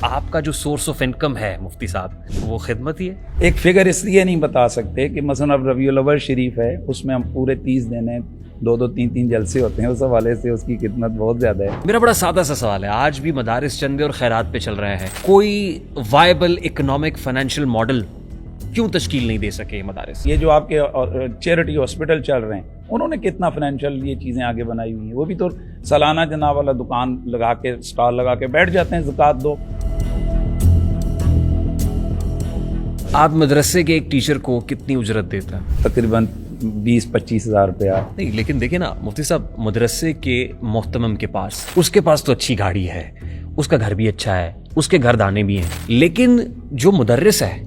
آپ کا جو سورس آف انکم ہے مفتی صاحب وہ خدمت ہی ہے؟ ایک فگر اس لیے نہیں بتا سکتے کہ مثلا اب ربیع الاول شریف ہے، اس میں ہم پورے 30 دن ہیں، 2-3 جلسے ہوتے ہیں، اس حوالے سے اس کی خدمت بہت زیادہ ہے۔ میرا بڑا سادہ سا سوال ہے، آج بھی مدارس چندے اور خیرات پہ چل رہے ہیں، کوئی وائبل اکنامک فائنینشیل ماڈل کیوں تشکیل نہیں دے سکے مدارس؟ یہ جو آپ کے چیریٹی ہاسپٹل چل رہے ہیں، انہوں نے کتنا فائنینشیل یہ چیزیں آگے بنائی ہوئی ہیں، وہ بھی تو سالانہ جناب والا دکان لگا کے اسٹال لگا کے بیٹھ جاتے ہیں، زکوٰۃ دو۔ آپ مدرسے کے ایک ٹیچر کو کتنی اجرت دیتا ہے؟ تقریباً 20-25 ہزار روپیہ۔ نہیں، لیکن دیکھیں نا مفتی صاحب، مدرسے کے محتمم کے پاس تو اچھی گاڑی ہے، اس کا گھر بھی اچھا ہے، اس کے گھر دانے بھی ہیں، لیکن جو مدرس ہے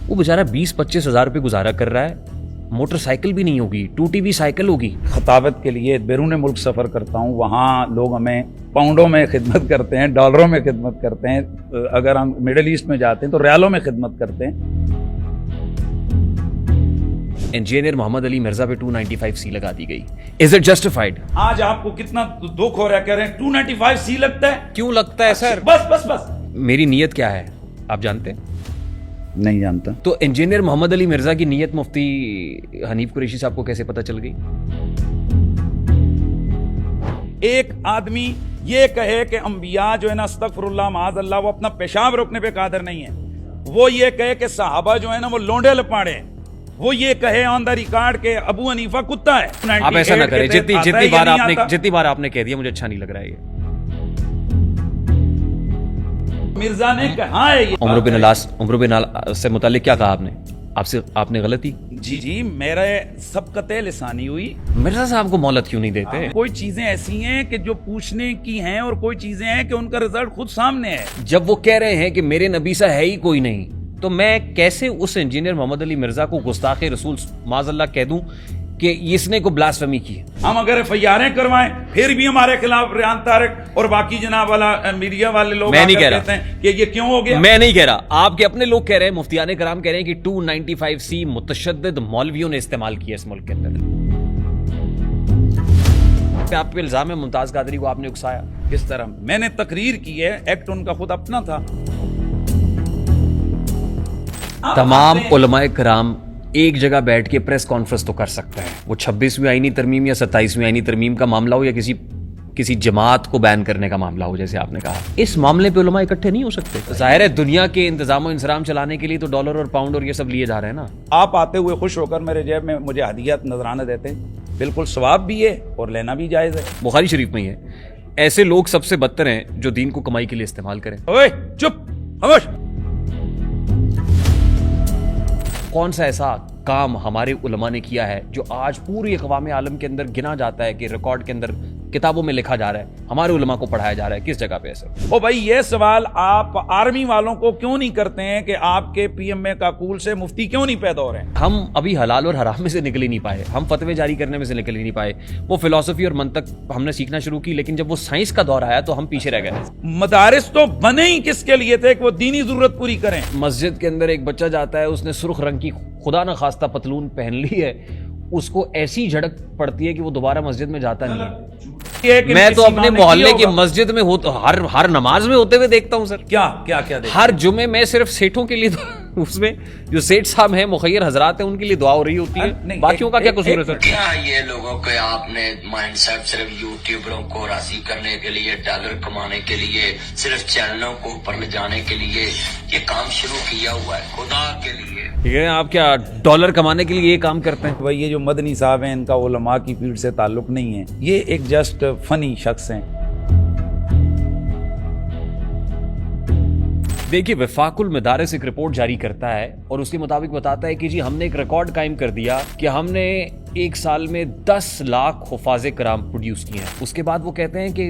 وہ بیچارہ 20-25 ہزار روپے گزارا کر رہا ہے، موٹر سائیکل بھی نہیں ہوگی، ٹوٹی بھی سائیکل ہوگی۔ خطابت کے لیے بیرون ملک سفر کرتا ہوں، وہاں لوگ ہمیں پاؤنڈوں میں خدمت کرتے ہیں، ڈالروں میں خدمت کرتے ہیں، اگر ہم مڈل ایسٹ میں جاتے ہیں تو ریالوں میں خدمت کرتے ہیں۔ انجینئر محمد علی مرزا پہ 295C لگا دی گئی، از اٹ جسٹیفائڈ؟ آج آپ کو کتنا دکھ ہو رہا ہے، کہہ رہے ہیں 295C لگتا ہے؟ کیوں لگتا ہے سر؟ بس میری نیت کیا ہے آپ جانتے ہیں؟ نہیں جانتا۔ تو انجینئر محمد علی مرزا کی نیت مفتی حنیف قریشی صاحب کو کیسے پتہ چل گئی؟ ایک آدمی یہ کہے کہ انبیاء جو ہے نا استغفر اللہ معاذ اللہ وہ اپنا پیشاب روکنے پہ قادر نہیں ہے، وہ یہ کہے کہ صحابہ جو ہے نا وہ لونڈے لپاڑے ہیں، وہ یہ کہے آن دا ریکارڈ کہ ابو حنیفہ کتا ہے۔ آپ ایسا نہ کریں، جتنی بار آپ نے کہہ دیا مجھے اچھا نہیں لگ رہا ہے۔ یہ مرزا نے کہا ہے، عمر بن العاص سے متعلق کیا کہا آپ نے غلطی؟ جی میرے سبقت لسانی ہوئی۔ مرزا صاحب کو مہلت کیوں نہیں دیتے؟ کوئی چیزیں ایسی ہیں کہ جو پوچھنے کی ہیں اور کوئی چیزیں ہیں کہ ان کا رزلٹ خود سامنے ہے۔ جب وہ کہہ رہے ہیں کہ میرے نبی سا ہے ہی کوئی نہیں، تو میں کیسے اس انجینئر محمد علی مرزا کو گستاخ رسول معاذ اللہ کہہ دوں کہ اس نے کو بلاسفیمی کی ہے؟ ہم اگر FIR کروائیں پھر بھی ہمارے خلاف ریان طارق اور باقی جناب والا میڈیا والے لوگ میں نہیں کہہ رہا کہتے ہیں کہ یہ کیوں ہو گیا۔ میں نہیں کہہ رہا، آپ کے اپنے لوگ کہہ رہے ہیں، مفتیان کرام کہہ رہے ہیں کہ 295C متشدد مولویوں نے استعمال کیا اس ملک کے اندر۔ آپ پہ الزام ہے ممتاز قادری کو آپ نے اکسایا، کس طرح؟ میں نے تقریر کی ہے، ایکٹ ان کا خود اپنا تھا۔ تمام علماء کرام ایک جگہ بیٹھ کے پریس کانفرنس تو کر سکتے ہیں، وہ 26ویں آئینی ترمیم یا 27ویں آئینی ترمیم کا معاملہ ہو یا کسی جماعت کو بین کرنے کا معاملہ ہو، جیسے آپ نے کہا، اس معاملے پہ علماء اکٹھے نہیں ہو سکتے۔ ظاہر ہے دنیا کے انتظام و انصرام چلانے کے لیے تو ڈالر اور پاؤنڈ اور یہ سب لیے جا رہے ہیں نا۔ آپ آتے ہوئے خوش ہو کر میرے جیب میں مجھے ہدیات نذرانہ دیتے، بالکل ثواب بھی ہے اور لینا بھی جائز ہے۔ بخاری شریف میں ہی ہے، ایسے لوگ سب سے بدتر ہیں جو دین کو کمائی کے لیے استعمال کریں۔ اوے چپ، خاموش۔ کون سا ایسا کام ہمارے علماء نے کیا ہے جو آج پوری اقوام عالم کے اندر گنا جاتا ہے کہ ریکارڈ کے اندر کتابوں میں لکھا جا رہا ہے، ہمارے علماء کو پڑھایا جا رہا ہے؟ کس جگہ پہ ایسا؟ او بھائی یہ سوال آپ آرمی والوں کو کیوں نہیں کرتے ہیں کہ آپ کے PMA کاکول سے مفتی کیوں نہیں پیدا ہو رہے ہیں؟ ہم ابھی حلال اور حرام میں سے نکل ہی نہیں پائے، ہم فتوے جاری کرنے میں سے نکل ہی نہیں پائے۔ وہ فلسفی اور منطق ہم نے سیکھنا شروع کی، لیکن جب وہ سائنس کا دور آیا تو ہم پیچھے رہ گئے۔ مدارس تو بنے ہی کس کے لیے تھے کہ وہ دینی ضرورت پوری کریں۔ مسجد کے اندر ایک بچہ جاتا ہے، اس نے سرخ رنگ کی خدا نہ خواستہ پتلون پہن لی ہے، اس کو ایسی جھڑک پڑتی ہے کہ وہ دوبارہ مسجد میں جاتا نہیں ہے۔ میں تو اپنے محلے کی مسجد میں ہر نماز میں ہوتے ہوئے دیکھتا ہوں سر۔ کیا ہر جمعے میں صرف سیٹھوں کے لیے اس میں جو سیٹ صاحب ہیں، مخیر حضرات ہیں، ان کے لیے دعا ہو رہی ہوتی ہے، باقیوں کا کیا قصور ہے سر؟ کیا یہ لوگوں کے آپ نے مائنڈ سیٹ صرف یوٹیوبروں کو راضی کرنے کے لیے، ڈالر کمانے کے لیے، صرف چینلوں کو اوپر لے جانے کے لیے یہ کام شروع کیا ہوا ہے؟ خدا کے لیے ٹھیک ہے، آپ کیا ڈالر کمانے کے لیے یہ کام کرتے ہیں؟ بھائی یہ جو مدنی صاحب ہیں ان کا علماء کی فیلڈ سے تعلق نہیں ہے، یہ ایک جسٹ فنی شخص ہیں۔ دیکھیے وفاق المدارس ایک رپورٹ جاری کرتا ہے اور اس کے مطابق بتاتا ہے کہ جی ہم نے ایک ریکارڈ قائم کر دیا کہ ہم نے ایک سال میں 10 لاکھ حفاظ کرام پروڈیوس کیے ہیں۔ اس کے بعد وہ کہتے ہیں کہ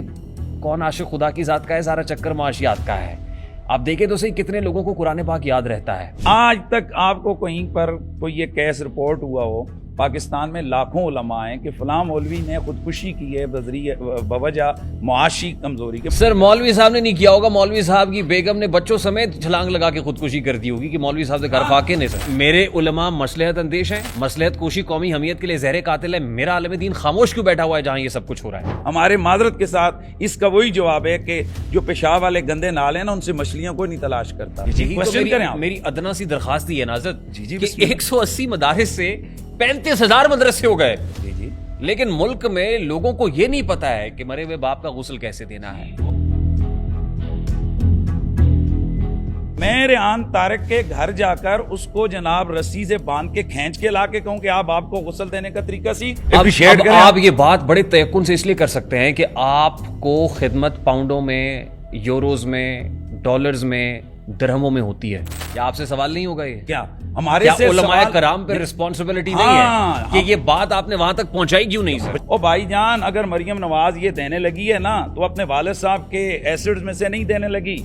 کون عاشق خدا کی ذات کا ہے، سارا چکر معاشیات کا ہے۔ آپ دیکھیں تو صحیح کتنے لوگوں کو قرآن پاک یاد رہتا ہے۔ آج تک آپ کو کہیں پر کوئی یہ کیس رپورٹ ہوا ہو پاکستان میں لاکھوں علماء ہیں کہ فلاں مولوی نے خودکشی کی ہے بوجہ معاشی کمزوری کے. سر مولوی صاحب نے نہیں کیا ہوگا, مولوی صاحب کی بیگم نے بچوں سمیت چھلانگ لگا کے خودکشی کر دی ہوگی کہ مولوی صاحب سے گھر فاقے نہیں. سر میرے علماء مصلحت اندیش ہیں, مصلحت کوشی قومی حمیت کے لیے زہر قاتل ہے. میرا عالم دین خاموش کیوں بیٹھا ہوا ہے جہاں یہ سب کچھ ہو رہا ہے؟ ہمارے معذرت کے ساتھ اس کا وہی جواب ہے کہ جو پیشاب والے گندے نالے ہیں نا ان سے مچھلیاں کوئی نہیں تلاش کرتا. کوشچن کریں. میری ادنا سی درخواست یہ ہے ناظر کہ 180 مدارس سے 35,000 مدرسے ہو گئے, لیکن ملک میں لوگوں کو یہ نہیں پتا ہے کہ مرے ہوئے باپ کا غسل کیسے دینا ہے. میں ریحان طارق کے گھر جا کر اس کو جناب رسی سے باندھ کے کھینچ کے لا کے کہوں کہ آپ کو غسل دینے کا طریقہ آپ یہ بات بڑے تیقن سے اس لیے کر سکتے ہیں کہ آپ کو خدمت پاؤنڈوں میں, یوروز میں, ڈالرز میں, درہموں میں ہوتی ہے. کیا آپ سے سوال نہیں ہوگا یہ؟ کیا ہمارے علماء کرام پہ رسپانسبلٹی نہیں ہے کہ یہ بات آپ نے وہاں تک پہنچائی کیوں نہیں؟ سر او بھائی جان, اگر مریم نواز یہ دینے لگی ہے نا تو اپنے والد صاحب کے ایسڈز میں سے نہیں دینے لگی.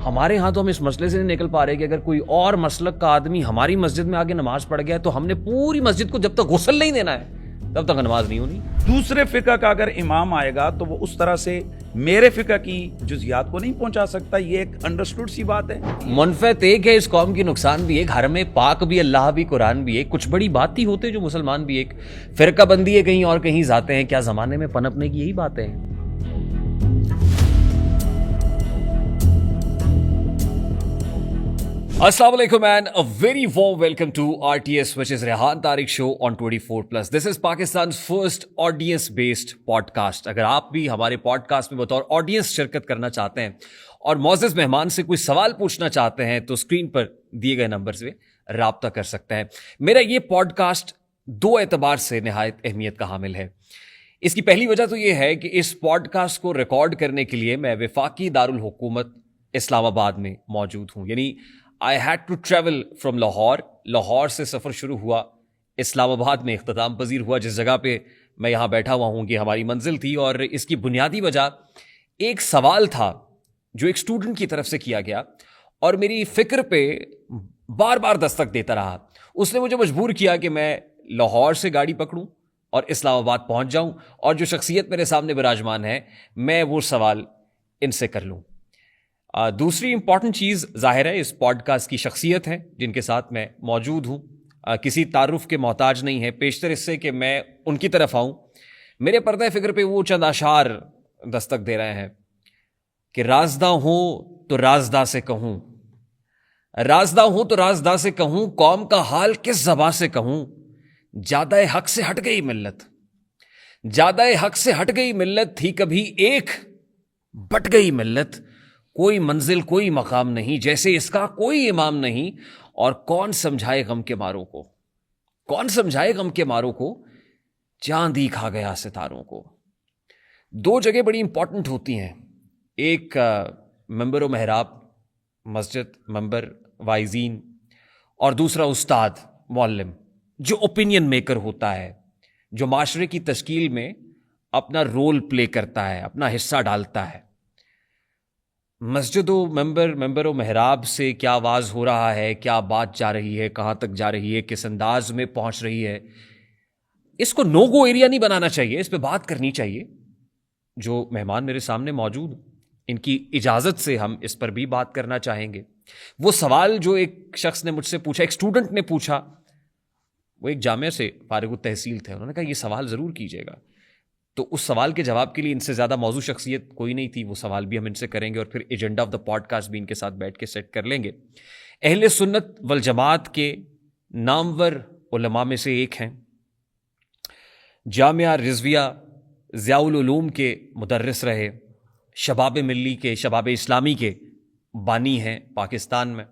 ہمارے ہاں تو ہم اس مسئلے سے نہیں نکل پا رہے کہ اگر کوئی اور مسلک کا آدمی ہماری مسجد میں آگے نماز پڑھ گیا تو ہم نے پوری مسجد کو جب تک غسل نہیں دینا ہے تب تک نماز نہیں ہونی. دوسرے فقہ کا اگر امام آئے گا تو وہ اس طرح سے میرے فقہ کی جزیات کو نہیں پہنچا سکتا. یہ ایک انڈرسٹوڈ سی بات ہے. منفعت ایک ہے اس قوم کی, نقصان بھی ایک. حرم پاک بھی, اللہ بھی, قرآن بھی ایک. کچھ بڑی بات ہی ہوتے جو مسلمان بھی ایک. فرقہ بندی ہے کہیں اور کہیں ذاتیں ہیں. کیا زمانے میں پنپنے کی یہی باتیں ہیں. Assalamu alaikum and a very warm welcome to RTS, which is Rehan Tariq Show on 24+. This is Pakistan's first audience-based podcast. اگر آپ بھی ہمارے پوڈ کاسٹ میں بطور آڈینس شرکت کرنا چاہتے ہیں اور معزز مہمان سے کوئی سوال پوچھنا چاہتے ہیں تو اسکرین پر دیے گئے نمبر سے رابطہ کر سکتے ہیں. میرا یہ پوڈ کاسٹ دو اعتبار سے نہایت اہمیت کا حامل ہے. اس کی پہلی وجہ تو یہ ہے کہ اس پوڈ کاسٹ کو ریکارڈ کرنے کے لیے میں وفاقی دارالحکومت اسلام آباد میں موجود ہوں. یعنی I had to travel from Lahore سے سفر شروع ہوا, اسلام آباد میں اختتام پذیر ہوا. جس جگہ پہ میں یہاں بیٹھا ہوا ہوں کہ ہماری منزل تھی, اور اس کی بنیادی وجہ ایک سوال تھا جو ایک اسٹوڈنٹ کی طرف سے کیا گیا اور میری فکر پہ بار بار دستک دیتا رہا. اس نے مجھے مجبور کیا کہ میں لاہور سے گاڑی پکڑوں اور اسلام آباد پہنچ جاؤں, اور جو شخصیت میرے سامنے براجمان ہے میں وہ سوال ان سے کر لوں. دوسری امپورٹنٹ چیز ظاہر ہے اس پوڈ کاسٹ کی شخصیت ہے جن کے ساتھ میں موجود ہوں. کسی تعارف کے محتاج نہیں ہے, پیشتر اس سے کہ میں ان کی طرف آؤں. میرے پردہ فکر پہ وہ چند اشعار دستک دے رہے ہیں کہ رازداں ہوں تو رازداں سے کہوں, رازداں ہوں تو رازداں سے کہوں, قوم کا حال کس زباں سے کہوں, جادہ حق سے ہٹ گئی ملت, جادہ حق سے ہٹ گئی ملت, تھی کبھی ایک بٹ گئی ملت, کوئی منزل کوئی مقام نہیں, جیسے اس کا کوئی امام نہیں, اور کون سمجھائے غم کے ماروں کو, کون سمجھائے غم کے ماروں کو, چاند ہی کھا گیا ستاروں کو. دو جگہ بڑی امپورٹنٹ ہوتی ہیں, ایک ممبر و محراب مسجد, ممبر وائزین, اور دوسرا استاد معلم جو اوپینین میکر ہوتا ہے, جو معاشرے کی تشکیل میں اپنا رول پلے کرتا ہے, اپنا حصہ ڈالتا ہے. مسجد و ممبر و محراب سے کیا آواز ہو رہا ہے, کیا بات جا رہی ہے, کہاں تک جا رہی ہے, کس انداز میں پہنچ رہی ہے, اس کو نو گو ایریا نہیں بنانا چاہیے, اس پہ بات کرنی چاہیے. جو مہمان میرے سامنے موجود, ان کی اجازت سے ہم اس پر بھی بات کرنا چاہیں گے. وہ سوال جو ایک شخص نے مجھ سے پوچھا, ایک اسٹوڈنٹ نے پوچھا, وہ ایک جامعہ سے فارغ التحصیل تھے, انہوں نے کہا یہ سوال ضرور کیجیے گا. تو اس سوال کے جواب کے لیے ان سے زیادہ موضوع شخصیت کوئی نہیں تھی. وہ سوال بھی ہم ان سے کریں گے اور پھر agenda of the podcast بھی ان کے ساتھ بیٹھ کے سیٹ کر لیں گے. اہل سنت والجماعت کے نامور علماء میں سے ایک ہیں, جامعہ رضویہ ضیاء العلوم کے مدرس رہے, شباب ملی کے, شباب اسلامی کے بانی ہیں پاکستان میں.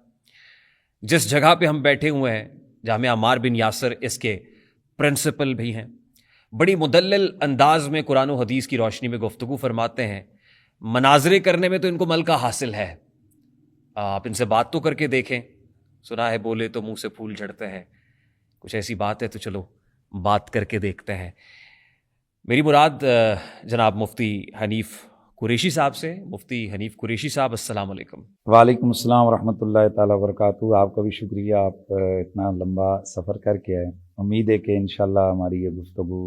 جس جگہ پہ ہم بیٹھے ہوئے ہیں جامعہ عمار بن یاسر, اس کے پرنسپل بھی ہیں. بڑی مدلل انداز میں قرآن و حدیث کی روشنی میں گفتگو فرماتے ہیں. مناظرے کرنے میں تو ان کو ملکہ حاصل ہے, آپ ان سے بات تو کر کے دیکھیں. سنا ہے بولے تو منہ سے پھول جھڑتے ہیں, کچھ ایسی بات ہے تو چلو بات کر کے دیکھتے ہیں. میری مراد جناب مفتی حنیف قریشی صاحب سے. مفتی حنیف قریشی صاحب، السلام علیکم. وعلیکم السلام ورحمۃ اللہ تعالیٰ وبرکاتہ. آپ کا بھی شکریہ، آپ اتنا لمبا سفر کر کے آئے. امید ہے کہ انشاءاللہ ہماری یہ گفتگو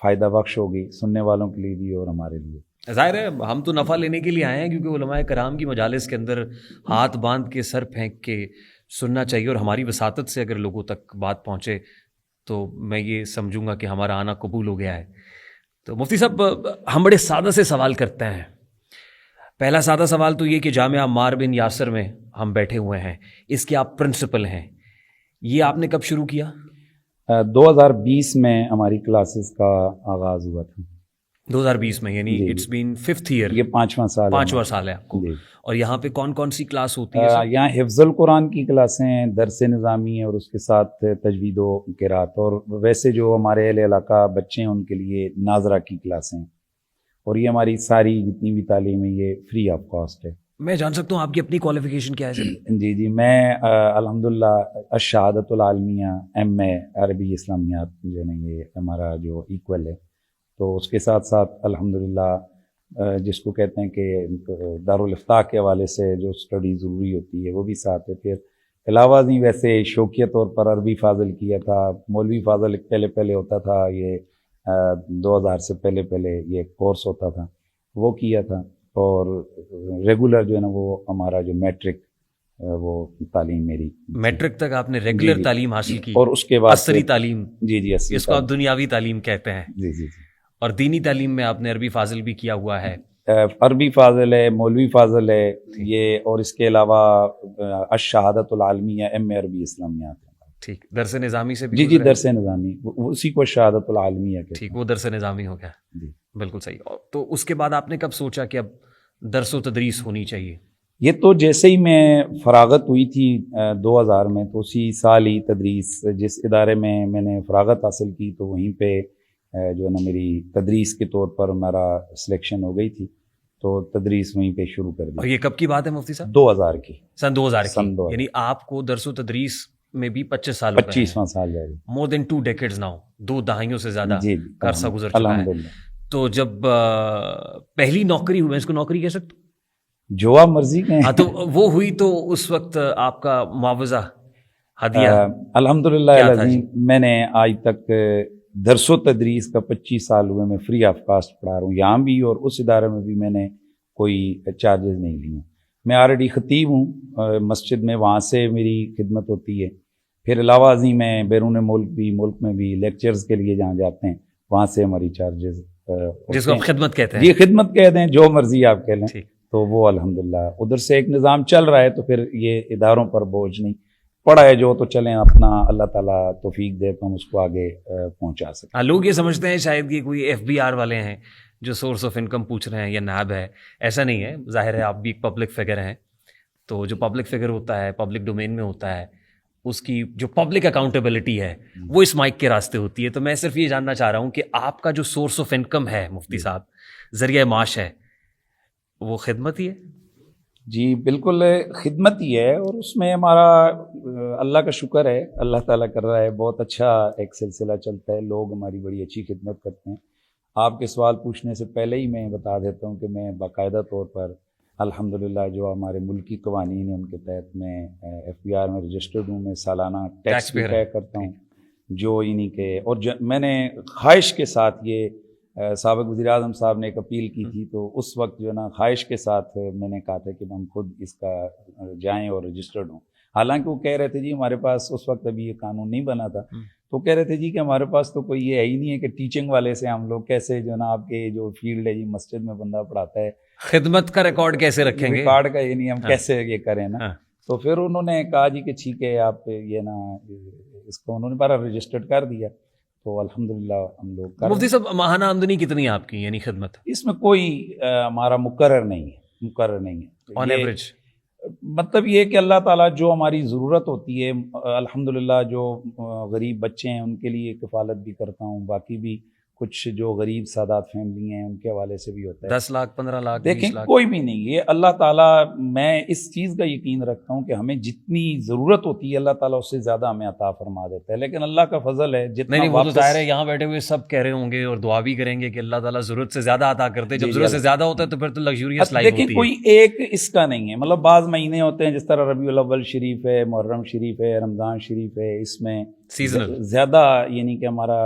فائدہ بخش ہوگی، سننے والوں کے لیے بھی اور ہمارے لیے. ظاہر ہے ہم تو نفع لینے کے لیے آئے ہیں، کیونکہ علماء کرام کی مجالس کے اندر ہاتھ باندھ کے سر پھینک کے سننا چاہیے، اور ہماری وساطت سے اگر لوگوں تک بات پہنچے تو میں یہ سمجھوں گا کہ ہمارا آنا قبول ہو گیا ہے. تو مفتی صاحب، ہم بڑے سادہ سے سوال کرتے ہیں. پہلا سادہ سوال تو یہ کہ جامعہ عمار بن یاسر میں ہم بیٹھے ہوئے ہیں، اس کے آپ پرنسپل ہیں. یہ آپ نے کب شروع کیا؟ 2020 میں ہماری کلاسز کا آغاز ہوا تھا. 2020 میں، یعنی اٹس بین 5th ایئر. یہ 5واں سال 5واں سال ہے آپ کو. اور یہاں پہ کون کون سی کلاس ہوتی ہے؟ یہاں حفظ القرآن کی کلاسیں، درس نظامی اور اس کے ساتھ تجوید و قرات، اور ویسے جو ہمارے اہل علاقہ بچے ہیں ان کے لیے ناظرہ کی کلاسیں. اور یہ ہماری ساری جتنی بھی تعلیم ہے یہ فری آف کاسٹ ہے. میں جان سکتا ہوں آپ کی اپنی کوالیفیکیشن کیا ہے؟ جی میں الحمدللہ الشہادۃ العالمیہ MA عربی اسلامیات جو ہے نا، یہ ہمارا جو ایکول ہے. تو اس کے ساتھ ساتھ الحمدللہ جس کو کہتے ہیں کہ دارالافتاء کے حوالے سے جو اسٹڈی ضروری ہوتی ہے وہ بھی ساتھ ہے. پھر علاوہ نہیں، ویسے شوقیہ طور پر عربی فاضل کیا تھا. مولوی فاضل پہلے ہوتا تھا، یہ 2000 سے پہلے یہ کورس ہوتا تھا، وہ کیا تھا. اور ریگولر جو ہے نا وہ ہمارا جو میٹرک وہ تعلیم میری میٹرک تک آپ نے ریگولر تعلیم حاصل کی، اور اس کے بعد عصری تعلیم. جی اس کو آپ دنیاوی تعلیم کہتے ہیں. جی. اور دینی تعلیم میں آپ نے عربی فاضل بھی کیا ہوا ہے. عربی فاضل ہے، مولوی فاضل ہے یہ، اور اس کے علاوہ الشہادۃ العالمیہ MA عربی اسلامیات. ٹھیک. درس نظامی سے بھی؟ جی درس نظامی، اسی کو شہادۃ العالمیہ کہتے ہیں. ٹھیک، وہ درس نظامی ہو گیا. جی بالکل صحیح. تو اس کے بعد آپ نے کب سوچا کہ اب درس و تدریس ہونی چاہیے؟ یہ تو جیسے ہی میں فراغت ہوئی تھی 2000 میں، تو اسی سال ہی تدریس، جس ادارے میں نے فراغت حاصل کی تو وہیں پہ جو ہے نا میری تدریس کے طور پر میرا سلیکشن ہو گئی تھی. تو تدریس وہیں پہ شروع کر دی. اور یہ کب کی بات ہے مفتی صاحب؟ 2000 کی. سن 2000 کی. یعنی آپ کو درس و تدریس میں بھی 25 سال 25واں سال جائے. مور دین 2 decades now، 2 دہائیوں سے زیادہ کا عرصہ گزر چکا ہے. الحمدللہ. تو جب پہلی نوکری ہوئی، میں اس کو نوکری کہہ سکتا ہوں؟ جو آپ مرضی کہیں. ہاں، تو وہ ہوئی تو اس وقت آپ کا معاوضہ ہدیہ الحمدللہ العظیم میں نے آج تک درس و تدریس کا 25 سال ہوئے میں فری آف کاسٹ پڑھا رہا ہوں یہاں بھی، اور اس ادارے میں بھی میں نے کوئی چارجز نہیں لیے. میں آلریڈی خطیب ہوں مسجد میں، وہاں سے میری خدمت ہوتی ہے. پھر علاوہ ازیں میں بیرون ملک میں بھی لیکچرز کے لیے جہاں جاتے ہیں وہاں سے ہماری چارجز، جس کو آپ خدمت کہتے ہیں. یہ خدمت کہتے ہیں، جو مرضی آپ کہہ لیں. تو وہ الحمدللہ ادھر سے ایک نظام چل رہا ہے، تو پھر یہ اداروں پر بوجھ نہیں پڑا ہے. جو تو چلیں اپنا اللہ تعالیٰ توفیق دے تو ہم اس کو آگے پہنچا سکیں. لوگ یہ سمجھتے ہیں شاید کہ کوئی FBR والے ہیں جو سورس آف انکم پوچھ رہے ہیں یا نائب ہے. ایسا نہیں ہے. ظاہر ہے آپ بھی ایک پبلک فگر ہیں، تو جو پبلک فگر ہوتا ہے، پبلک ڈومین میں ہوتا ہے، اس کی جو پبلک اکاؤنٹیبلٹی ہے وہ اس مائک کے راستے ہوتی ہے. تو میں صرف یہ جاننا چاہ رہا ہوں کہ آپ کا جو سورس آف انکم ہے مفتی صاحب، ذریعہ معاش ہے، وہ خدمت ہی ہے؟ جی بالکل خدمت ہی ہے، اور اس میں ہمارا اللہ کا شکر ہے، اللہ تعالیٰ کر رہا ہے، بہت اچھا ایک سلسلہ چلتا ہے. لوگ ہماری بڑی اچھی خدمت کرتے ہیں. آپ کے سوال پوچھنے سے پہلے ہی میں بتا دیتا ہوں کہ میں باقاعدہ طور پر الحمدللہ جو ہمارے ملکی قوانین ہیں ان کے تحت میں FBR میں رجسٹرڈ ہوں. میں سالانہ ٹیکس بھی طے کرتا ہوں، جو انہیں کے، اور میں نے خواہش کے ساتھ یہ سابق وزیر اعظم صاحب نے ایک اپیل کی تھی، تو اس وقت جو ہے نا خواہش کے ساتھ میں نے کہا تھا کہ ہم خود اس کا جائیں اور رجسٹرڈ ہوں. حالانکہ وہ کہہ رہے تھے جی ہمارے پاس اس وقت ابھی یہ قانون نہیں بنا تھا، تو کہہ رہے تھے جی کہ ہمارے پاس تو کوئی یہ ہے ہی نہیں ہے کہ ٹیچنگ والے سے ہم لوگ کیسے جو ہے نا آپ کے جو فیلڈ ہے جی مسجد میں بندہ پڑھاتا ہے، خدمت کا ریکارڈ کیسے رکھیں گے، ریکارڈ کا یہ نہیں، ہم کیسے یہ کریں نا. تو پھر انہوں نے کہا جی کہ ٹھیک ہے آپ یہ نا اس کو انہوں نے بارہ رجسٹرڈ کر دیا. تو الحمدللہ ہم لوگ. مفتی صاحب ماہانہ آمدنی کتنی ہے آپ کی، یعنی خدمت؟ اس میں کوئی ہمارا مقرر نہیں ہے. آن ایوریج مطلب یہ کہ اللہ تعالیٰ جو ہماری ضرورت ہوتی ہے، الحمدللہ جو غریب بچے ہیں ان کے لیے کفالت بھی کرتا ہوں، باقی بھی کچھ جو غریب سادات فیملی ہیں ان کے حوالے سے بھی ہوتا ہے. 10 لاکھ 15 لاکھ 20 دیکھیں لاکھ کوئی بھی نہیں, یہ اللہ تعالیٰ, میں اس چیز کا یقین رکھتا ہوں کہ ہمیں جتنی ضرورت ہوتی ہے اللہ تعالیٰ اس سے زیادہ ہمیں عطا فرما دیتا ہے, لیکن اللہ کا فضل ہے جتنا نہیں وہ تو واپس. ظاہر ہے یہاں بیٹھے ہوئے سب کہہ رہے ہوں گے اور دعا بھی کریں گے کہ اللہ تعالیٰ ضرورت سے زیادہ عطا کرتے ہیں. جب ضرورت سے زیادہ ہوتا ہے تو پھر تو لگژریس لائف ہوتی ہے. دیکھیں کوئی ایک اس کا نہیں ہے, مطلب بعض مہینے ہوتے ہیں جس طرح ربیع الاول شریف ہے, محرم شریف ہے, رمضان شریف ہے, اس میں سیزنل زیادہ یعنی کہ ہمارا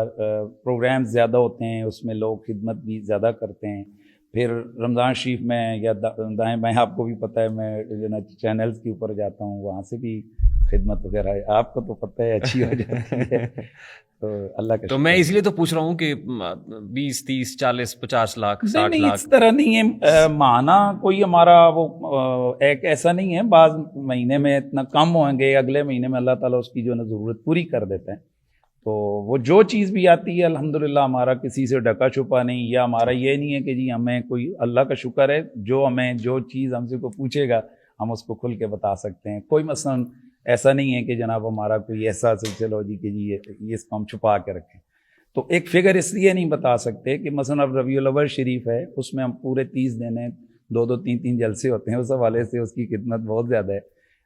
پروگرام زیادہ ہوتے ہیں, اس میں لوگ خدمت بھی زیادہ کرتے ہیں. پھر رمضان شریف میں یا دائیں بائیں آپ کو بھی پتہ ہے میں چینلز کے اوپر جاتا ہوں, وہاں سے بھی خدمت وغیرہ ہے, آپ کو تو پتہ ہے اچھی ہو جاتی ہے. تو اللہ کا تو میں اس لیے تو پوچھ رہا ہوں کہ 20 30 40 50 لاکھ 60 نہیں, لاکھ اس طرح نہیں ہے. ماہانہ کوئی ہمارا وہ ایک ایسا نہیں ہے, بعض مہینے میں اتنا کم ہوں گے, اگلے مہینے میں اللہ تعالیٰ اس کی جو ہے نا ضرورت پوری کر دیتا ہے. تو وہ جو چیز بھی آتی ہے الحمدللہ ہمارا کسی سے ڈکا چھپا نہیں, یا ہمارا یہ نہیں ہے کہ جی ہمیں کوئی, اللہ کا شکر ہے جو ہمیں جو چیز ہم سے کوئی پوچھے گا ہم اس کو کھل کے بتا سکتے ہیں. کوئی مثلاً ایسا نہیں ہے کہ جناب ہمارا کوئی ایسا سلسلہ ہو جی کہ جی یہ اس کو ہم چھپا کے رکھیں. تو ایک فگر اس لیے نہیں بتا سکتے کہ مثلا اب ربیع الاول شریف ہے, اس میں ہم پورے 30 دن ہیں, 2 3 جلسے ہوتے ہیں, اس حوالے سے اس کی خدمت بہت زیادہ ہے.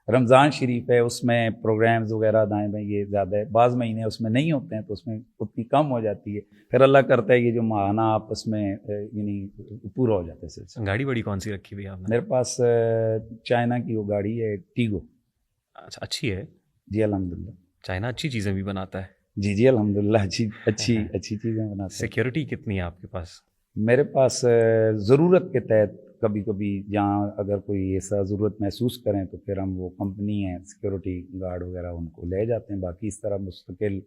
رمضان شریف ہے, اس میں پروگرامز وغیرہ دائیں بائیں یہ زیادہ ہے. بعض مہینے اس میں نہیں ہوتے ہیں تو اس میں اتنی کم ہو جاتی ہے. پھر اللہ کرتا ہے یہ جو ماہانہ آپس میں یعنی پورا ہو جاتا ہے سلسلہ. گاڑی بڑی کون سی رکھی ہوئی آپ نے؟ میرے پاس چائنا کی وہ گاڑی ہے, ٹیگو. اچھا اچھی ہے جی الحمدللہ. چائنا اچھی چیزیں بھی بناتا ہے. جی الحمدللہ اچھی چیزیں بناتے ہیں. سیکیورٹی کتنی ہے آپ کے پاس؟ میرے پاس ضرورت کے تحت کبھی کبھی جہاں اگر کوئی ایسا ضرورت محسوس کریں تو پھر ہم وہ کمپنی ہیں سیکیورٹی گارڈ وغیرہ ان کو لے جاتے ہیں. باقی اس طرح مستقل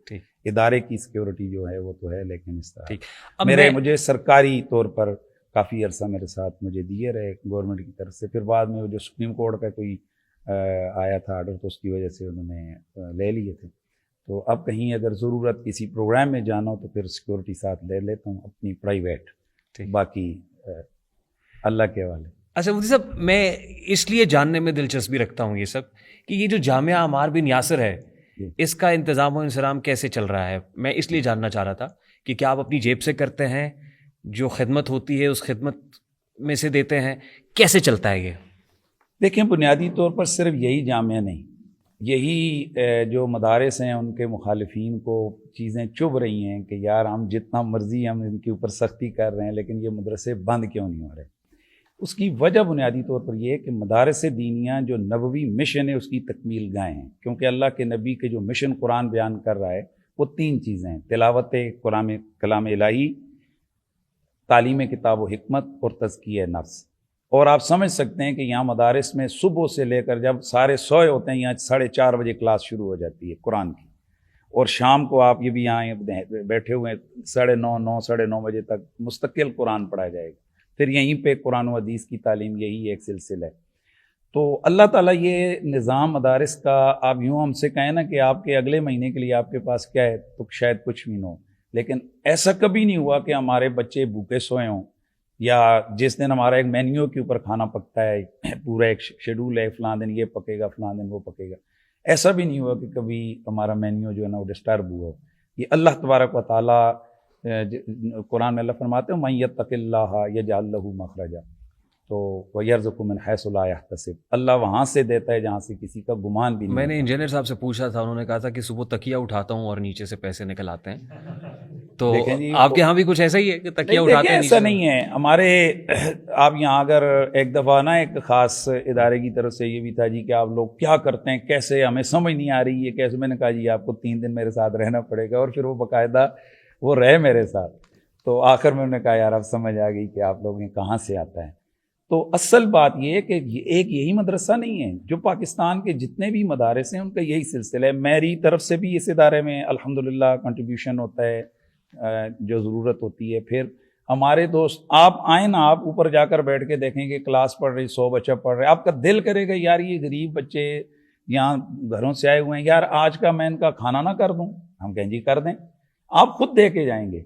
ادارے کی سیکیورٹی جو ہے وہ تو ہے, لیکن اس طرح مجھے سرکاری طور پر کافی عرصہ میرے ساتھ مجھے دیے رہے گورنمنٹ کی طرف سے. پھر بعد میں وہ جو سپریم کورٹ کا کوئی آیا تھا آرڈر تو اس کی وجہ سے انہوں نے لے لیے تھے. تو اب کہیں اگر ضرورت کسی پروگرام میں جانا ہو تو پھر سیکیورٹی ساتھ لے لیتا ہوں اپنی پرائیویٹ, باقی اللہ کے حوالے. اچھا مفتی صاحب, میں اس لیے جاننے میں دلچسپی رکھتا ہوں یہ سب کہ یہ جو جامعہ عمار بن یاسر ہے اس کا انتظام و انصرام کیسے چل رہا ہے. میں اس لیے جاننا چاہ رہا تھا کہ کیا آپ اپنی جیب سے کرتے ہیں, جو خدمت ہوتی ہے اس خدمت میں سے دیتے ہیں, کیسے چلتا ہے یہ؟ دیکھیں بنیادی طور پر صرف یہی جامعہ نہیں, یہی جو مدارس ہیں ان کے مخالفین کو چیزیں چبھ رہی ہیں کہ یار ہم جتنا مرضی ہم ان کے اوپر سختی کر رہے ہیں لیکن یہ مدرسے بند کیوں نہیں ہو رہے. اس کی وجہ بنیادی طور پر یہ ہے کہ مدارس دینیہ جو نبوی مشن ہے اس کی تکمیل گاہیں ہیں, کیونکہ اللہ کے نبی کے جو مشن قرآن بیان کر رہا ہے وہ 3 چیزیں ہیں: تلاوت کلام الہی, تعلیم کتاب و حکمت اور تزکیہ نفس. اور آپ سمجھ سکتے ہیں کہ یہاں مدارس میں صبح سے لے کر جب سارے سوئے ہوتے ہیں, یہاں 4:30 بجے کلاس شروع ہو جاتی ہے قرآن کی, اور شام کو آپ یہ بھی یہاں بیٹھے ہوئے ہیں 9:30 9:30 بجے تک مستقل قرآن پڑھا جائے گا. پھر یہیں پہ قرآن و حدیث کی تعلیم, یہی ایک سلسلہ ہے. تو اللہ تعالیٰ یہ نظام مدارس کا, آپ یوں ہم سے کہیں نا کہ آپ کے اگلے مہینے کے لیے آپ کے پاس کیا ہے, تو شاید کچھ بھی نہ ہو, لیکن ایسا کبھی نہیں ہوا کہ ہمارے بچے بھوکے سوئے ہوں, یا جس دن ہمارا ایک مینیو کے اوپر کھانا پکتا ہے, پورا ایک شیڈول ہے, فلاں دن یہ پکے گا فلاں دن وہ پکے گا, ایسا بھی نہیں ہوا کہ کبھی ہمارا مینیو جو ہے نا وہ ڈسٹرب ہوا. یہ اللہ تبارک و تعالیٰ قرآن میں اللہ فرماتے ہیں مَن یتق اللہ یجعل لہ مخرجا, تو وَیرزقہ من حیث لا یحتسب, اللہ وہاں سے دیتا ہے جہاں سے کسی کا گمان بھی نہیں. میں نے انجینئر صاحب سے پوچھا تھا, انہوں نے کہا تھا کہ صبح تکیہ اٹھاتا ہوں اور نیچے سے پیسے نکل آتے ہیں. تو آپ کے ہاں بھی کچھ ایسا ہی ہے کہ تکیہ اٹھاتے ہیں؟ ایسا نہیں ہے ہمارے. آپ یہاں اگر ایک دفعہ نا ایک خاص ادارے کی طرف سے یہ بھی تھا جی کہ آپ لوگ کیا کرتے ہیں, کیسے, ہمیں سمجھ نہیں آ رہی ہے کیسے. میں نے کہا جی آپ کو 3 دن میرے ساتھ رہنا پڑے گا, اور پھر وہ باقاعدہ وہ رہے میرے ساتھ. تو آخر میں انہوں نے کہا یار اب سمجھ آ گئی کہ آپ لوگ کہاں سے آتا ہے. تو اصل بات یہ ہے کہ ایک یہی مدرسہ نہیں ہے, جو پاکستان کے جتنے بھی مدارس ہیں ان کا یہی سلسلہ ہے. میری طرف سے بھی اس ادارے میں الحمدللہ کنٹریبیوشن ہوتا ہے جو ضرورت ہوتی ہے. پھر ہمارے دوست, آپ آئیں نا, آپ اوپر جا کر بیٹھ کے دیکھیں گے کلاس پڑھ رہی 100 بچہ پڑھ رہے, آپ کا دل کرے گا یار یہ غریب بچے یہاں گھروں سے آئے ہوئے ہیں, یار آج کا میں ان کا کھانا نہ کر دوں. ہم کہیں جی کر دیں, آپ خود دے کے جائیں گے.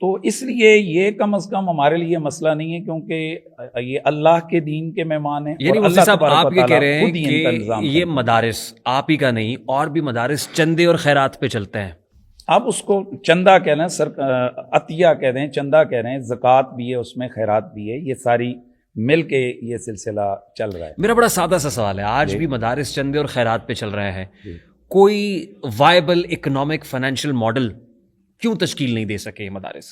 تو اس لیے یہ کم از کم ہمارے لیے مسئلہ نہیں ہے, کیونکہ یہ اللہ کے دین کے مہمان ہیں. یعنی مفتی صاحب آپ یہ کہہ رہے ہیں کہ یہ مدارس آپ ہی کا نہیں, اور بھی مدارس چندے اور خیرات پہ چلتے ہیں؟ آپ اس کو چندہ کہہ رہے ہیں، عطیہ کہہ رہے ہیں، چندہ کہہ رہے ہیں، زکوٰۃ بھی ہے اس میں، خیرات بھی ہے، یہ ساری مل کے یہ سلسلہ چل رہا ہے. میرا بڑا سادہ سا سوال ہے، آج بھی مدارس چندے اور خیرات پہ چل رہے ہیں، کوئی وائبل اکنامک فائنینشیل ماڈل کیوں تشکیل نہیں دے سکے یہ مدارس؟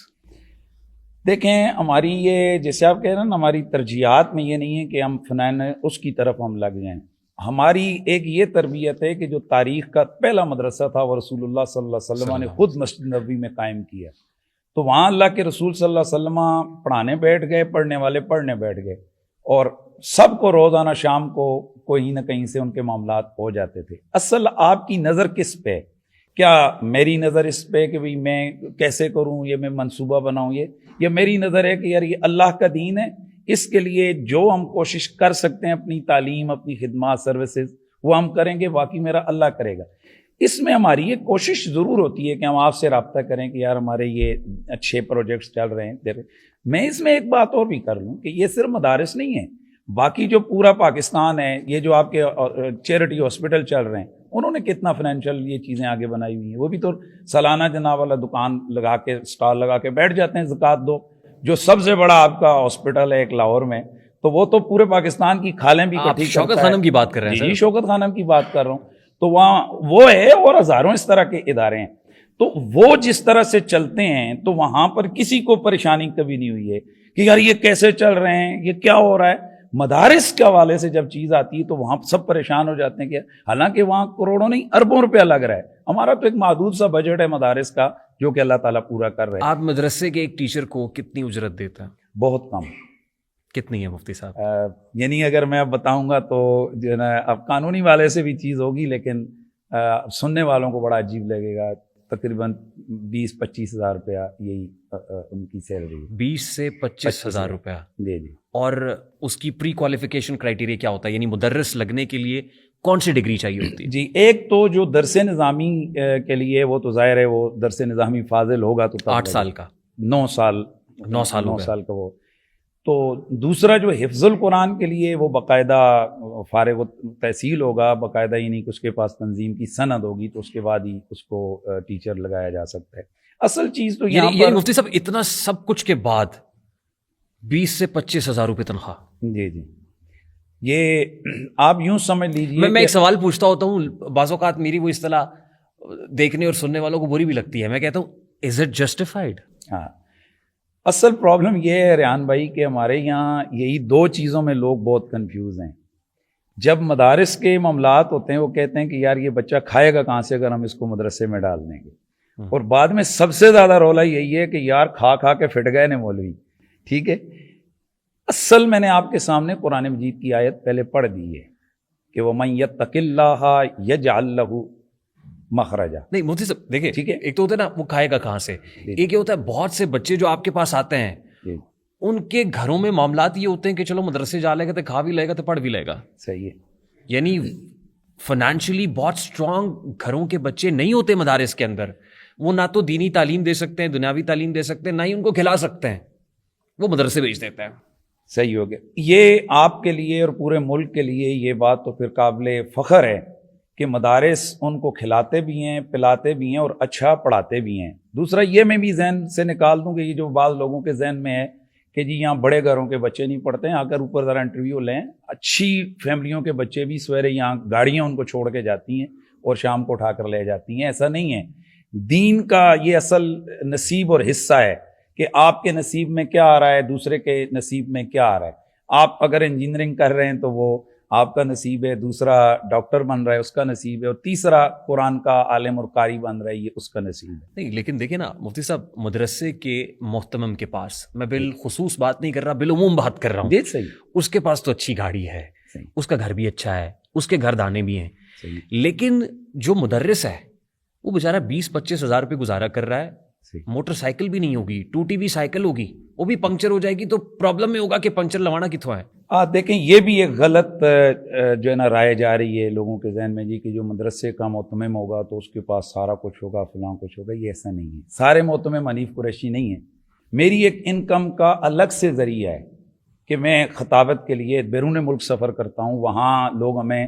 دیکھیں ہماری یہ جیسے آپ کہہ رہے ہیں نا، ہماری ترجیحات میں یہ نہیں ہے کہ ہم فنان اس کی طرف ہم لگ جائیں. ہماری ایک یہ تربیت ہے کہ جو تاریخ کا پہلا مدرسہ تھا وہ رسول اللہ صلی اللہ علیہ وسلم نے خود مسجد نبوی میں قائم کیا. تو وہاں اللہ کے رسول صلی اللہ علیہ وسلم پڑھانے بیٹھ گئے، پڑھنے والے پڑھنے بیٹھ گئے، اور سب کو روزانہ شام کو کوئی نہ کہیں سے ان کے معاملات ہو جاتے تھے. اصل آپ کی نظر کس پہ؟ کیا میری نظر اس پہ کہ بھئی میں کیسے کروں، یہ میں منصوبہ بناؤں، یہ میری نظر ہے کہ یار یہ اللہ کا دین ہے، اس کے لیے جو ہم کوشش کر سکتے ہیں اپنی تعلیم، اپنی خدمات، سروسز، وہ ہم کریں گے، باقی میرا اللہ کرے گا. اس میں ہماری یہ کوشش ضرور ہوتی ہے کہ ہم آپ سے رابطہ کریں کہ یار ہمارے یہ اچھے پروجیکٹس چل رہے ہیں. میں اس میں ایک بات اور بھی کر لوں کہ یہ صرف مدارس نہیں ہے، باقی جو پورا پاکستان ہے، یہ جو آپ کے چیریٹی ہاسپٹل چل رہے ہیں، انہوں نے کتنا فائنینشیل یہ چیزیں آگے بنائی ہوئی ہیں. وہ بھی تو سالانہ جناب والا دکان لگا کے، اسٹال لگا کے بیٹھ جاتے ہیں، زکوٰۃ دو. جو سب سے بڑا آپ کا ہاسپٹل ہے ایک لاہور میں، تو وہ تو پورے پاکستان کی کھالیں بھی اکٹھی کرتا ہے. شوکت خانم کی بات کر رہے ہیں؟ جی شوکت خانم کی بات کر رہا ہوں. تو وہاں وہ ہے، اور ہزاروں اس طرح کے ادارے ہیں. تو وہ جس طرح سے چلتے ہیں تو وہاں پر کسی کو پریشانی کبھی نہیں ہوئی ہے کہ یار یہ کیسے چل رہے ہیں، یہ کیا ہو رہا ہے. مدارس کے حوالے سے جب چیز آتی ہے تو وہاں سب پریشان ہو جاتے ہیں کہ حالانکہ وہاں کروڑوں نہیں اربوں روپیہ لگ رہا ہے. ہمارا تو ایک محدود سا بجٹ ہے مدارس کا جو کہ اللہ تعالیٰ پورا کر رہے ہیں. آپ مدرسے کے ایک ٹیچر کو کتنی اجرت دیتا ہے؟ بہت کم. کتنی ہے مفتی صاحب؟ یعنی اگر میں اب بتاؤں گا تو جو ہے نا اب قانونی والے سے بھی چیز ہوگی، لیکن سننے والوں کو بڑا عجیب لگے گا. تقریباً 20-25 ہزار روپیہ یہی ان کی سیلری. 20 سے 25 ہزار روپیہ؟ جی جی. اور اس کی پری کوالیفیکیشن کرائیٹیریا کیا ہوتا ہے؟ یعنی مدرس لگنے کے لیے کون سی ڈگری چاہیے ہوتی ہے؟ جی ایک تو جو درس نظامی کے لیے وہ تو ظاہر ہے وہ درس نظامی فاضل ہوگا تو 8 سال کا، 9 سال کا وہ. تو دوسرا جو حفظ القرآن کے لیے وہ باقاعدہ فارغ تحصیل ہوگا، باقاعدہ یعنی کہ اس کے پاس تنظیم کی سند ہوگی، تو اس کے بعد ہی اس کو ٹیچر لگایا جا سکتا ہے. اصل چیز تو یہاں پر مفتی صاحب اتنا سب کچھ کے بعد 20 سے 25 ہزار روپے تنخواہ؟ جی جی. یہ آپ یوں سمجھ لیجیے. میں ایک سوال پوچھتا ہوتا ہوں، بعض اوقات میری وہ اصطلاح دیکھنے اور سننے والوں کو بری بھی لگتی ہے. میں کہتا ہوں از اٹ جسٹیفائڈ؟ ہاں، اصل پرابلم یہ ہے ریحان بھائی کہ ہمارے یہاں یہی 2 چیزوں میں لوگ بہت کنفیوز ہیں. جب مدارس کے معاملات ہوتے ہیں وہ کہتے ہیں کہ یار یہ بچہ کھائے گا کہاں سے اگر ہم اس کو مدرسے میں ڈال دیں گے. اور بعد میں سب سے زیادہ رولا یہی ہے کہ یار کھا کھا کے پھٹ گئے نے مولوی. ٹھیک ہے، اصل میں نے آپ کے سامنے قرآن مجید کی آیت پہلے پڑھ دی ہے کہ وَمَن يَتَّقِ اللَّهَ يَجْعَلْ لَهُ مخرجا. نہیں مفتی صاحب دیکھیں، ٹھیک ہے، ایک تو ہوتا ہے نا وہ کھائے گا کہاں سے، ایک یہ ہوتا ہے بہت سے بچے جو آپ کے پاس آتے ہیں ان کے گھروں میں معاملات یہ ہوتے ہیں کہ چلو مدرسے جا لے گا تو کھا بھی لے گا تو پڑھ بھی لے گا. صحیح ہے. یعنی فائنینشلی بہت اسٹرانگ گھروں کے بچے نہیں ہوتے مدارس کے اندر. وہ نہ تو دینی تعلیم دے سکتے ہیں، دنیاوی تعلیم دے سکتے ہیں، نہ ہی ان کو کھلا سکتے ہیں، وہ مدرسے بھیج دیتے ہیں. صحیح ہو گیا. یہ آپ کے لیے اور پورے ملک کے لیے یہ بات تو پھر قابل فخر ہے کہ مدارس ان کو کھلاتے بھی ہیں، پلاتے بھی ہیں اور اچھا پڑھاتے بھی ہیں. دوسرا یہ میں بھی ذہن سے نکال دوں کہ یہ جو بعض لوگوں کے ذہن میں ہے کہ جی یہاں بڑے گھروں کے بچے نہیں پڑھتے ہیں، اگر اوپر ذرا انٹرویو لیں، اچھی فیملیوں کے بچے بھی سویرے یہاں گاڑیاں ان کو چھوڑ کے جاتی ہیں اور شام کو اٹھا کر لے جاتی ہیں. ایسا نہیں ہے. دین کا یہ اصل نصیب اور حصہ ہے کہ آپ کے نصیب میں کیا آ رہا ہے، دوسرے کے نصیب میں کیا آ رہا ہے. آپ اگر انجینئرنگ کر رہے ہیں تو وہ آپ کا نصیب ہے، دوسرا ڈاکٹر بن رہا ہے اس کا نصیب ہے، اور تیسرا قرآن کا عالم اور قاری بن رہا ہے یہ اس کا نصیب ہے. نہیں لیکن دیکھیں نا مفتی صاحب، مدرسے کے محتمم کے پاس، میں بالخصوص بات نہیں کر رہا، بالعموم بات کر رہا ہوں، جی صحیح، اس کے پاس تو اچھی گاڑی ہے، اس کا گھر بھی اچھا ہے، اس کے گھر دانے بھی ہیں، صحیح. لیکن جو مدرس ہے وہ بیچارہ 20-25 ہزار روپے گزارا کر رہا ہے. موٹر سائیکل بھی نہیں ہوگی، ٹوٹی بھی سائیکل ہوگی، وہ بھی پنکچر ہو جائے گی تو پرابلم میں ہوگا کہ پنکچر لوانا کتوں ہے. دیکھیں یہ بھی ایک غلط جو ہے نا رائے جا رہی ہے لوگوں کے ذہن میں جی کہ جو مدرسے کا محتمم ہوگا تو اس کے پاس سارا کچھ ہوگا، فلاں کچھ ہوگا. یہ ایسا نہیں ہے. سارے محتمم حنیف قریشی نہیں ہیں. میری ایک انکم کا الگ سے ذریعہ ہے کہ میں خطابت کے لیے بیرون ملک سفر کرتا ہوں، وہاں لوگ ہمیں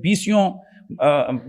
20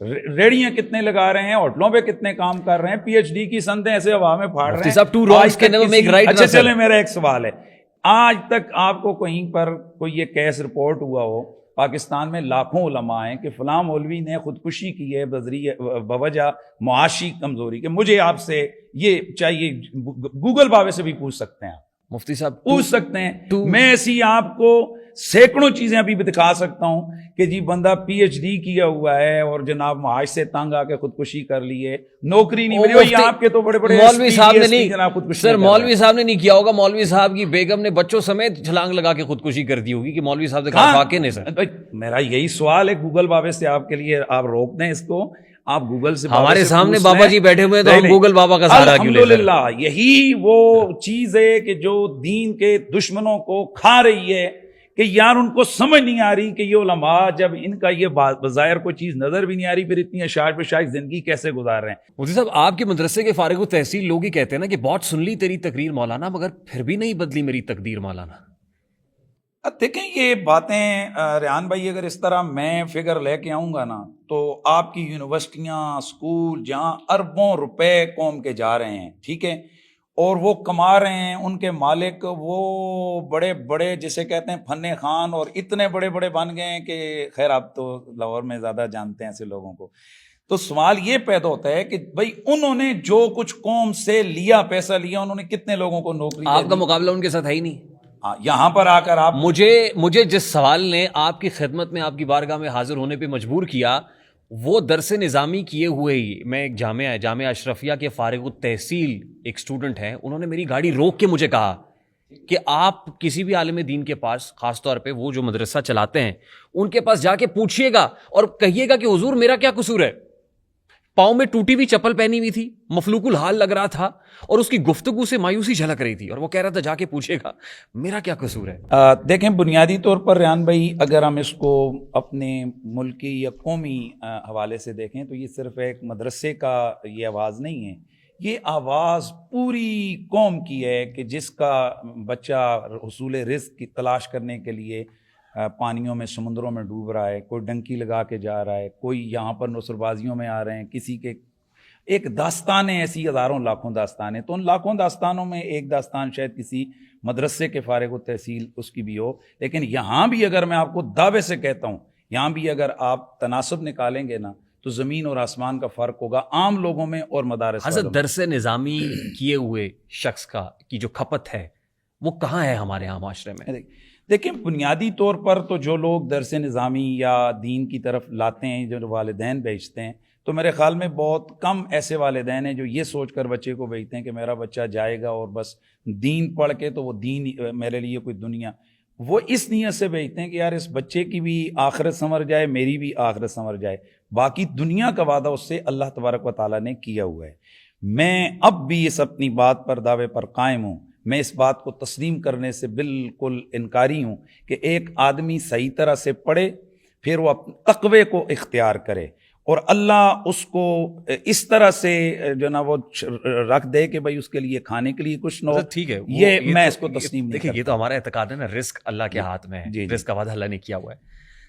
ریڑیاں کتنے لگا رہے ہیں, ہوٹلوں پہ کتنے کام کر رہے ہیں, پی ایچ ڈی کی سندیں ایسے ہوا میں پھاڑ رہے ہیں. صاحب, two wrongs can never make right. اچھا چلے, میرا ایک سوال ہے, آج تک آپ کو کہیں پر کوئی یہ کیس رپورٹ ہوا ہو پاکستان میں لاکھوں علماء ہیں کہ فلاں مولوی نے خودکشی کی ہے بوجہ معاشی کمزوری کے, مجھے آپ سے یہ چاہیے, گوگل بابے سے بھی پوچھ سکتے ہیں آپ, مفتی صاحب پوچھ سکتے ہیں, میں ایسی آپ کو سینکڑوں چیزیں ابھی بھی دکھا سکتا ہوں کہ جی بندہ پی ایچ ڈی کیا ہوا ہے اور جناب معاش سے تنگ آ کے خودکشی کر لی ہے, نوکری نہیں ملی. وہی آپ کے تو بڑے بڑے مولوی صاحب نے نہیں, سر مولوی صاحب صاحب نے نہیں کیا ہوگا, مولوی صاحب کی بیگم نے بچوں سمیت چھلانگ لگا کے خودکشی کر دی ہوگی کہ مولوی صاحب نے کہا واقع نہیں سر. میرا یہی سوال ہے گوگل بابے سے آپ کے لیے, آپ روک دیں اس کو, آپ گوگل سے ہمارے سامنے بابا جی بیٹھے ہوئے تو ہم گوگل بابا کا سہارا کیوں لے؟ الحمدللہ یہی وہ چیز ہے کہ جو دین کے دشمنوں کو کھا رہی ہے کہ یار ان کو سمجھ نہیں آ رہی کہ یہ علماء جب ان کا یہ بظاہر کوئی چیز نظر بھی نہیں آ رہی, پھر اتنی اشاعت پہ شاعت زندگی کیسے گزار رہے ہیں. مفتی صاحب, آپ کے مدرسے کے فارغ التحصیل لوگ ہی کہتے ہیں نا کہ بہت سن لی تیری تقریر مولانا, مگر پھر بھی نہیں بدلی میری تقدیر مولانا. دیکھیں یہ باتیں ریحان بھائی, اگر اس طرح میں فگر لے کے آؤں گا نا تو آپ کی یونیورسٹیاں, اسکول جہاں اربوں روپے قوم کے جا رہے ہیں, ٹھیک ہے, اور وہ کما رہے ہیں, ان کے مالک وہ بڑے بڑے جسے کہتے ہیں فن خان, اور اتنے بڑے بڑے بن گئے ہیں کہ خیر آپ تو لاہور میں زیادہ جانتے ہیں ایسے لوگوں کو. تو سوال یہ پیدا ہوتا ہے کہ بھائی انہوں نے جو کچھ قوم سے لیا, پیسہ لیا, انہوں نے کتنے لوگوں کو نوکری, آپ کا مقابلہ ان کے ساتھ ہے ہی نہیں. یہاں پر آ کر آپ مجھے جس سوال نے آپ کی خدمت میں, آپ کی بارگاہ میں حاضر ہونے پہ مجبور کیا, وہ درس نظامی کیے ہوئے ہی, میں ایک جامعہ اشرفیہ کے فارغ التحصیل ایک اسٹوڈنٹ ہیں, انہوں نے میری گاڑی روک کے مجھے کہا کہ آپ کسی بھی عالم دین کے پاس, خاص طور پہ وہ جو مدرسہ چلاتے ہیں, ان کے پاس جا کے پوچھیے گا اور کہیے گا کہ حضور میرا کیا قصور ہے. پاؤں میں ٹوٹی ہوئی چپل پہنی ہوئی تھی, مفلوق الحال لگ رہا تھا, اور اس کی گفتگو سے مایوسی جھلک رہی تھی, اور وہ کہہ رہا تھا جا کے پوچھے گا میرا کیا قصور ہے. دیکھیں بنیادی طور پر ریحان بھائی, اگر ہم اس کو اپنے ملکی یا قومی حوالے سے دیکھیں تو یہ صرف ایک مدرسے کا یہ آواز نہیں ہے, یہ آواز پوری قوم کی ہے کہ جس کا بچہ حصول رزق کی تلاش کرنے کے لیے پانیوں میں, سمندروں میں ڈوب رہا ہے, کوئی ڈنکی لگا کے جا رہا ہے, کوئی یہاں پر نصر بازیوں میں آ رہے ہیں, کسی کے ایک داستانیں ایسی ہزاروں لاکھوں داستانیں, تو ان لاکھوں داستانوں میں ایک داستان شاید کسی مدرسے کے فارغ التحصیل اس کی بھی ہو. لیکن یہاں بھی اگر میں آپ کو دعوے سے کہتا ہوں, یہاں بھی اگر آپ تناسب نکالیں گے نا تو زمین اور آسمان کا فرق ہوگا عام لوگوں میں اور مدارس. حضرت درس نظامی کیے ہوئے شخص کا کی جو کھپت ہے وہ کہاں ہے ہمارے یہاں معاشرے میں؟ دیکھیں بنیادی طور پر تو جو لوگ درس نظامی یا دین کی طرف لاتے ہیں, جو والدین بھیجتے ہیں, تو میرے خیال میں بہت کم ایسے والدین ہیں جو یہ سوچ کر بچے کو بھیجتے ہیں کہ میرا بچہ جائے گا اور بس دین پڑھ کے تو وہ دین میرے لیے کوئی دنیا, وہ اس نیت سے بھیجتے ہیں کہ یار اس بچے کی بھی آخرت سنور جائے, میری بھی آخرت سنور جائے. باقی دنیا کا وعدہ اس سے اللہ تبارک و تعالیٰ نے کیا ہوا ہے. میں اب بھی اس اپنی بات پر, دعوے پر قائم ہوں, میں اس بات کو تسلیم کرنے سے بالکل انکاری ہوں کہ ایک آدمی صحیح طرح سے پڑھے, پھر وہ تقوی کو اختیار کرے, اور اللہ اس کو اس طرح سے جو نا وہ رکھ دے کہ بھائی اس کے لیے کھانے کے لیے کچھ نہ ہو. ٹھیک ہے, یہ میں اس کو تسلیم نہیں دیکھیں, یہ تو ہمارا اعتقاد ہے نا, رزق اللہ کے ہاتھ میں ہے, رزق کا وعدہ اللہ نے کیا ہوا ہے.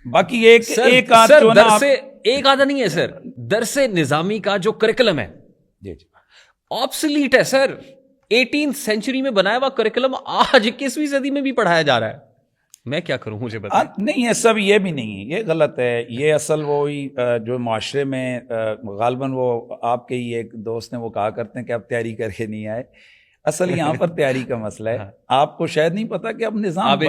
باقی ایک آدھا نہیں ہے سر, درس نظامی کا جو کریکلم ہے آبسلیٹ ہے سر. 18 سینچری میں بنایا ہوا کریکلم آج 21ویں صدی میں بھی پڑھایا جا رہا ہے. میں کیا کروں, مجھے بتا. نہیں ایسا بھی یہ بھی نہیں ہے, یہ غلط ہے. یہ اصل وہی جو معاشرے میں غالباً وہ آپ کے ہی ایک دوست نے وہ کہا کرتے ہیں کہ آپ تیاری کر کے نہیں آئے. اصل یہاں پر تیاری کا مسئلہ ہے. آپ کو شاید نہیں پتا کہ اب نظام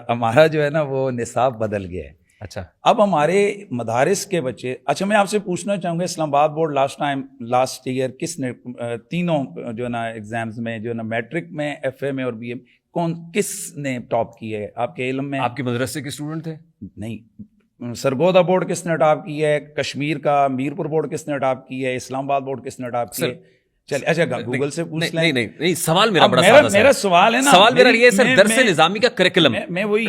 ہمارا جو ہے نا وہ نصاب بدل گیا ہے. اچھا, اب ہمارے مدارس کے بچے, اچھا میں آپ سے پوچھنا چاہوں گا, اسلام آباد بورڈ لاسٹ ایئر کس نے تینوں جو نا ایگزامز میں, جو نا میٹرک میں, ایف اے میں اور بی اے کس نے ٹاپ کی ہے آپ کے علم میں؟ آپ کے مدرسے کے اسٹوڈنٹ تھے؟ نہیں. سرگودا بورڈ کس نے ٹاپ کی ہے, کشمیر کا میرپور بورڈ کس نے ٹاپ کی ہے, اسلام آباد بورڈ کس نے ٹاپ کی ہے؟ چلیے اچھا گوگل سے پوچھ لیں. نہیں سوال میرا بڑا سادہ ہے. میرا سوال ہے نا, سوال میرا یہ سر, درس نظامی کا کریکلم میں وہی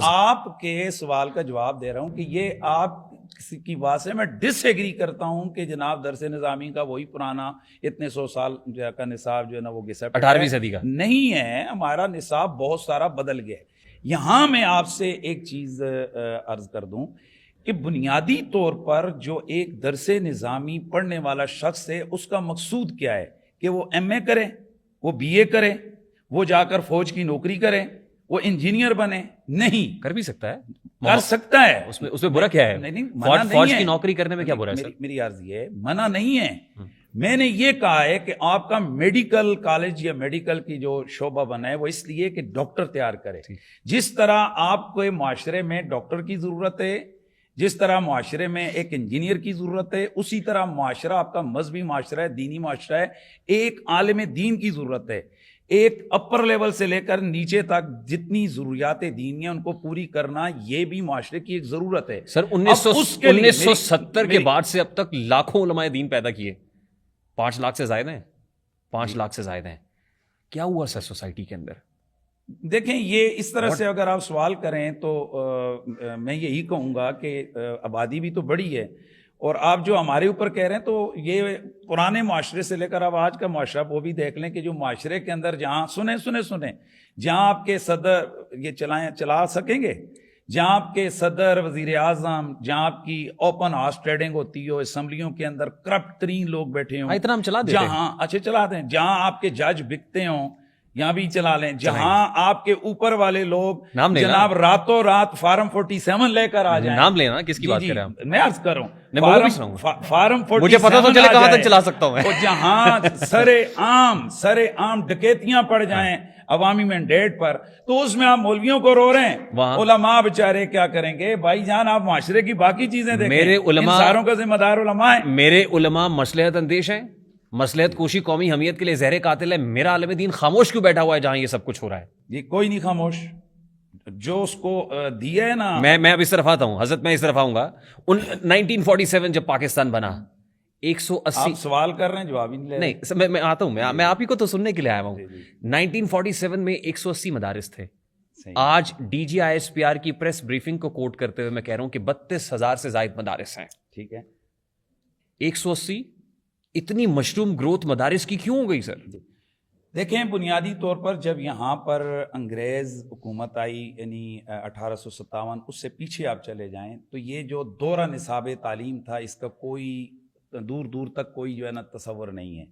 آپ کے سوال کا جواب دے رہا ہوں کہ یہ آپ کسی کی بات سے میں ڈس ایگری کرتا ہوں کہ جناب درس نظامی کا وہی پرانا اتنے 100 سال کا نصاب جو ہے نا وہ 18ویں صدی کا نہیں ہے. ہمارا نصاب بہت سارا بدل گیا ہے. یہاں میں آپ سے ایک چیز عرض کر دوں کہ بنیادی طور پر جو ایک درس نظامی پڑھنے والا شخص ہے اس کا مقصود کیا ہے کہ وہ ایم اے کرے, وہ بی اے کرے, وہ جا کر فوج کی نوکری کرے, وہ انجینئر بنے؟ نہیں. کر بھی سکتا ہے, کر سکتا ہے, اس میں برا کیا ہے؟ نہیں, منع نہیں فوج ہے. کی نوکری کرنے میں کیا برا ہے سر؟ میری عرض یہ ہے, منع نہیں ہے. میں نے یہ کہا ہے کہ آپ کا میڈیکل کالج یا میڈیکل کی جو شعبہ بنا ہے وہ اس لیے کہ ڈاکٹر تیار کرے. جس طرح آپ کو معاشرے میں ڈاکٹر کی ضرورت ہے, جس طرح معاشرے میں ایک انجینئر کی ضرورت ہے, اسی طرح معاشرہ آپ کا مذہبی معاشرہ ہے, دینی معاشرہ ہے, ایک عالم دین کی ضرورت ہے. ایک اپر لیول سے لے کر نیچے تک جتنی ضروریات دین ہیں ان کو پوری کرنا یہ بھی معاشرے کی ایک ضرورت ہے. سر 1970 کے بعد سے اب تک لاکھوں علماء دین پیدا کیے, 5 لاکھ سے زائد ہیں, 5 لاکھ سے زائد ہیں. کیا ہوا سر سوسائٹی کے اندر؟ دیکھیں یہ اس طرح سے اگر آپ سوال کریں تو میں یہی کہوں گا کہ آبادی بھی تو بڑی ہے, اور آپ جو ہمارے اوپر کہہ رہے ہیں تو یہ پرانے معاشرے سے لے کر اب آج کا معاشرہ وہ بھی دیکھ لیں کہ جو معاشرے کے اندر جہاں سنیں جہاں آپ کے صدر یہ چلا سکیں گے, جہاں آپ کے صدر, وزیر اعظم, جہاں آپ کی اوپن ہارس ٹریڈنگ ہوتی ہو, اسمبلیوں کے اندر کرپٹ ترین لوگ بیٹھے ہوں, اتنا ہم چلا دیتے ہیں. جہاں اچھے چلا دیں, جہاں آپ کے جج بکتے ہوں یہاں بھی چلا لیں, جہاں آپ کے اوپر والے لوگ جناب راتوں رات فارم 47 لے کر آ جائیں. نام لینا, کس کی بات کر رہے ہیں؟ میں عرض کروں فارم 47 مجھے پتا تو چلے کہاں تک چلا سکتا ہوں. جہاں سر عام ڈکیتیاں پڑ جائیں عوامی مینڈیٹ پر, تو اس میں آپ مولویوں کو رو رہے ہیں, علماء بےچارے کیا کریں گے؟ بھائی جان آپ معاشرے کی باقی چیزیں دیکھیں, میرے علماء ساروں کا ذمہ دار علماء ہیں. میرے علماء مصلحت اندیش ہیں, مصلحت کوشی قومی حمیت کے لیے زہر قاتل ہے. میرا عالم دین خاموش کیوں بیٹھا ہوا ہے جہاں یہ سب کچھ ہو رہا ہے؟ یہ کوئی نہیں خاموش, جو اس کو دیا ہے نا. میں اب اس طرف آتا ہوں حضرت, میں اس طرف آؤں گا. 1947 جب پاکستان بنا, 180 آپ سوال کر رہے ہیں جواب ہی نہیں. نہیں میں آتا ہوں, میں آپ ہی کو تو سننے کے لیے آیا ہوں. 1947 میں 180 مدارس تھے. آج D G I S P R کی پریس بریفنگ کو کوٹ کرتے ہوئے میں کہہ رہا ہوں کہ 32,000 سے زائد مدارس ہیں. ٹھیک ہے, 180 اتنی مشروم گروتھ مدارس کی کیوں ہو گئی سر؟ دیکھیں بنیادی طور پر جب یہاں پر انگریز حکومت آئی, یعنی 1857, اس سے پیچھے آپ چلے جائیں تو یہ جو دورہ نصاب تعلیم تھا اس کا کوئی دور تک کوئی جو ہے نا تصور نہیں ہے.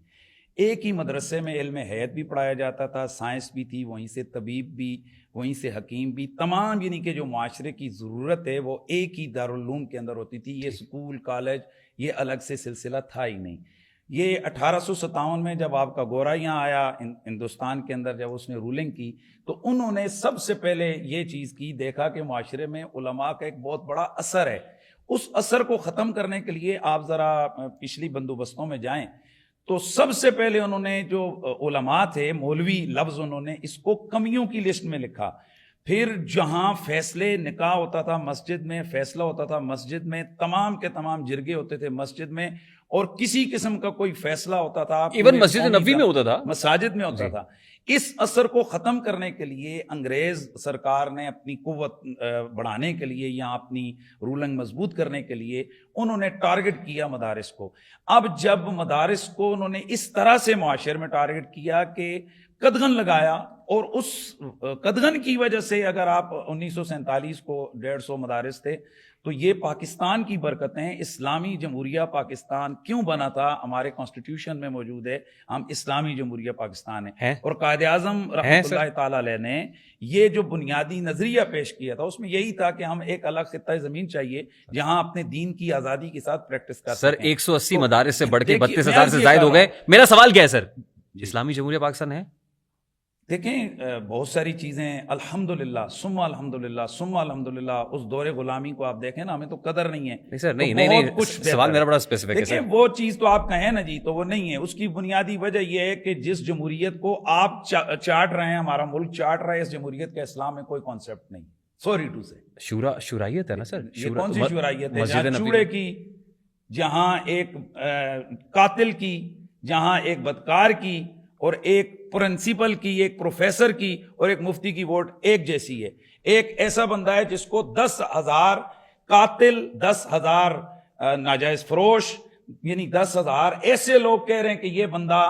ایک ہی مدرسے میں علم حیات بھی پڑھایا جاتا تھا, سائنس بھی تھی, وہیں سے طبیب بھی, وہیں سے حکیم بھی, تمام یعنی کہ جو معاشرے کی ضرورت ہے وہ ایک ہی دارالعلوم کے اندر ہوتی تھی. یہ سکول کالج یہ الگ سے سلسلہ تھا ہی نہیں. یہ 1857 میں جب آپ کا گورا یہاں آیا ہندوستان کے اندر, جب اس نے رولنگ کی تو انہوں نے سب سے پہلے یہ چیز کی, دیکھا کہ معاشرے میں علماء کا ایک بہت بڑا اثر ہے. اس اثر کو ختم کرنے کے لیے آپ ذرا پچھلی بندوبستوں میں جائیں تو سب سے پہلے انہوں نے جو علماء تھے, مولوی لفظ انہوں نے اس کو کمیوں کی لسٹ میں لکھا. پھر جہاں فیصلے نکاح ہوتا تھا مسجد میں, فیصلہ ہوتا تھا مسجد میں, تمام کے تمام جرگے ہوتے تھے مسجد میں, اور کسی قسم کا کوئی فیصلہ ہوتا تھا ایون مسجد نبوی میں ہوتا تھا, مساجد میں ہوتا تھا. اس اثر کو ختم کرنے کے لیے انگریز سرکار نے اپنی قوت بڑھانے کے لیے یا اپنی رولنگ مضبوط کرنے کے لیے انہوں نے ٹارگٹ کیا مدارس کو. اب جب مدارس کو انہوں نے اس طرح سے معاشرے میں ٹارگٹ کیا کہ قدغن لگایا, اور اس قدغن کی وجہ سے اگر آپ 1947 کو 150 مدارس تھے, تو یہ پاکستان کی برکتیں. اسلامی جمہوریہ پاکستان کیوں بنا تھا ہمارے کانسٹیٹیوشن میں موجود ہے, ہم اسلامی جمہوریہ پاکستان ہیں. اور قائد اعظم رحمۃ اللہ تعالی علیہ نے یہ جو بنیادی نظریہ پیش کیا تھا اس میں یہی تھا کہ ہم ایک الگ خطہ زمین چاہیے جہاں اپنے دین کی آزادی کے ساتھ پریکٹس کر سکیں. سر 180 مدارس سے بڑھ کے 32,000 سے زائد ہو گئے. میرا سوال کیا ہے سر, اسلامی جمہوریہ پاکستان ہے؟ دیکھیں بہت ساری چیزیں الحمدللہ ثم الحمدللہ ثم الحمدللہ, اس دور غلامی کو آپ دیکھیں نا, ہمیں تو قدر نہیں ہے. نہیں سر, نہیں سوال میرا بڑا اسپیسیفک ہے سر. وہ چیز تو آپ کہیں نا جی, تو وہ نہیں ہے. اس کی بنیادی وجہ یہ ہے کہ جس جمہوریت کو آپ چاٹ رہے ہیں, ہمارا ملک چاٹ رہا ہے, اس جمہوریت کا اسلام میں کوئی کانسیپٹ نہیں. سوری ٹو سے شورائیت ہے نا سر, یہ کون سی شورائیت ہے؟ جہاں چوڑے کی, جہاں ایک قاتل کی, جہاں ایک بدکار کی, اور ایک پرنسپل کی, ایک پروفیسر کی, اور ایک مفتی کی ووٹ ایک جیسی ہے. ایک ایسا بندہ ہے جس کو 10,000 قاتل, 10,000 ناجائز فروش, یعنی 10,000 ایسے لوگ کہہ رہے ہیں کہ یہ بندہ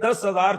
10,000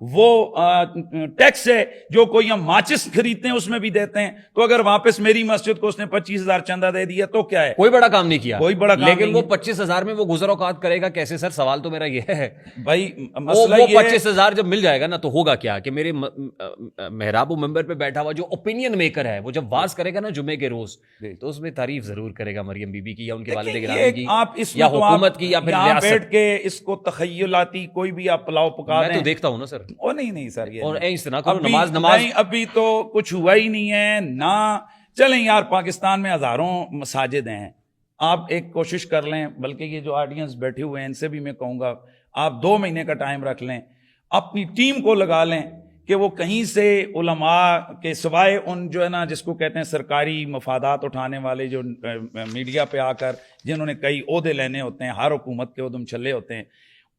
وہ ٹیکس ہے جو کوئی ہم ماچس خریدتے ہیں اس میں بھی دیتے ہیں. تو اگر واپس میری مسجد کو اس نے 25,000 چندہ دے دیا تو کیا ہے؟ کوئی بڑا کام نہیں کیا, کوئی بڑا کام لیکن نہیں وہ 25,000 میں وہ گزر اوقات کرے گا کیسے سر؟ سوال تو میرا یہ ہے بھائی. وہ مسئلہ یہ 25,000 جب مل جائے گا نا تو ہوگا کیا کہ میرے محراب و ممبر پہ بیٹھا ہوا جو اوپینین میکر ہے وہ جب واز کرے گا نا جمعے کے روز تو اس میں تعریف ضرور کرے گا مریم بی بی کی یا ان کے والد گرامی کی آپ اس یا حکومت کی یا پھر ریاست. بیٹھ کے اس کو تخیلاتی کوئی بھی آپ پلاؤ پکا میں دیں. تو دیکھتا ہوں نا سر. او نہیں سر, یہ اور ایسے نہ کرو, نماز نہیں, ابھی تو کچھ ہوا ہی نہیں ہے نا. چلیں یار, پاکستان میں ہزاروں مساجد ہیں, آپ ایک کوشش کر لیں, بلکہ یہ جو آڈینس بیٹھے ہوئے ہیں ان سے بھی میں کہوں گا آپ 2 مہینے کا ٹائم رکھ لیں, اپنی ٹیم کو لگا لیں کہ وہ کہیں سے علماء کے سوائے ان جو ہے نا جس کو کہتے ہیں سرکاری مفادات اٹھانے والے جو میڈیا پہ آ کر جنہوں نے کئی عہدے لینے ہوتے ہیں, ہر حکومت کے عہدم چلے ہوتے ہیں,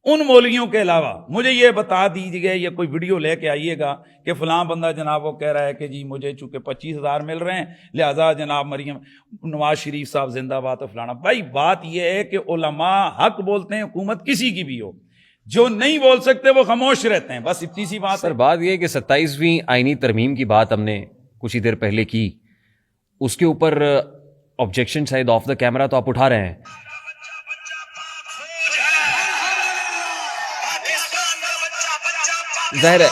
ان مولویوں کے علاوہ مجھے یہ بتا دیجیے یا کوئی ویڈیو لے کے آئیے گا کہ فلاں بندہ جناب وہ کہہ رہا ہے کہ جی مجھے چونکہ 25,000 مل رہے ہیں لہذا جناب مریم نواز شریف صاحب زندہ باد فلانا. بھائی بات یہ ہے کہ علماء حق بولتے ہیں, حکومت کسی کی بھی ہو, جو نہیں بول سکتے وہ خاموش رہتے ہیں, بس اتنی سی بات. سر بات یہ ہے کہ 27ویں آئینی ترمیم کی بات ہم نے کچھ ہی دیر پہلے کی, اس کے اوپر آبجیکشن شاید آف دا کیمرہ تو آپ اٹھا رہے ہیں. ظاہر ہے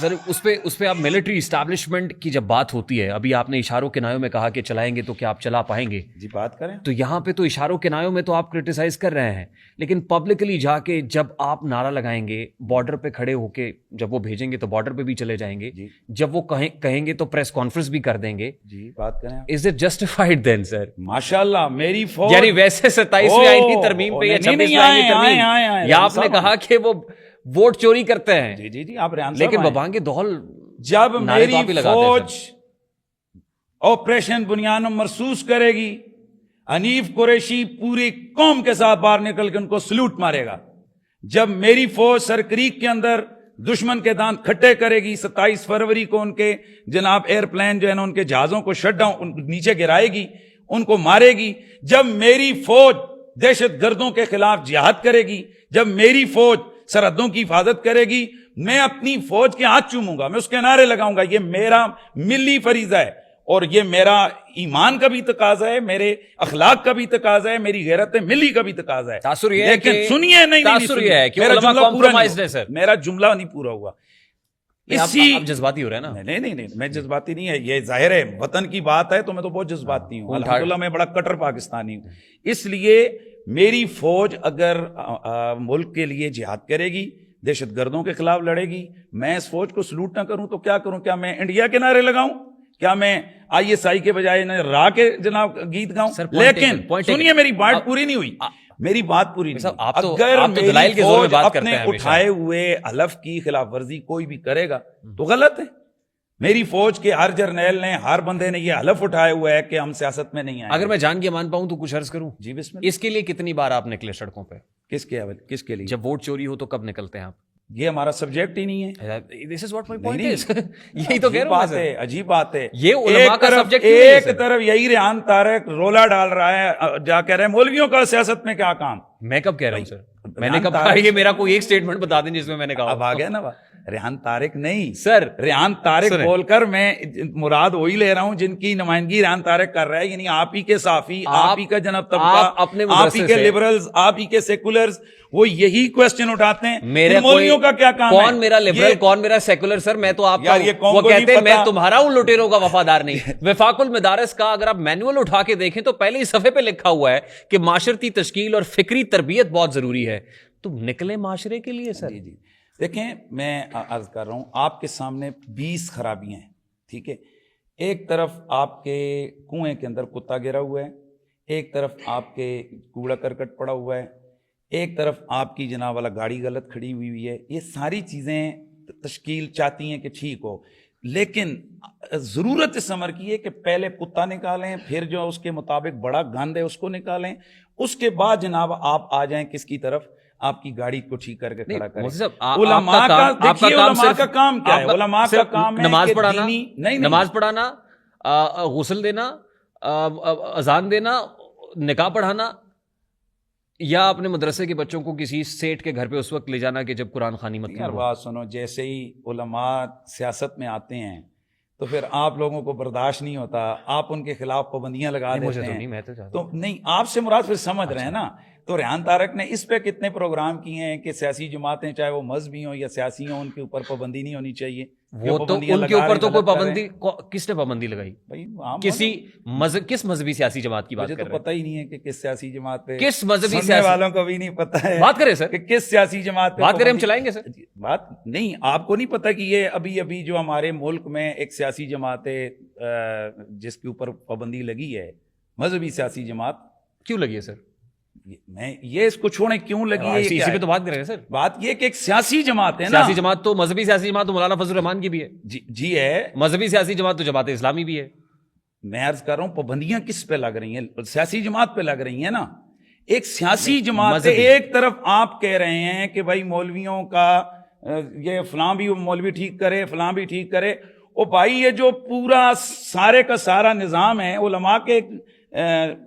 سر اس پہ آپ ملٹری اسٹیبلشمنٹ کی جب بات ہوتی ہے, ابھی آپ نے اشاروں کنایوں میں کہا کہ چلائیں گے تو کیا آپ چلا پائیں گے؟ جی بات کریں. تو یہاں پہ تو اشاروں کنایوں میں تو آپ کرٹیسائز کر رہے ہیں, لیکن پبلکلی جا کے جب آپ نعرہ لگائیں گے, بارڈر پہ کھڑے ہو کے جب وہ بھیجیں گے تو بارڈر پہ بھی چلے جائیں گے, جب وہ کہیں گے تو پریس کانفرنس بھی کر دیں گے. جی بات کریں. از اٹ جسٹیفائڈ دین سر؟ ماشاءاللہ میری فوج یعنی ویسے 27ویں آئینی ترمیم پہ یا 26ویں آئینی ترمیم یا آپ نے کہا کہ وہ ووٹ چوری کرتے ہیں. جی جی جی آپ ریحان صاحب, لیکن ببانگ دہل جب میری فوج آپریشن بنیان مرصوص کرے گی, حنیف قریشی پوری قوم کے ساتھ باہر نکل کے ان کو سلوٹ مارے گا. جب میری فوج سر کریک کے اندر دشمن کے دانت کھٹے کرے گی, 27 فروری کو ان کے جناب ایئرپلین جو ہے نا ان کے جہازوں کو شٹ ڈاؤن نیچے گرائے گی, ان کو مارے گی. جب میری فوج دہشت گردوں کے خلاف جہاد کرے گی, جب میری فوج سرحدوں کی حفاظت کرے گی, میں اپنی فوج کے ہاتھ چوموں گا, میں اس کے نعرے لگاؤں گا. یہ میرا ملی فریضہ ہے اور یہ میرا ایمان کا بھی تقاضا ہے, میرے اخلاق کا بھی تقاضا ہے, میری غیرت ملی کا بھی تقاضا ہے. تاثر یہ ہے لیکن سنیے میرا جملہ نہیں پورا ہوا. آپ جذباتی ہو رہے ہیں نا؟ نہیں میں جذباتی نہیں ہے, یہ ظاہر ہے وطن کی بات ہے تو میں تو بہت جذباتی ہوں. الحمدللہ میں بڑا کٹر پاکستانی ہوں. اس لیے میری فوج اگر ملک کے لیے جہاد کرے گی, دہشت گردوں کے خلاف لڑے گی, میں اس فوج کو سلوٹ نہ کروں تو کیا کروں؟ کیا میں انڈیا کے نعرے لگاؤں؟ کیا میں ISI کے بجائے را کے جناب گیت گاؤں؟ لیکن سنیے میری بات پوری نہیں ہوئی, میری بات پوری نہیں. اگر میری فوج اپنے اٹھائے ہوئے حلف کی خلاف ورزی کوئی بھی کرے گا تو غلط ہے. میری فوج کے ہر جرنیل نے, ہر بندے نے یہ حلف اٹھایا ہوا ہے کہ ہم سیاست میں نہیں آئیں. اگر میں جان کے مان پاؤں تو کچھ عرض کروں؟ جی بسم اللہ. اس کے لیے کتنی بار آپ نکلے سڑکوں پہ؟ کس کے لیے؟ جب ووٹ چوری ہو تو کب نکلتے ہیں آپ؟ یہ ہمارا سبجیکٹ ہی نہیں ہے. This is what my point is. یہی تو کہہ رہا ہوں. عجیب بات ہے. یہ علماء کا سبجیکٹ ایک طرف یہی ریحان طارق رولا ڈال رہا ہے, جا کہہ رہے ہیں مولویوں کا سیاست میں کیا کام. میں کب کہہ رہا ہوں سر؟ میں نے کب کہا؟ یہ میرا کوئی ایک سٹیٹمنٹ بتا دیں جس میں میں نے کہا. اب آ گیا نا ریحان طارق نہیں سر, ریحان طارق بول کر میں مراد وہی لے رہا ہوں جن کی نمائندگی ریحان طارق کر رہا ہے, یعنی آپ ہی کے صافی, آپ ہی کا جناب طبقہ, آپ ہی کے لبرلز, آپ ہی کے سیکولرز, وہ یہی کوسچن اٹھاتے ہیں. مولویوں کا کیا کام ہے؟ کون میرا لبرل, کون میرا سیکولر؟ سر میں تو آپ وہ کہتے ہیں میں تمہارا ان لٹیروں کا وفادار نہیں. وفاق المدارس کا اگر آپ مینول اٹھا کے دیکھیں تو پہلے ہی صفحے پہ لکھا ہوا ہے کہ معاشرتی تشکیل اور فکری تربیت بہت ضروری ہے. تم نکلے معاشرے کے لیے سر. جی دیکھیں میں عرض کر رہا ہوں, آپ کے سامنے 20 خرابیاں ہیں, ٹھیک ہے. ایک طرف آپ کے کنویں کے اندر کتا گرا ہوا ہے, ایک طرف آپ کے کوڑا کرکٹ پڑا ہوا ہے, ایک طرف آپ کی جناب والا گاڑی غلط کھڑی ہوئی ہے. یہ ساری چیزیں تشکیل چاہتی ہیں کہ ٹھیک ہو, لیکن ضرورت اس عمر کی ہے کہ پہلے کتا نکالیں, پھر جو اس کے مطابق بڑا گند ہے اس کو نکالیں, اس کے بعد جناب آپ آ جائیں کس کی طرف, آپ کی گاڑی کو ٹھیک کر کے کھڑا کریں. علماء کا کام کیا ہے؟ علماء کا کام ہے نماز پڑھانا, نماز پڑھانا, غسل دینا, اذان دینا, نکاح پڑھانا, یا اپنے مدرسے کے بچوں کو کسی سیٹ کے گھر پہ اس وقت لے جانا کہ جب قرآن خوانی مت یار کرو. بات سنو، جیسے ہی علماء سیاست میں آتے ہیں تو پھر آپ لوگوں کو برداشت نہیں ہوتا، آپ ان کے خلاف پابندیاں لگا مجھے دیتے تو ہیں. نہیں، میں تو چاہتا تو نہیں، آپ سے مراد پھر سمجھ رہے ہیں نا. تو ریحان طارق نے اس پہ کتنے پروگرام کیے ہیں کہ سیاسی جماعتیں چاہے وہ مذہبی ہوں یا سیاسی ہوں، ان کے اوپر پابندی نہیں ہونی چاہیے. وہ تو ان کے اوپر تو کوئی پابندی، کس نے پابندی لگائی؟ کسی کس مذہبی سیاسی جماعت کی بات مجھے کر تو رہے ہیں؟ پتہ ہی نہیں ہے کہ کس سیاسی جماعت پہ، کس مذہبی سننے سیاسی والوں کو بھی نہیں پتہ ہے. بات کریں سر، کہ کس سیاسی جماعت پہ بات کریں، ہم پابندی- چلائیں گے سر. بات نہیں، آپ کو نہیں پتا کہ یہ ابھی جو ہمارے ملک میں ایک سیاسی جماعت ہے جس کے اوپر پابندی لگی ہے، مذہبی سیاسی جماعت. کیوں لگی ہے سر؟ میں یہ اس کو چھوڑیں کیوں لگی ہے، اسی پہ تو بات کر رہے ہیں سر. بات یہ کہ ایک سیاسی جماعت ہے نا. سیاسی جماعت تو مذہبی سیاسی جماعت تو مولانا فضل الرحمان کی بھی ہے. جی ہے. مذہبی سیاسی جماعت تو جماعت اسلامی بھی ہے. میں عرض کر رہا ہوں پابندیاں کس پہ لگ رہی ہیں؟ سیاسی جماعت پہ لگ رہی ہیں نا. ایک سیاسی جماعت ہے. ایک طرف آپ کہہ رہے ہیں کہ بھائی مولویوں کا یہ فلاں بھی مولوی ٹھیک کرے، فلاں بھی ٹھیک کرے. او بھائی یہ جو پورا سارے کا سارا نظام ہے، علماء کے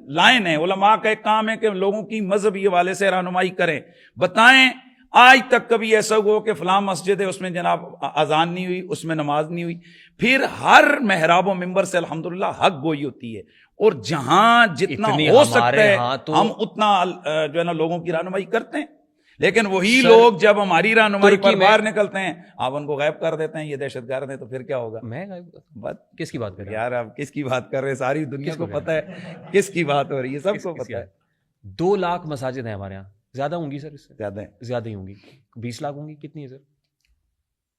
لائن ہے، علماء کا ایک کام ہے کہ لوگوں کی مذہبی حوالے سے رہنمائی کریں. بتائیں آج تک کبھی ایسا ہوا کہ فلاں مسجد ہے اس میں جناب اذان نہیں ہوئی، اس میں نماز نہیں ہوئی؟ پھر ہر محراب و ممبر سے الحمدللہ حق گوئی ہوتی ہے، اور جہاں جتنا ہو سکتا ہے ہم اتنا جو ہے نا لوگوں کی رہنمائی کرتے ہیں. لیکن وہی لوگ جب ہماری رہنمائی پر باہر نکلتے ہیں آپ ان کو غائب کر دیتے ہیں، یہ دہشت گرد ہیں. تو پھر کیا ہوگا؟ میں بات کس کی بات کر رہے ہیں یار؟ آپ کس کی بات کر رہے ہیں؟ ساری دنیا کو پتہ ہے کس کی بات ہو رہی ہے، سب کو پتہ ہے. 2 لاکھ مساجد ہیں ہمارے یہاں. زیادہ ہوں گی سر؟ اس سے زیادہ ہیں، زیادہ ہی ہوں گی. 20 لاکھ ہوں گی؟ کتنی ہے سر؟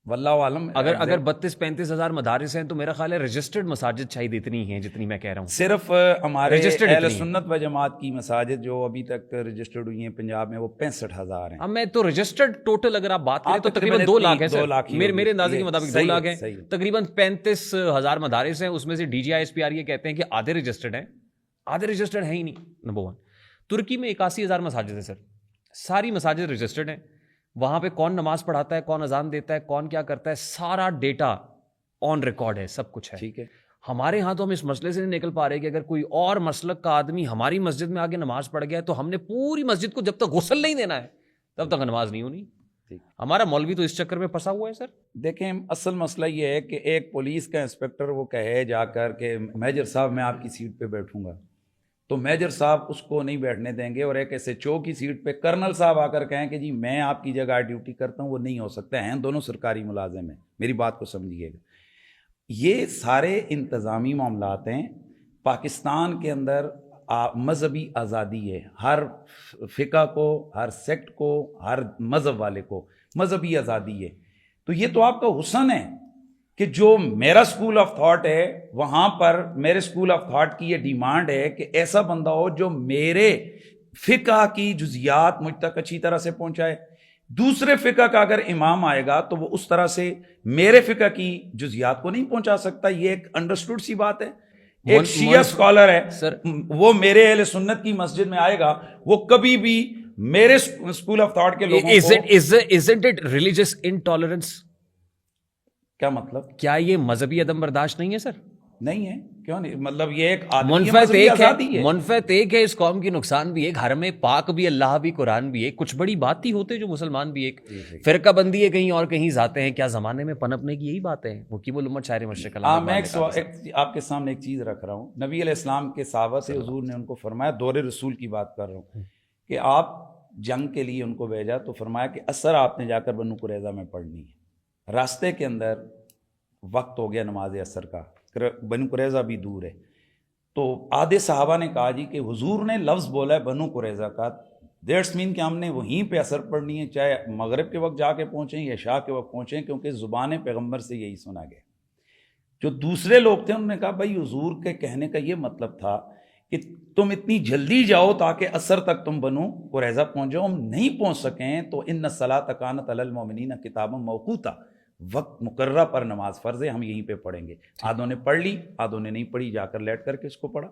واللہ عالم. اگر 32-35 ہزار مدارس ہیں تو میرا خیال ہے رجسٹرڈ مساجد شاید اتنی ہیں جتنی میں کہہ رہا ہوں. صرف ہمارے اہل سنت و جماعت کی مساجد جو ابھی تک رجسٹرڈ ہوئی ہیں پنجاب میں وہ 65,000 ہیں. اب میں تو رجسٹرڈ ٹوٹل اگر آپ بات کریں تو تقریباً 2 لاکھ ہے سر. میرے اندازے کے مطابق 2 لاکھ ہیں. تقریباً 35,000 مدارس ہیں. اس میں سے DGISPR یہ کہتے ہیں کہ آدھے رجسٹرڈ ہیں، آدھے رجسٹرڈ ہیں ہی نہیں. نمبر 1. ترکی میں 81,000 مساجد ہیں سر. ساری مساجد رجسٹرڈ ہیں. وہاں پہ کون نماز پڑھاتا ہے، کون اذان دیتا ہے، کون کیا کرتا ہے، سارا ڈیٹا آن ریکارڈ ہے، سب کچھ ہے. ٹھیک ہے. ہمارے ہاں تو ہم اس مسئلے سے نہیں نکل پا رہے کہ اگر کوئی اور مسلک کا آدمی ہماری مسجد میں آگے نماز پڑھ گیا ہے تو ہم نے پوری مسجد کو جب تک غسل نہیں دینا ہے تب تک نماز نہیں ہونی. ہمارا مولوی تو اس چکر میں پھنسا ہوا ہے سر. دیکھیں اصل مسئلہ یہ ہے کہ ایک پولیس کا انسپکٹر وہ کہے جا کر کہ میجر صاحب میں آپ کی سیٹ پہ بیٹھوں گا، تو میجر صاحب اس کو نہیں بیٹھنے دیں گے. اور ایک SHO کی سیٹ پہ کرنل صاحب آ کر کہیں کہ جی میں آپ کی جگہ ڈیوٹی کرتا ہوں، وہ نہیں ہو سکتا ہے. دونوں سرکاری ملازم ہیں. میری بات کو سمجھیے گا. یہ سارے انتظامی معاملات ہیں. پاکستان کے اندر مذہبی آزادی ہے، ہر فقہ کو، ہر سیکٹ کو، ہر مذہب والے کو مذہبی آزادی ہے. تو یہ تو آپ کا حسن ہے کہ جو میرا سکول آف تھاٹ ہے وہاں پر میرے سکول آف تھاٹ کی یہ ڈیمانڈ ہے کہ ایسا بندہ ہو جو میرے فقہ کی جزیات مجھ تک اچھی طرح سے پہنچائے. دوسرے فقہ کا اگر امام آئے گا تو وہ اس طرح سے میرے فقہ کی جزیات کو نہیں پہنچا سکتا. یہ ایک انڈرسٹوڈ سی بات ہے. ایک شیعہ اسکالر ہے سر، وہ میرے اہل سنت کی مسجد میں آئے گا، وہ کبھی بھی میرے سکول آف تھاٹ کے لوگوں کو isn't it religious intolerance؟ کیا مطلب؟ کیا یہ مذہبی عدم برداشت نہیں ہے سر؟ نہیں ہے. کیوں نہیں؟ مطلب یہ ایک منفعت ایک ہے، اس قوم کی نقصان بھی ایک، حرم پاک بھی، اللہ بھی، قرآن بھی ایک. کچھ بڑی بات ہی ہوتے جو مسلمان بھی ایک. فرقہ بندی ہے کہیں اور کہیں ذاتیں ہیں. کیا زمانے میں پنپنے کی یہی بات ہے؟ وہ کی وہ لمت شاعر مشرق. میں آپ کے سامنے ایک چیز رکھ رہا ہوں. نبی علیہ السلام کے صحابہ سے حضور نے ان کو فرمایا، دور رسول کی بات کر رہا ہوں، کہ آپ جنگ کے لیے ان کو بھیجا تو فرمایا کہ اثر آپ نے جا کر بنو قریظہ میں پڑھنی ہے. راستے کے اندر وقت ہو گیا نماز اثر کا، بنو قریظہ بھی دور ہے. تو آدھے صحابہ نے کہا جی کہ حضور نے لفظ بولا ہے بنو قریظہ کا، دیٹس مین کہ ہم نے وہیں پہ اثر پڑھنی ہے، چاہے مغرب کے وقت جا کے پہنچیں یا عشاء کے وقت پہنچیں، کیونکہ زبان پیغمبر سے یہی سنا گیا. جو دوسرے لوگ تھے انہوں نے کہا بھائی حضور کے کہنے کا یہ مطلب تھا کہ تم اتنی جلدی جاؤ تاکہ عصر تک تم بنو قریظہ پہنچ جاؤ. ہم نہیں پہنچ سکیں تو ان الصلاۃ کانت علی المؤمنین کتابا موقوتا، وقت مقررہ پر نماز فرض ہے، ہم یہیں پہ پڑھیں گے. آدھوں نے پڑھ لی، آدھوں نے نہیں پڑھی، جا کر لیٹ کر کے اس کو پڑھا.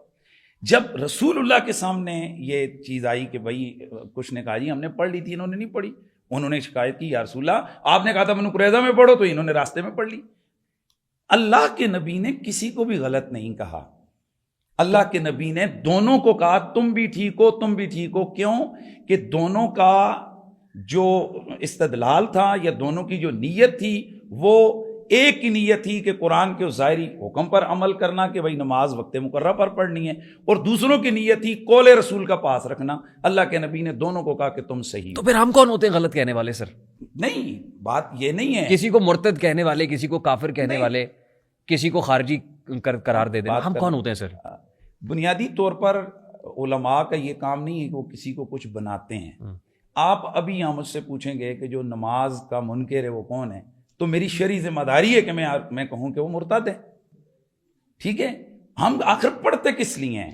جب رسول اللہ کے سامنے یہ چیز آئی کہ بھائی کچھ نے کہا جی ہم نے پڑھ لی تھی، انہوں نے نہیں پڑھی، انہوں نے شکایت کی یا رسول اللہ آپ نے کہا تھا بنو قریظہ میں پڑھو، تو انہوں نے راستے میں پڑھ لی. اللہ کے نبی نے کسی کو بھی غلط نہیں کہا. اللہ کے نبی نے دونوں کو کہا تم بھی ٹھیک ہو تم بھی ٹھیک ہو. کیوں کہ دونوں کا جو استدلال تھا یا دونوں کی جو نیت تھی وہ ایک ہی نیت تھی کہ قرآن کے ظاہری حکم پر عمل کرنا کہ بھائی نماز وقت مقررہ پر پڑھنی ہے, اور دوسروں کی نیت تھی قول رسول کا پاس رکھنا. اللہ کے نبی نے دونوں کو کہا کہ تم صحیح. تو پھر ہم کون ہوتے ہیں غلط کہنے والے سر؟ نہیں, بات یہ نہیں ہے. کسی کو مرتد کہنے والے, کسی کو کافر کہنے والے, کسی کو خارجی قرار دے دینا, ہم کون ہوتے ہیں سر؟ بنیادی طور پر علماء کا یہ کام نہیں ہے کہ وہ کسی کو کچھ بناتے ہیں. آپ ابھی یہاں مجھ سے پوچھیں گے کہ جو نماز کا منکر ہے وہ کون ہے, تو میری شرعی ذمہ داری ہے کہ میں کہوں کہ وہ مرتد ہے. ٹھیک ہے, ہم آخر پڑھتے کس لیے ہیں؟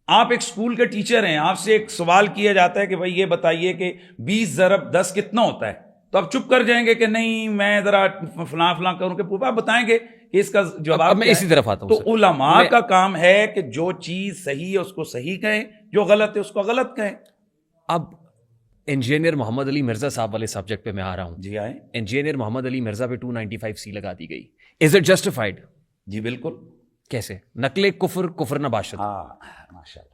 آپ ایک اسکول کے ٹیچر ہیں, آپ سے ایک سوال کیا جاتا ہے کہ بھائی یہ بتائیے کہ 20 ضرب 10 کتنا ہوتا ہے, تو آپ چپ کر جائیں گے کہ نہیں میں ذرا فلاں کروں, کہ پوپا بتائیں گے کہ اس کا جواب. میں اسی طرف آتا ہوں. تو علماء کا کام ہے کہ جو چیز صحیح ہے اس کو صحیح کہیں, جو غلط ہے اس کو غلط کہیں. اب انجینئر محمد علی مرزا صاحب والے سبجیکٹ پہ میں آ رہا ہوں. جی آئے. انجینئر محمد علی مرزا پہ 295C لگا دی گئی. Is it justified? جی بالکل. کیسے؟ نقل کفر کفر نباشت. ہاں ماشاءاللہ.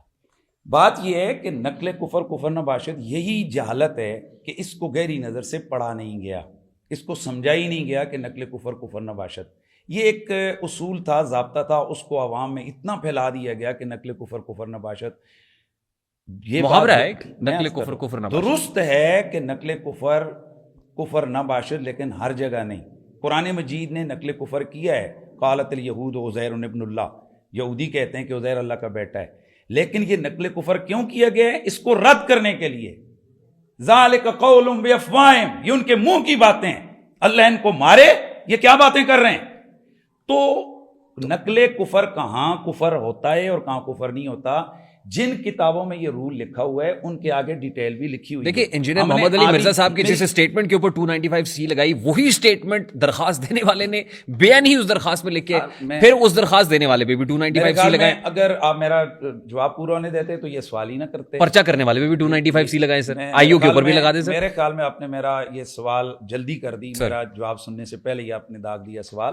بات یہ ہے کہ نقل کفر کفر نباشت یہی جہالت ہے کہ اس کو گہری نظر سے پڑھا نہیں گیا, اس کو سمجھا ہی نہیں گیا کہ نقل کفر کفر نباشت یہ ایک اصول تھا, ضابطہ تھا, اس کو عوام میں اتنا پھیلا دیا گیا کہ نقل کفر کفر نباشت یہ محاورہ ہے. نقل کفر کفر نباشت درست ہے کہ نقل کفر کفر نباشت, لیکن ہر جگہ نہیں. قرآن مجید نے نقل کفر کیا ہے. قالت الیہود عزیر ابن اللہ, یہودی کہتے ہیں کہ عزیر اللہ کا بیٹا ہے, لیکن یہ نقل کفر کیوں کیا گیا ہے؟ اس کو رد کرنے کے لیے. ذالک قولہم بافواہہم, یہ ان کے منہ کی باتیں ہیں, اللہ ان کو مارے, یہ کیا باتیں کر رہے ہیں. تو نقل کفر کہاں کفر ہوتا ہے اور کہاں کفر نہیں ہوتا, جن کتابوں میں یہ رول لکھا ہوا ہے ان کے آگے ڈیٹیل بھی لکھی ہوئی ہے. دیکھیں انجینئر محمد علی مرزا صاحب کی جس اسٹیٹمنٹ کے اوپر 295C لگائی, وہی اسٹیٹمنٹ درخواست دینے والے نے بیان ہی اس درخواست میں لکھ کے پھر اس درخواست دینے والے پہ بھی 295C لگائے. اگر آپ میرا جواب پورا ہونے دیتے تو یہ سوال ہی نہ کرتے. پرچہ کرنے والے پہ بھی 295C لگائے سر, آئیو کے اوپر بھی لگا دیں سر. میرے خیال میں آپ نے میرا یہ سوال جلدی کر دی, میرا جواب سننے سے پہلے ہی آپ نے داغ دیا سوال.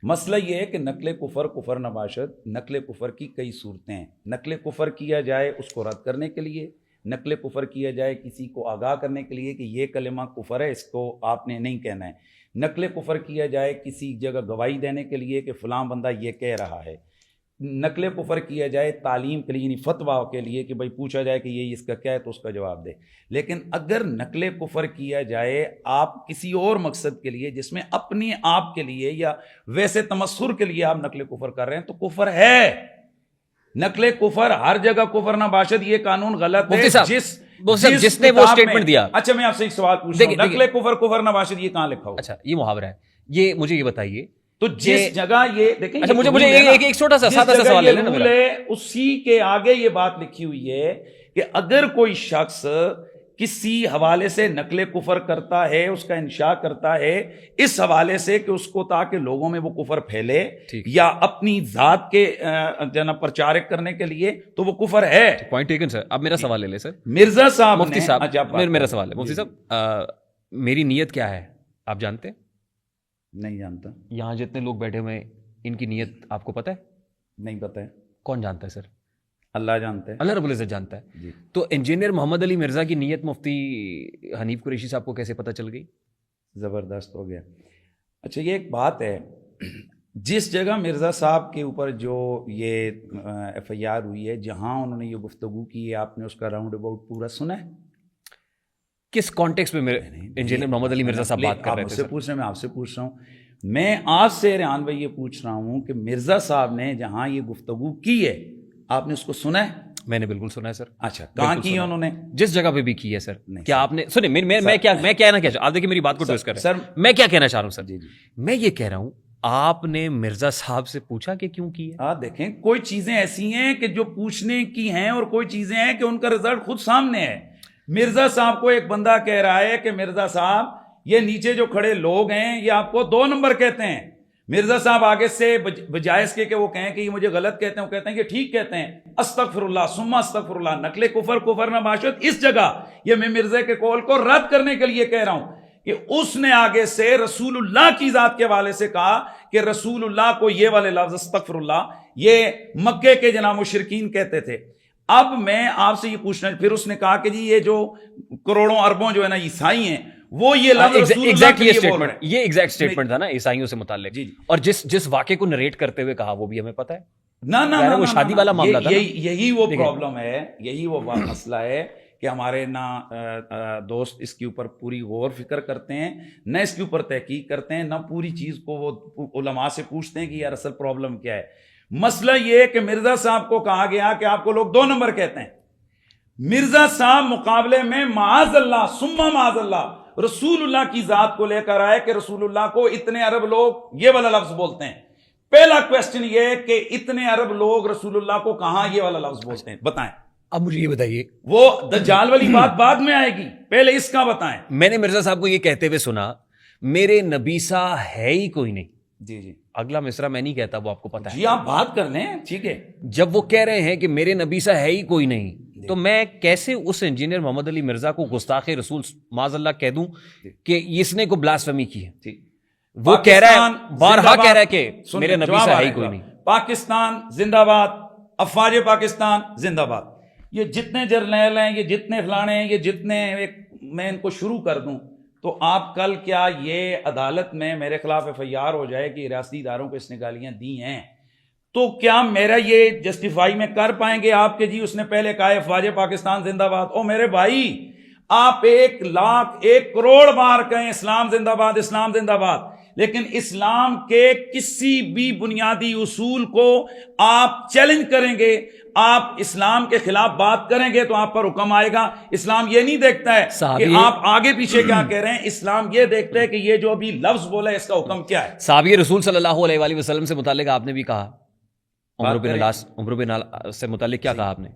مسئلہ یہ ہے کہ نقل کفر کفر نباشت, نقل کفر کی کئی صورتیں ہیں. نقل کفر کیا جائے اس کو رد کرنے کے لیے, نقل کفر کیا جائے کسی کو آگاہ کرنے کے لیے کہ یہ کلمہ کفر ہے, اس کو آپ نے نہیں کہنا ہے. نقل کفر کیا جائے کسی جگہ گواہی دینے کے لیے کہ فلاں بندہ یہ کہہ رہا ہے. نقل کفر کیا جائے تعلیم کے لیے, یعنی فتویٰ کے لیے کہ بھائی پوچھا جائے کہ یہ اس کا کیا ہے تو اس کا جواب دے. لیکن اگر نقل کفر کیا جائے آپ کسی اور مقصد کے لیے جس میں اپنے آپ کے لیے یا ویسے تمسخر کے لیے آپ نقل کفر کر رہے ہیں تو کفر ہے. نقل کفر ہر جگہ کفر نباشت, یہ قانون غلط ہے. جس نے وہ اسٹیٹمنٹ دیا. اچھا میں آپ سے ایک سوال پوچھتا ہوں, نقل کفر کفر نباشت یہ کہاں لکھا ہوا؟ اچھا یہ محاورہ ہے, یہ مجھے یہ بتائیے. تو جس جگہ یہ دیکھیں, اچھا مجھے ایک چھوٹا سا سادہ سا سوال لے لینا میرا. اسی کے آگے یہ بات لکھی ہوئی ہے کہ اگر کوئی شخص کسی حوالے سے نقل کفر کرتا ہے, اس کا انشاء کرتا ہے اس حوالے سے کہ اس کو تاکہ لوگوں میں وہ کفر پھیلے یا اپنی ذات کے جناب پرچارک کرنے کے لیے, تو وہ کفر ہے. پوائنٹ ٹیکن سر. اب میرا سوال لے لیں سر. مرزا صاحب مفتی صاحب میرا سوال ہے. مفتی صاحب میری نیت کیا ہے آپ جانتے ہیں؟ نہیں جانتا. یہاں جتنے لوگ بیٹھے ہوئے ہیں ان کی نیت آپ کو پتہ ہے؟ نہیں پتہ ہے. کون جانتا ہے سر؟ اللہ جانتا ہے, اللہ رب العزت جانتا ہے. جی. تو انجینئر محمد علی مرزا کی نیت مفتی حنیف قریشی صاحب کو کیسے پتہ چل گئی؟ زبردست ہو گیا. اچھا یہ ایک بات ہے, جس جگہ مرزا صاحب کے اوپر جو یہ FIR ہوئی ہے, جہاں انہوں نے یہ گفتگو کی ہے, آپ نے اس کا راؤنڈ اباؤٹ پورا سنا ہے؟ کس کانٹیکس میں انجینئر محمد علی مرزا صاحب بات کر رہے تھے؟ پوچھ رہے, میں آپ سے پوچھ رہا ہوں. میں آپ سے ریحان بھائی یہ پوچھ رہا ہوں کہ مرزا صاحب نے جہاں یہ گفتگو کی ہے آپ نے اس کو سنا ہے؟ میں نے بالکل سنا ہے سر. اچھا کہاں کی ہے انہوں نے؟ جس جگہ پہ بھی کی ہے سر. کیا آپ نے سنیں میں کہنا کیا آپ دیکھیں میری بات کو ٹویسٹ کر رہے ہیں. میں کیا کہنا چاہ رہا ہوں سر, میں یہ کہہ رہا ہوں آپ نے مرزا صاحب سے پوچھا کہ کیوں کی ہے؟ دیکھیں کوئی چیزیں ایسی ہیں کہ جو پوچھنے کی ہیں اور کوئی چیزیں ہیں کہ ان کا رزلٹ خود سامنے ہے. مرزا صاحب کو ایک بندہ کہہ رہا ہے کہ مرزا صاحب یہ نیچے جو کھڑے لوگ ہیں یہ آپ کو 2 نمبر کہتے ہیں. مرزا صاحب آگے سے بجائے اس کے کہ وہ کہیں کہ یہ مجھے غلط کہتے ہیں, وہ کہتے ہیں کہ ٹھیک کہتے ہیں. استغفر اللہ ثم استغفر اللہ. نقل کفر کفر نباشت اس جگہ یہ میں مرزا کے قول کو رد کرنے کے لیے کہہ رہا ہوں کہ اس نے آگے سے رسول اللہ کی ذات کے حوالے سے کہا کہ رسول اللہ کو یہ والے لفظ استغفر اللہ یہ مکے کے جناب مشرکین کہتے تھے. اب میں آپ سے یہ پوچھنا, پھر اس نے کہا کہ جی یہ جو کروڑوں اربوں جو ہے نا عیسائی ہیں وہ یہ لفظ رسول اللہ کے لیے بول رہے ہیں. یہ ایگزیکٹ اسٹیٹمنٹ تھا نا عیسائیوں سے متعلق, اور جس واقعے کو نریٹ کرتے ہوئے کہا وہ بھی ہمیں پتہ ہے. نہ وہ شادی والا معاملہ تھا. یہی وہ پرابلم ہے, یہی وہ مسئلہ ہے کہ ہمارے نہ دوست اس کے اوپر پوری غور فکر کرتے ہیں, نہ اس کے اوپر تحقیق کرتے ہیں, نہ پوری چیز کو وہ علماء سے پوچھتے ہیں کہ یار اصل پرابلم کیا ہے. مسئلہ یہ کہ مرزا صاحب کو کہا گیا کہ آپ کو لوگ 2 نمبر کہتے ہیں. مرزا صاحب مقابلے میں معاذ اللہ ثم معاذ اللہ رسول اللہ کی ذات کو لے کر آئے کہ رسول اللہ کو اتنے عرب لوگ یہ والا لفظ بولتے ہیں. پہلا کوسچن یہ کہ اتنے عرب لوگ رسول اللہ کو کہاں یہ والا لفظ بولتے ہیں, بتائیں. اب مجھے یہ بتائیے, وہ دجال والی بات بعد میں آئے گی, پہلے اس کا بتائیں. میں نے مرزا صاحب کو یہ کہتے ہوئے سنا میرے نبی سا ہے ہی کوئی نہیں. جی اگلا مصرع میں نہیں کہتا, وہ آپ کو پتا ہے. جی آپ بات کر لیں, ٹھیک ہے. جب وہ کہہ رہے ہیں کہ میرے نبی سا ہے ہی کوئی نہیں, تو میں کیسے اس انجینئر محمد علی مرزا کو گستاخ رسول معاذ اللہ کہہ دوں کہ اس نے کو بلاسفیمی کی ہے. وہ کہہ رہا ہے, بارہا کہہ رہا ہے کہ میرے نبی سا ہے ہی کوئی نہیں. پاکستان زندہ باد, افواج پاکستان زندہ باد. یہ جتنے جرنیل ہیں, یہ جتنے فلانے ہیں, یہ جتنے, میں ان کو شروع کر دوں تو آپ کل کیا یہ عدالت میں میرے خلاف FIR ہو جائے کہ ریاستی اداروں کو اس نے گالیاں دی ہیں, تو کیا میرا یہ جسٹیفائی میں کر پائیں گے آپ کہ جی اس نے پہلے کہا افواج پاکستان زندہ باد. او میرے بھائی, آپ 1 لاکھ 1 کروڑ بار کہیں اسلام زندہ باد, اسلام زندہ باد, لیکن اسلام کے کسی بھی بنیادی اصول کو آپ چیلنج کریں گے, آپ اسلام کے خلاف بات کریں گے تو آپ پر حکم آئے گا. اسلام یہ نہیں دیکھتا ہے کہ آپ آگے پیچھے کیا کہہ رہے ہیں, اسلام یہ دیکھتا ہے کہ یہ جو ابھی لفظ بولا ہے اس کا حکم کیا ہے. صحابی رسول صلی اللہ علیہ وآلہ وسلم سے متعلق آپ نے بھی کہا, عمر بن العاص سے متعلق کیا کہا آپ نے,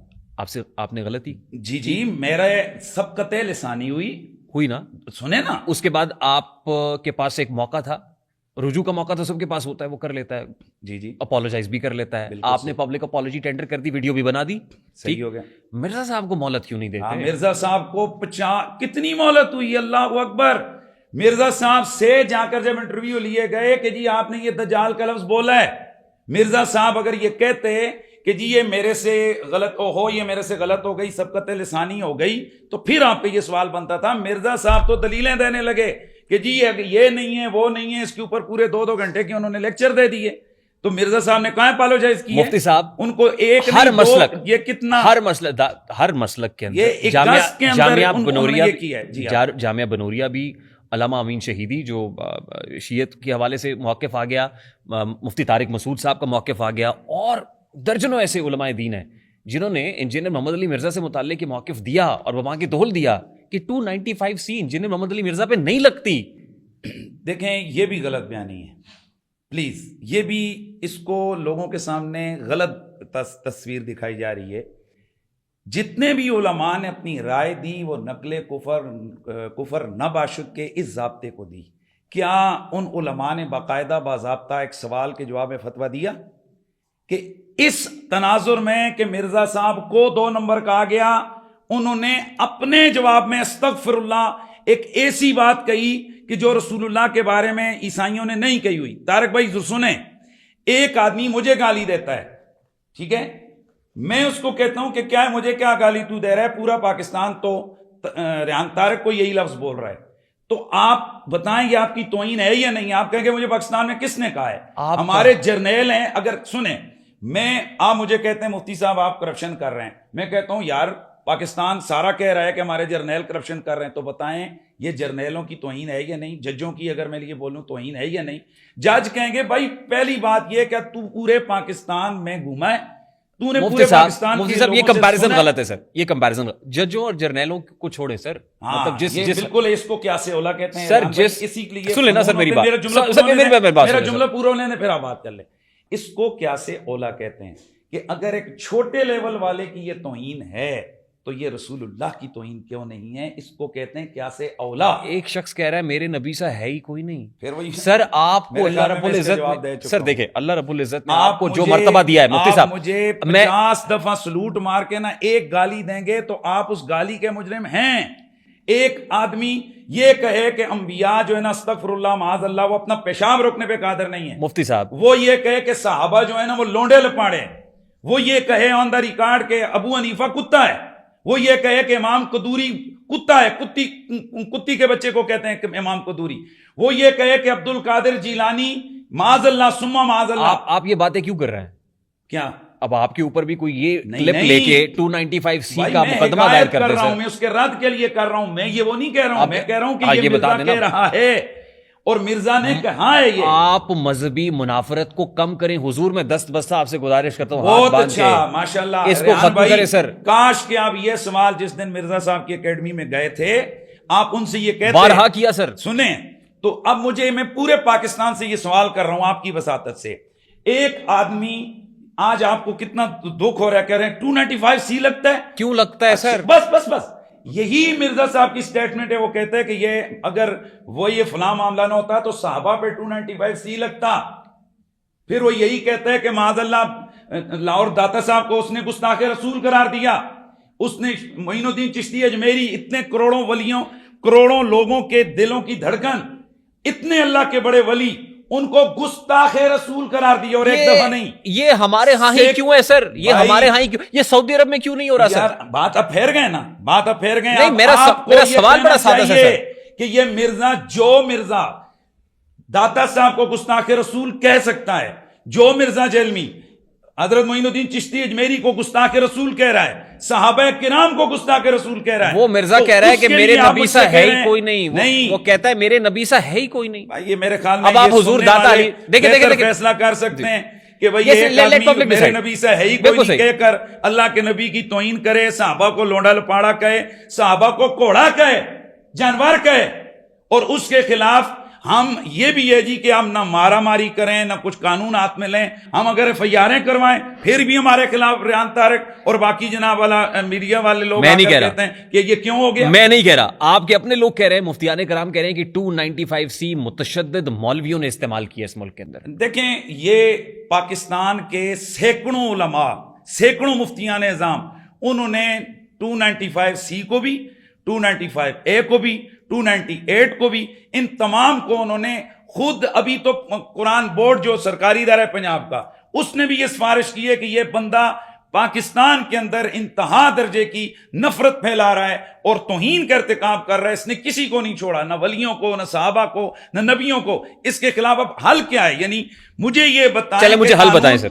آپ نے غلطی. جی میرے سبقت لسانی ہوئی نا, سنیں نا. اس کے بعد آپ کے پاس ایک موقع تھا, رجوع کا موقع تو سب کے پاس ہوتا ہے, وہ کر لیتا ہے. جی اپولوجائز بھی کر لیتا ہے. آپ نے پبلک اپولوجی ٹینڈر کر دی, ویڈیو بھی بنا دی, صحیح ہو گیا. مرزا صاحب کو مہلت کیوں نہیں دیتے؟ مرزا صاحب کو کتنی مہلت ہوئی, اللہ اکبر. مرزا صاحب سے جا کر جب انٹرویو لیے گئے کہ جی آپ نے یہ دجال کا لفظ بولا ہے, مرزا صاحب اگر یہ کہتے کہ جی یہ میرے سے غلط ہو, یہ میرے سے غلط ہو گئی, سبقت لسانی ہو گئی, تو پھر آپ پہ یہ سوال بنتا تھا. مرزا صاحب تو دلیلیں دینے لگے کہ جی یہ نہیں ہے, وہ نہیں ہے, اس کے اوپر پورے 2 گھنٹے کے انہوں نے لیکچر دے دیے. تو مرزا صاحب نے کہاں اپولوجائز کی؟ مفتی صاحب ان کو ایک ہر مسلک, یہ کتنا ہر مسلک کے اندر جامعہ بنوریا بھی علامہ امین شہیدی جو شیعت کے حوالے سے موقف آ گیا, مفتی طارق مسعود صاحب کا موقف آ گیا, اور درجنوں ایسے علماء دین ہیں جنہوں نے انجینئر محمد علی مرزا سے متعلق موقف دیا اور وہاں کے دہل دیا کہ 295C انجینئر محمد علی مرزا پہ نہیں لگتی. دیکھیں یہ بھی غلط بیانی ہے, پلیز یہ بھی اس کو لوگوں کے سامنے غلط تصویر دکھائی جا رہی ہے. جتنے بھی علماء نے اپنی رائے دی وہ نقل کفر نباشد کے اس ضابطے کو دی. کیا ان علماء نے باقاعدہ باضابطہ ایک سوال کے جواب میں فتویٰ دیا کہ اس تناظر میں کہ مرزا صاحب کو 2 نمبر کہا گیا, انہوں نے اپنے جواب میں استغفر اللہ ایک ایسی بات کہی کہ جو رسول اللہ کے بارے میں عیسائیوں نے نہیں کہی ہوئی. طارق بھائی سنیں, ایک آدمی مجھے گالی دیتا ہے, ٹھیک ہے, میں اس کو کہتا ہوں کہ کیا ہے, مجھے کیا گالی تو دے رہا ہے, پورا پاکستان تو ریحان طارق کو یہی لفظ بول رہا ہے, تو آپ بتائیں یہ آپ کی توہین ہے یا نہیں؟ آپ کہیں کہ مجھے پاکستان میں کس نے کہا ہے؟ ہمارے جرنیل ہیں. اگر سنیں, آپ مجھے کہتے ہیں مفتی صاحب آپ کرپشن کر رہے ہیں, میں کہتا ہوں یار پاکستان سارا کہہ رہا ہے کہ ہمارے جرنیل کرپشن کر رہے ہیں, تو بتائیں یہ جرنیلوں کی توہین ہے یا نہیں؟ ججوں کی اگر میں یہ بولوں توہین ہے یا نہیں؟ جج کہیں گے بھائی پہلی بات یہ کہ تو پورے پاکستان میں گھوما ہے, تو نے پورے پاکستان مفتی صاحب یہ کمپیریزن غلط ہے سر, یہ کمپیریزن ججوں اور جرنیلوں کو چھوڑے سر. مطلب بالکل اس کو کیا سے اولا کہتے ہیں سر, اسی کے لیے سن لینا سر میری بات, میرا جملہ پورا ہونے پھر آپ بات کر لیں. اس کو کیا سے اولا کہتے ہیں کہ اگر ایک چھوٹے لیول والے کی یہ توہین ہے تو یہ رسول اللہ کی توہین کیوں نہیں ہے؟ اس کو کہتے ہیں کیا سے اولا. ایک شخص کہہ رہا ہے میرے نبی سا ہے ہی کوئی نہیں, پھر وہی سر آپ کو اللہ رب العزت, سر دیکھیں اللہ رب العزت نے آپ کو جو مرتبہ دیا ہے, مفتی صاحب مجھے 50 دفعہ سلوٹ مار کے نا ایک گالی دیں گے تو آپ اس گالی کے مجرم ہیں. ایک آدمی یہ کہے کہ انبیاء جو ہے نا استغفر اللہ معاذ اللہ وہ اپنا پیشاب روکنے پہ قادر نہیں ہے، مفتی صاحب وہ یہ کہے کہ صحابہ جو ہے نا وہ لونڈے لپاڑے، وہ یہ کہے آن دا ریکارڈ کہ ابو حنیفہ کتا ہے، وہ یہ کہے کہ امام قدوری کتا ہے، کتی کے بچے کو کہتے ہیں کہ امام قدوری، وہ یہ کہے کہ عبد القادر جیلانی معاذ اللہ ثم معاذ اللہ. آپ یہ باتیں کیوں کر رہے ہیں؟ کیا اب آپ کے اوپر بھی کوئی یہ نہیں، کلپ لے کے 295C کا مقدمہ دائر کر دے رہا ہوں، سر. میں اس کے رد کے لیے کر رہا ہوں، میں یہ وہ نہیں کہہ رہا ہوں، میں کہہ رہا ہوں کہ یہ یہ بتا مرزا دینا کہہ رہا ہے اور مرزا نے کہا ہے یہ. آپ مذہبی منافرت کو کم کریں حضور، میں دست بستہ آپ سے گزارش کرتا ہوں، بہت اچھا ماشاءاللہ، اس کو ختم کریں سر. کاش کہ آپ یہ سوال جس دن مرزا صاحب کی اکیڈمی میں گئے تھے آپ ان سے یہ کہتے بارہا کیا سر. سنیں تو اب میں پورے پاکستان سے یہ سوال کر رہا ہوں آپ کی وساطت سے. ایک آدمی آج آپ کو کتنا دکھ ہو رہا ہے، کہہ رہے ہیں 295C لگتا ہے، کیوں لگتا ہے سر؟ بس یہی مرزا صاحب کی سٹیٹمنٹ ہے. وہ کہتے ہیں کہ یہ اگر وہ یہ فلاں معاملہ نہ ہوتا تو صحابہ پہ 295C لگتا. پھر وہ یہی کہتے ہیں کہ معاذ اللہ لاہور داتا صاحب کو اس نے گستاخ رسول قرار دیا، اس نے معین الدین چشتی اجمیری، اتنے کروڑوں ولیوں، کروڑوں لوگوں کے دلوں کی دھڑکن، اتنے اللہ کے بڑے ولی، ان کو گستاخ رسول قرار دیا. اور ایک دفعہ نہیں، یہ ہمارے ہاں ہی کیوں ہے سر؟ یہ ہمارے ہاں ہی کیوں؟ یہ سعودی عرب میں کیوں نہیں ہو رہا سر؟ بات اب پھیر گئے نا، بات اب پھیر گئے. نہیں، میرا سوال بڑا سادہ ہے سر کہ یہ مرزا داتا صاحب کو گستاخ رسول کہہ سکتا ہے، جو مرزا جیلمی حضرت معین الدین چشتی اجمیری کو گستاخ رسول کہہ رہا ہے، صحابہ کرام کو گستاخ رسول کہہ رہا ہے، وہ مرزا کہہ رہا ہے کہ میرے نبی سا ہے ہی کوئی نہیں. وہ کہتا ہے میرے نبی سا ہے ہی کوئی نہیں. یہ میرے خیال میں اب آپ حضور داتا علی دیکھیں فیصلہ کر سکتے ہیں کہ بھئی ایک آدمی میرے نبی سے ہے ہی کوئی نہیں کہہ کر اللہ کے نبی کی توہین کرے، صحابہ کو لونڈا لپاڑا کہے، صحابہ کو کوڑا کہے، جانور کہے، اور اس کے خلاف ہم یہ بھی ہے جی کہ ہم نہ مارا ماری کریں، نہ کچھ قانون ہاتھ میں لیں. ہم اگر FIR کروائیں پھر بھی ہمارے خلاف ریحان طارق اور باقی جناب والا میڈیا والے لوگ کہتے ہیں کہ یہ کیوں ہو گیا. میں نہیں کہہ رہا، آپ کے اپنے لوگ کہہ رہے ہیں، مفتیان کرام کہہ رہے ہیں کہ 295C متشدد مولویوں نے استعمال کیا اس ملک کے اندر. دیکھیں یہ پاکستان کے سینکڑوں علماء، سینکڑوں مفتیان اعظام، انہوں نے 295C کو بھی، 295A کو بھی، 298 کو بھی، ان تمام کو انہوں نے خود، ابھی تو قرآن بورڈ جو سرکاری ادارہ ہے پنجاب کا، اس نے بھی یہ سفارش کی ہے کہ یہ بندہ پاکستان کے اندر انتہا درجے کی نفرت پھیلا رہا ہے اور توہین کا ارتکاب کر رہا ہے. اس نے کسی کو نہیں چھوڑا، نہ ولیوں کو، نہ صحابہ کو، نہ نبیوں کو. اس کے خلاف اب حل کیا ہے؟ یعنی مجھے یہ بتائیں. چلے مجھے حل بتائیں سر،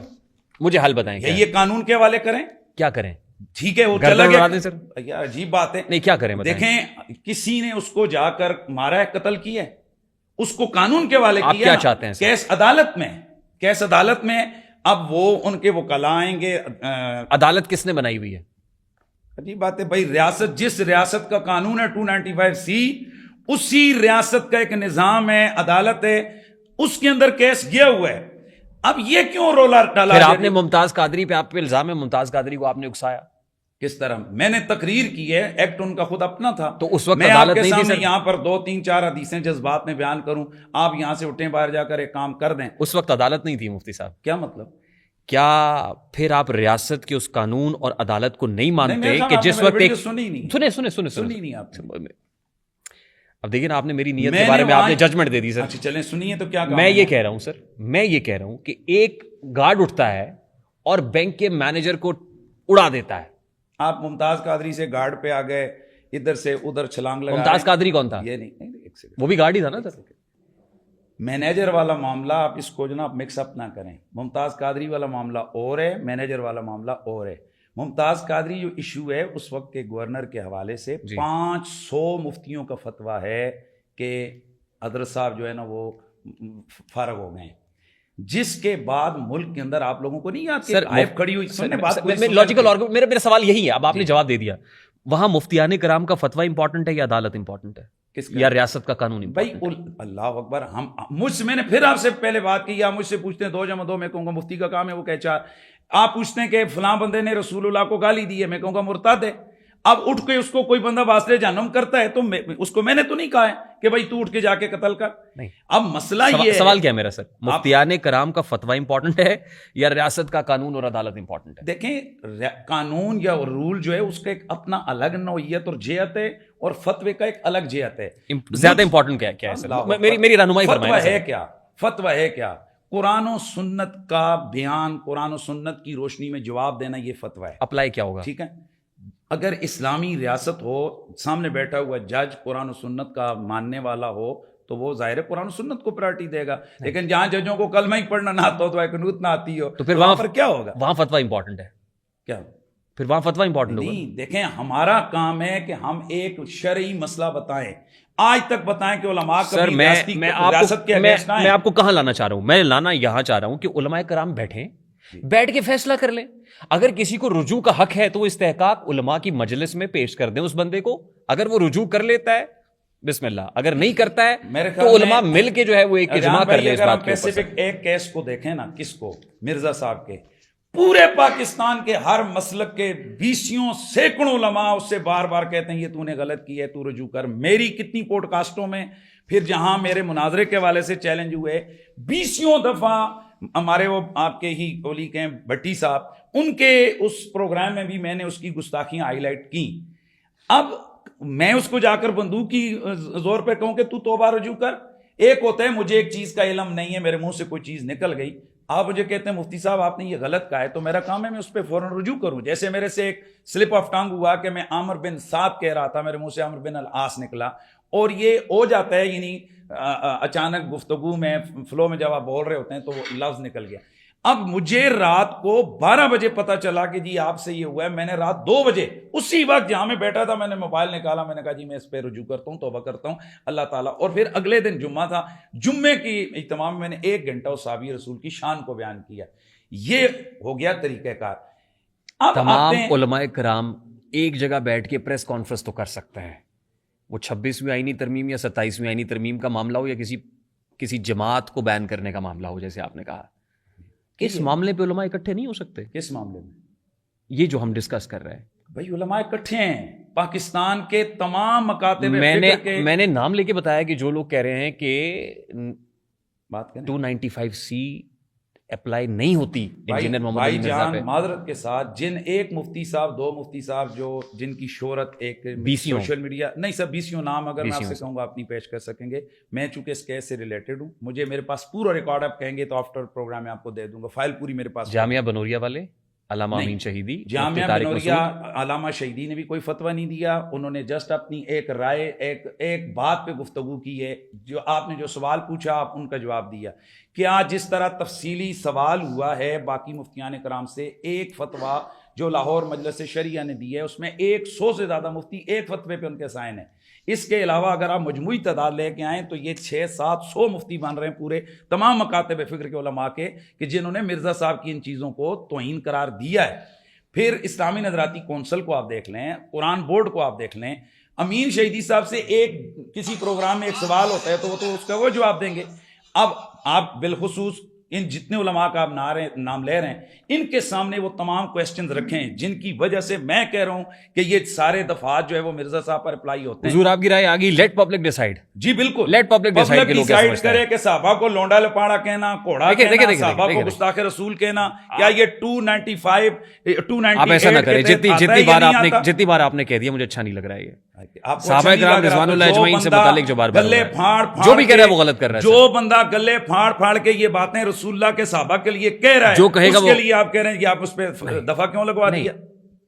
مجھے حل بتائیں. یہ قانون کے حوالے کریں، کیا کریں؟ ٹھیک ہے وہ چلا گیا سر، یار عجیب بات ہے. نہیں کیا کریں؟ دیکھیں کسی نے اس کو جا کر مارا ہے، قتل کیا ہے، اس کو قانون کے حوالے کیا. آپ کیا چاہتے ہیں؟ کیس عدالت میں، کیس عدالت میں. اب وہ ان کے وکلاء آئیں گے. عدالت کس نے بنائی ہوئی ہے؟ عجیب بات ہے بھائی، ریاست، جس ریاست کا قانون ہے 295C، اسی ریاست کا ایک نظام ہے، عدالت ہے، اس کے اندر کیس گیا ہوا ہے. اب یہ کیوں رولا ڈالا؟ پھر آپ نے ممتاز قادری پہ، آپ پہ الزام ہے ممتاز قادری کو آپ نے اکسایا. کس طرح؟ میں نے تقریر کی ہے، ایکٹ ان کا خود اپنا تھا. تو اس وقت میں آپ عدالت کے نہیں تھی سامنے سر؟ یہاں پر 2 3 4 حدیثیں جذبات میں بیان کروں، آپ یہاں سے اٹھیں باہر جا کر ایک کام کر دیں. اس وقت عدالت نہیں تھی مفتی صاحب. کیا مطلب؟ کیا پھر آپ ریاست کے اس قانون اور عدالت کو نہیں مانتے کہ جس وقت ایک سنی نہیں، سنی نہیں آپ نے. اب دیکھیں آپ نے میری نیت کے بارے میں آپ نے ججمنٹ دے دی سر. اچھا چلیں سنیے تو کیا میں یہ کہہ رہا ہوں سر، میں یہ کہہ رہا ہوں کہ ایک گارڈ اٹھتا ہے اور بینک کے مینیجر کو اڑا دیتا ہے. آپ ممتاز قادری سے گارڈ پہ آ گئے، ادھر سے ادھر چھلانگ لگا. ممتاز قادری کون تھا؟ یہ نہیں، ایک سیکنڈ، وہ بھی گارڈ ہی تھا نا سر. مینیجر والا معاملہ آپ اس کو جناب مکس اپ نہ کریں. ممتاز قادری والا معاملہ اور ہے، مینیجر والا معاملہ اور ہے. ممتاز قادری جو ایشو ہے اس وقت کے گورنر کے حوالے سے 500 مفتیوں کا فتویٰ ہے کہ حضرت صاحب جو ہے نا وہ فارغ ہو گئے، جس کے بعد ملک کے اندر آپ لوگوں کو نہیں یاد کہ آئف کھڑی ہوئی. لاجیکل اور میرا سوال یہی ہے، اب آپ نے جواب دے دیا. وہاں مفتیان کرام کا فتویٰ امپورٹنٹ ہے یا عدالت امپورٹنٹ ہے؟ یا ریاست کا قانون؟ بھائی اللہ اکبر، ہم مجھ سے، میں نے پھر آپ سے پہلے بات کی، آپ مجھ سے پوچھتے ہیں 2 جمع 2، میں کہوں گا مفتی کا کام ہے وہ کہے 4. آپ پوچھتے ہیں کہ فلاں بندے نے رسول اللہ کو گالی دی ہے، میں کہوں گا مرتد ہے. اب اٹھ کے اس کو کوئی بندہ واسطے جہنم کرتا ہے تو اس کو میں نے تو نہیں کہا ہے کہ بھائی تو اٹھ کے جا کے قتل کر. نہیں. اب مسئلہ یہ سوال کیا ہے میرا سر, مفتیان کرام کا فتویٰ امپورٹنٹ ہے یا ریاست کا قانون اور عدالت امپورٹنٹ ہے؟ دیکھیں قانون یا رول جو ہے اس کا ایک اپنا الگ نوعیت اور جہت ہے, اور فتوے کا ایک الگ جہت ہے. زیادہ امپورٹنٹ کیا ہے سر؟ میری رہنمائی فرمائیں. فتویٰ ہے کیا؟ قرآن و سنت کا بیان, قرآن و سنت کی روشنی میں جواب دینا, یہ فتویٰ ہے. اپلائی کیا ہوگا؟ ٹھیک ہے, اگر اسلامی ریاست ہو, سامنے بیٹھا ہوا جج قرآن و سنت کا ماننے والا ہو, تو وہ ظاہر قرآن و سنت کو پرائرٹی دے گا. لیکن جہاں ججوں کو کلمہ ہی پڑھنا نہ آتا ہو, تو قنوت نہ آتی ہو, تو پھر وہاں پر کیا ہوگا؟ وہاں فتویٰ امپورٹنٹ ہے. کیا پھر وہاں فتویٰ امپورٹنٹ ہوگا؟ نہیں, دیکھیں ہمارا کام ہے کہ ہم ایک شرعی مسئلہ بتائیں. آج تک بتائیں کہ علماء سر میں آپ کو کہاں لانا چاہ رہا ہوں؟ میں لانا یہاں چاہ رہا ہوں کہ علماء کرام بیٹھ کے فیصلہ کر لیں. اگر کسی کو رجوع کا حق ہے تو وہ استحقاق علماء کی مجلس میں پیش کر دیں اس بندے کو. اگر وہ رجوع کر لیتا ہے بسم اللہ, اگر نہیں کرتا ہے تو علماء مل کے جو ہے وہ ایک اجماع کر لیں اس بات کے اوپر. ایک کیس کو دیکھیں نا, کس کو؟ مرزا صاحب کے. پورے پاکستان کے ہر مسلک کے 20 سینکڑوں علماء اس سے بار بار کہتے ہیں یہ تو نے غلط کی ہے, تو رجوع کر. میری کتنی پوڈ کاسٹوں میں, پھر جہاں میرے مناظرے کے حوالے سے چیلنج ہوئے 20 دفعہ, ہمارے وہ آپ کے ہی کولی کے بھٹی صاحب, ان کے اس پروگرام میں بھی میں نے اس کی گستاخیاں ہائی لائٹ کی. اب میں اس کو جا کر بندوق کی زور پہ کہوں کہ تو توبہ رجوع کر. ایک ہوتا ہے مجھے ایک چیز کا علم نہیں ہے, میرے منہ سے کوئی چیز نکل گئی, آپ مجھے کہتے ہیں مفتی صاحب آپ نے یہ غلط کہا ہے, تو میرا کام ہے میں اس پہ فوراً رجوع کروں. جیسے میرے سے ایک سلپ آف ٹنگ ہوا کہ میں عامر بن سعد کہہ رہا تھا, میرے منہ سے عامر بن العاص نکلا, اور یہ ہو جاتا ہے, یعنی اچانک گفتگو میں فلو میں جب آپ بول رہے ہوتے ہیں تو وہ لفظ نکل گیا. اب مجھے رات کو 12 بجے پتا چلا کہ جی آپ سے یہ ہوا ہے. میں نے رات 2 بجے اسی وقت جہاں میں بیٹھا تھا میں نے موبائل نکالا, میں نے کہا جی میں اس پہ رجوع کرتا ہوں, توبہ کرتا ہوں اللہ تعالیٰ. اور پھر اگلے دن جمعہ تھا, جمعے کی اجتماع میں نے 1 گھنٹہ اس صحابی رسول کی شان کو بیان کیا. یہ ہو گیا طریقہ کار. اب تمام علماء کرام ایک جگہ بیٹھ کے پریس کانفرنس تو کر سکتے ہیں. وہ 26ویں آئینی ترمیم یا 27ویں آئینی ترمیم کا معاملہ ہو یا کسی جماعت کو بین کرنے کا معاملہ ہو, جیسے آپ نے کہا, اس معاملے پہ علماء اکٹھے نہیں ہو سکتے. کس معاملے میں؟ یہ جو ہم ڈسکس کر رہے ہیں. بھائی علماء اکٹھے ہیں پاکستان کے تمام مکاتب. میں نے نام لے کے بتایا کہ جو لوگ کہہ رہے ہیں کہ بات کریں 295C اپلائی نہیں ہوتی انجینئر محمد علی مرزا پہ. معذرت کے ساتھ جن ایک مفتی صاحب 2 مفتی صاحب جو جن کی شہرت ایک سوشل میڈیا نہیں سب 20 نام اگر میں آپ سے کہوں گا آپ نہیں پیش کر سکیں گے. میں چونکہ اس کیس سے ریلیٹڈ ہوں, مجھے میرے پاس پورا ریکارڈ آپ کہیں گے تو آفٹر پروگرام میں آپ کو دے دوں گا, فائل پوری میرے پاس. جامعہ بنوریا والے علامہ امین شہیدی, جامعہ بنوریا علامہ شہیدی نے بھی کوئی فتویٰ نہیں دیا. انہوں نے جسٹ اپنی ایک رائے ایک بات پہ گفتگو کی ہے. جو آپ نے جو سوال پوچھا آپ ان کا جواب دیا. کیا جس طرح تفصیلی سوال ہوا ہے باقی مفتیان کرام سے, ایک فتویٰ جو لاہور مجلس شریعہ نے دی ہے اس میں 100 سے زیادہ مفتی ایک فتوے پہ ان کے سائن ہیں. اس کے علاوہ اگر آپ مجموعی تعداد لے کے آئیں تو یہ 600-700 مفتی بن رہے ہیں پورے تمام مکاتب فکر کے علماء کے, کہ جنہوں نے مرزا صاحب کی ان چیزوں کو توہین قرار دیا ہے. پھر اسلامی نظراتی کونسل کو آپ دیکھ لیں, قرآن بورڈ کو آپ دیکھ لیں. امین شہیدی صاحب سے ایک کسی پروگرام میں ایک سوال ہوتا ہے تو وہ تو اس کا وہ جواب دیں گے. اب آپ بالخصوص ان جتنے علماء کا آپ نام لے رہے ہیں ان کے سامنے وہ تمام کویسچنز رکھیں جن کی وجہ سے میں کہہ رہا ہوں کہ یہ سارے دفعات جو ہے وہ مرزا صاحب پر اپلائی ہوتے ہیں. حضور آپ کی رائے آگی, لیٹ پبلک ڈیسائیڈ. جی بالکل, لیٹ پبلک ڈیسائیڈ کرے کہ صحابہ کو لونڈا لپاڑا کہنا, کوڑا کہنا, صحابہ کو گستاخ رسول کہنا, کیا یہ 295 آپ ایسا نہ کریں. جتنی بار آپ نے کہہ دیا مجھے اچھا نہیں لگ رہا ہے. یہ صحابہ کرام رضوان اللہ اجمعین سے متعلق جو بار بار جو بھی کہہ رہا ہے وہ غلط کر رہا ہے. جو بندہ گلے پھاڑ پھاڑ کے یہ باتیں رسول اللہ کے صحابہ کے لیے کہہ رہا ہے, جو کہے گا اس کے لیے آپ کہہ رہے ہیں کہ آپ اس پہ دفعہ کیوں لگوا دیا؟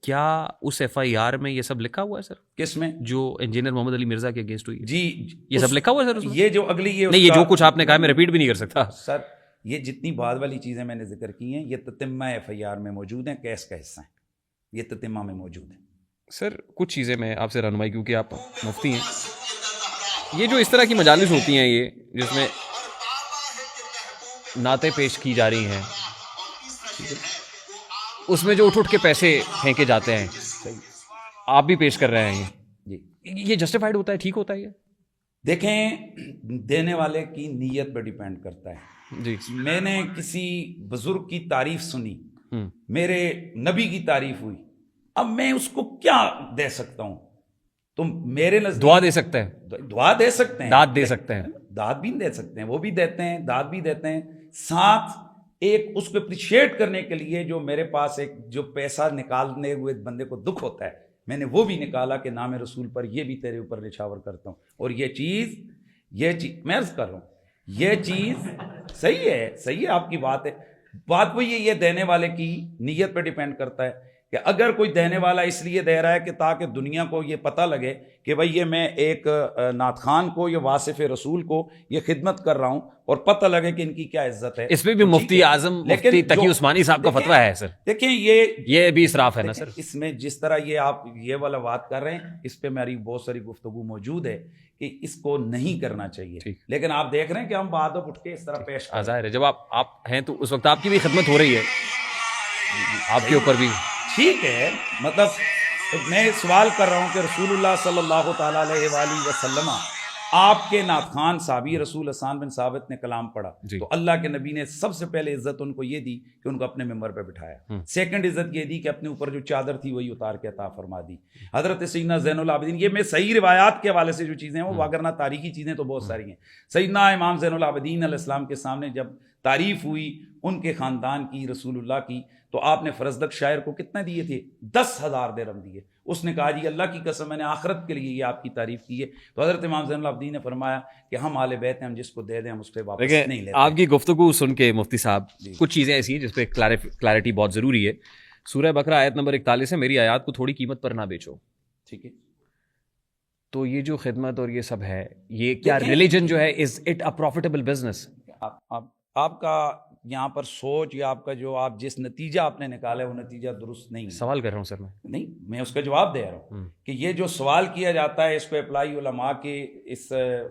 کیا اس FIR میں یہ سب لکھا ہوا ہے سر؟ کس میں؟ جو انجینئر محمد علی مرزا کے اگینسٹ ہوئی. جی یہ سب لکھا ہوا ہے سر؟ یہ جو اگلی یہ جو کچھ آپ نے کہا میں ریپیٹ بھی نہیں کر سکتا سر. یہ جتنی بعد والی چیزیں میں نے ذکر کی ہیں یہ تتمہ FIR میں موجود ہیں, کیس کا حصہ ہیں, یہ تتمہ میں موجود ہیں. سر کچھ چیزیں میں آپ سے رہنمائی, کیونکہ آپ مفتی ہیں, یہ جو اس طرح کی مجالس ہوتی ہیں یہ جس میں نعتیں پیش کی جا رہی ہیں, اس میں جو اٹھ کے پیسے پھینکے جاتے ہیں, آپ بھی پیش کر رہے ہیں, یہ جسٹیفائڈ ہوتا ہے, ٹھیک ہوتا ہے؟ یہ دیکھیں دینے والے کی نیت پہ ڈیپینڈ کرتا ہے. جی میں نے کسی بزرگ کی تعریف سنی, میرے نبی کی تعریف ہوئی, اب میں اس کو کیا دے سکتا ہوں؟ تم میرے نزدیک دعا دے سکتے ہیں, دعا دے سکتے ہیں, داد دے سکتے ہیں, داد بھی دے سکتے ہیں, وہ بھی دیتے ہیں, داد بھی دیتے ہیں. ساتھ ایک اس کو اپریشیٹ کرنے کے لیے جو میرے پاس ایک جو پیسہ نکالنے ہوئے بندے کو دکھ ہوتا ہے, میں نے وہ بھی نکالا کہ نام رسول پر یہ بھی تیرے اوپر نچھاور کرتا ہوں. اور یہ چیز میں عرض کر رہا ہوں, یہ چیز صحیح ہے, آپ کی بات ہے. بات وہی ہے, یہ دینے والے کی نیت پہ ڈیپینڈ کرتا ہے کہ اگر کوئی دینے والا اس لیے دے رہا ہے کہ تاکہ دنیا کو یہ پتہ لگے کہ بھئی یہ میں ایک نعت خان کو یا واصف رسول کو یہ خدمت کر رہا ہوں اور پتہ لگے کہ ان کی کیا عزت ہے. اس میں بھی مفتی اعظم مفتی تقی عثمانی صاحب کا فتویٰ ہے سر. دیکھیں یہ بھی اسراف ہے نا سر. اس میں جس طرح یہ آپ یہ والا بات کر رہے ہیں, اس پہ میری بہت ساری گفتگو موجود ہے کہ اس کو نہیں کرنا چاہیے. لیکن آپ دیکھ رہے ہیں کہ ہم بعد میں اٹھ کے اس طرح پیش ظاہر ہے جب آپ ہیں تو اس وقت آپ کی بھی خدمت ہو رہی ہے, آپ کے اوپر بھی ٹھیک ہے. مطلب میں سوال کر رہا ہوں کہ رسول اللہ صلی اللہ تعالیٰ علیہ وآلہ وسلم آپ کے نعت خان صحابی رسول حسان بن ثابت نے کلام پڑھا تو اللہ کے نبی نے سب سے پہلے عزت ان کو یہ دی کہ ان کو اپنے ممبر پہ بٹھایا. سیکنڈ عزت یہ دی کہ اپنے اوپر جو چادر تھی وہی اتار کے عطا فرما دی. حضرت سیدنا زین العابدین, یہ میں صحیح روایات کے حوالے سے جو چیزیں ہیں وہ وگرنہ تاریخی چیزیں تو بہت ساری ہیں. سیدنا امام زین العابدین علیہ السلام کے سامنے جب تعریف ہوئی ان کے خاندان کی رسول اللہ کی تو آپ نے فرزدق شاعر کو کتنا دیے تھے؟ 10,000 درہم دیے. اس نے کہا جی اللہ کی قسم میں نے آخرت کے لیے یہ آپ کی تعریف کی ہے. تو حضرت امام زین العابدین نے فرمایا کہ ہم آل بیت ہیں, ہم جس کو دے دیں ہم اس پہ واپس نہیں لیتے. آپ کی گفتگو سن کے مفتی صاحب کچھ چیزیں ایسی ہیں جس پہ کلیئرٹی بہت ضروری ہے. سورہ بقرہ آیت نمبر 41 ہے, میری آیات کو تھوڑی قیمت پر نہ بیچو. ٹھیک ہے, تو یہ جو خدمت اور یہ سب ہے, یہ کیا ریلیجن جو ہے is it a profitable business? آپ کا یہاں پر سوچ یا آپ کا جو آپ جس نتیجہ آپ نے نکالا ہے وہ نتیجہ درست نہیں ہے. سوال کر رہا ہوں سر میں اس کا جواب دے رہا ہوں کہ یہ جو سوال کیا جاتا ہے اس کو اپلائی علماء کے اس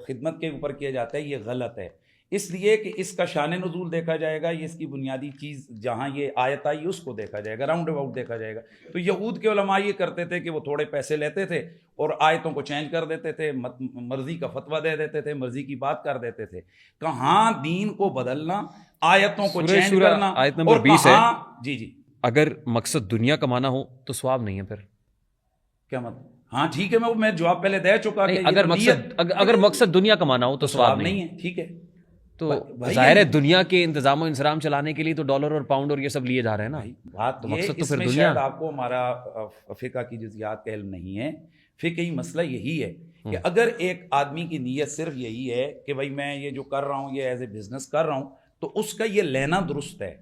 خدمت کے اوپر کیا جاتا ہے, یہ غلط ہے. اس لیے کہ اس کا شان نزول دیکھا جائے گا, یہ اس کی بنیادی چیز جہاں یہ آیت آئی اس کو دیکھا جائے گا, راؤنڈ اباؤٹ دیکھا جائے گا. تو یہود کے علماء یہ کرتے تھے کہ وہ تھوڑے پیسے لیتے تھے اور آیتوں کو چینج کر دیتے تھے, مرضی کا فتویٰ دے دیتے تھے, مرضی کی بات کر دیتے تھے. کہاں دین کو بدلنا, آیتوں کو چینج کرنا. آیت نمبر 20 ہے, جی اگر مقصد دنیا کمانا ہو تو ثواب نہیں ہے. پھر کیا مطلب؟ ہاں ٹھیک ہے, میں جواب پہلے دے چکا کہ اگر مقصد دنیا کمانا ہو تو ثواب نہیں ہے. ٹھیک ہے, تو ظاہر ہے دنیا کے انتظام و انصرام چلانے کے لیے تو ڈالر اور پاؤنڈ اور یہ سب لیے جا رہے ہیں نا. بات تو مقصد تو اس پھر میں دنیا. شاید آپ کو ہمارا فقہ کی جزیات کا علم نہیں ہے. فقہی مسئلہ یہی ہے کہ اگر ایک آدمی کی نیت صرف یہی ہے کہ بھائی میں یہ جو کر رہا ہوں یہ ایز اے بزنس کر رہا ہوں تو اس کا یہ لینا درست ہے,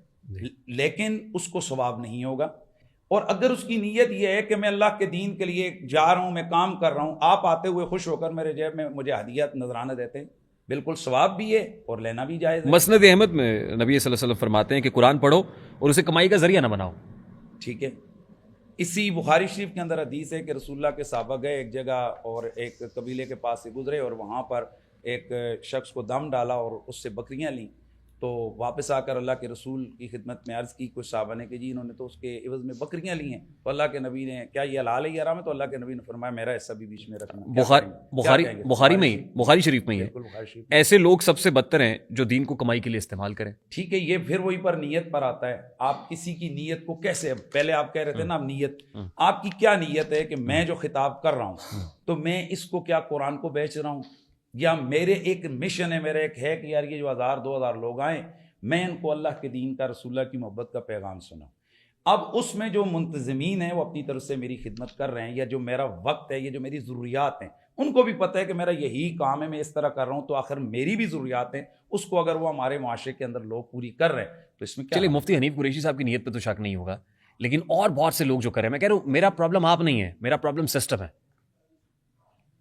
لیکن اس کو ثواب نہیں ہوگا. اور اگر اس کی نیت یہ ہے کہ میں اللہ کے دین کے لیے جا رہا ہوں, میں کام کر رہا ہوں, آپ آتے ہوئے خوش ہو کر میرے جیب میں مجھے ہدیات نذرانہ دیتے ہیں, بالکل ثواب بھی ہے اور لینا بھی جائز ہے. مسند احمد میں نبی صلی اللہ علیہ وسلم فرماتے ہیں کہ قرآن پڑھو اور اسے کمائی کا ذریعہ نہ بناؤ. ٹھیک ہے, اسی بخاری شریف کے اندر حدیث ہے کہ رسول اللہ کے صحابہ گئے ایک جگہ اور ایک قبیلے کے پاس سے گزرے اور وہاں پر ایک شخص کو دم ڈالا اور اس سے بکریاں لیں. تو واپس آ کر اللہ کے رسول کی خدمت میں عرض کی کچھ صحابہ نے کہ جی انہوں نے تو اس کے عوض میں بکریاں لی ہیں. تو اللہ کے نبی نے کیا یہ حلال ہے یا حرام ہے؟ تو اللہ کے نبی نے فرمایا میرا حصہ بھی بیچ میں رکھنا. بخاری شریف میں ہی ہے. ایسے لوگ سب سے بدتر ہیں جو دین کو کمائی کے لیے استعمال کریں. ٹھیک ہے, یہ پھر وہی پر نیت پر آتا ہے. آپ کسی کی نیت کو کیسے, پہلے آپ کہہ رہے تھے نا نیت, آپ کی کیا نیت ہے کہ میں جو خطاب کر رہا ہوں تو میں اس کو کیا قرآن کو بیچ رہا ہوں, یا میرے ایک مشن ہے, میرا ایک ہے کہ یار یہ جو 1000-2000 لوگ آئیں میں ان کو اللہ کے دین کا, رسول اللہ کی محبت کا پیغام سناؤں. اب اس میں جو منتظمین ہیں وہ اپنی طرف سے میری خدمت کر رہے ہیں, یا جو میرا وقت ہے, یہ جو میری ضروریات ہیں, ان کو بھی پتہ ہے کہ میرا یہی کام ہے, میں اس طرح کر رہا ہوں, تو آخر میری بھی ضروریات ہیں, اس کو اگر وہ ہمارے معاشرے کے اندر لوگ پوری کر رہے ہیں تو اس میں کیا. چلیے مفتی حنیف قریشی صاحب کی نیت پہ تو شک نہیں ہوگا, لیکن اور بہت سے لوگ جو کر رہے ہیں, میں کہہ رہا ہوں میرا پرابلم آپ نہیں ہے, میرا پرابلم سسٹم ہے.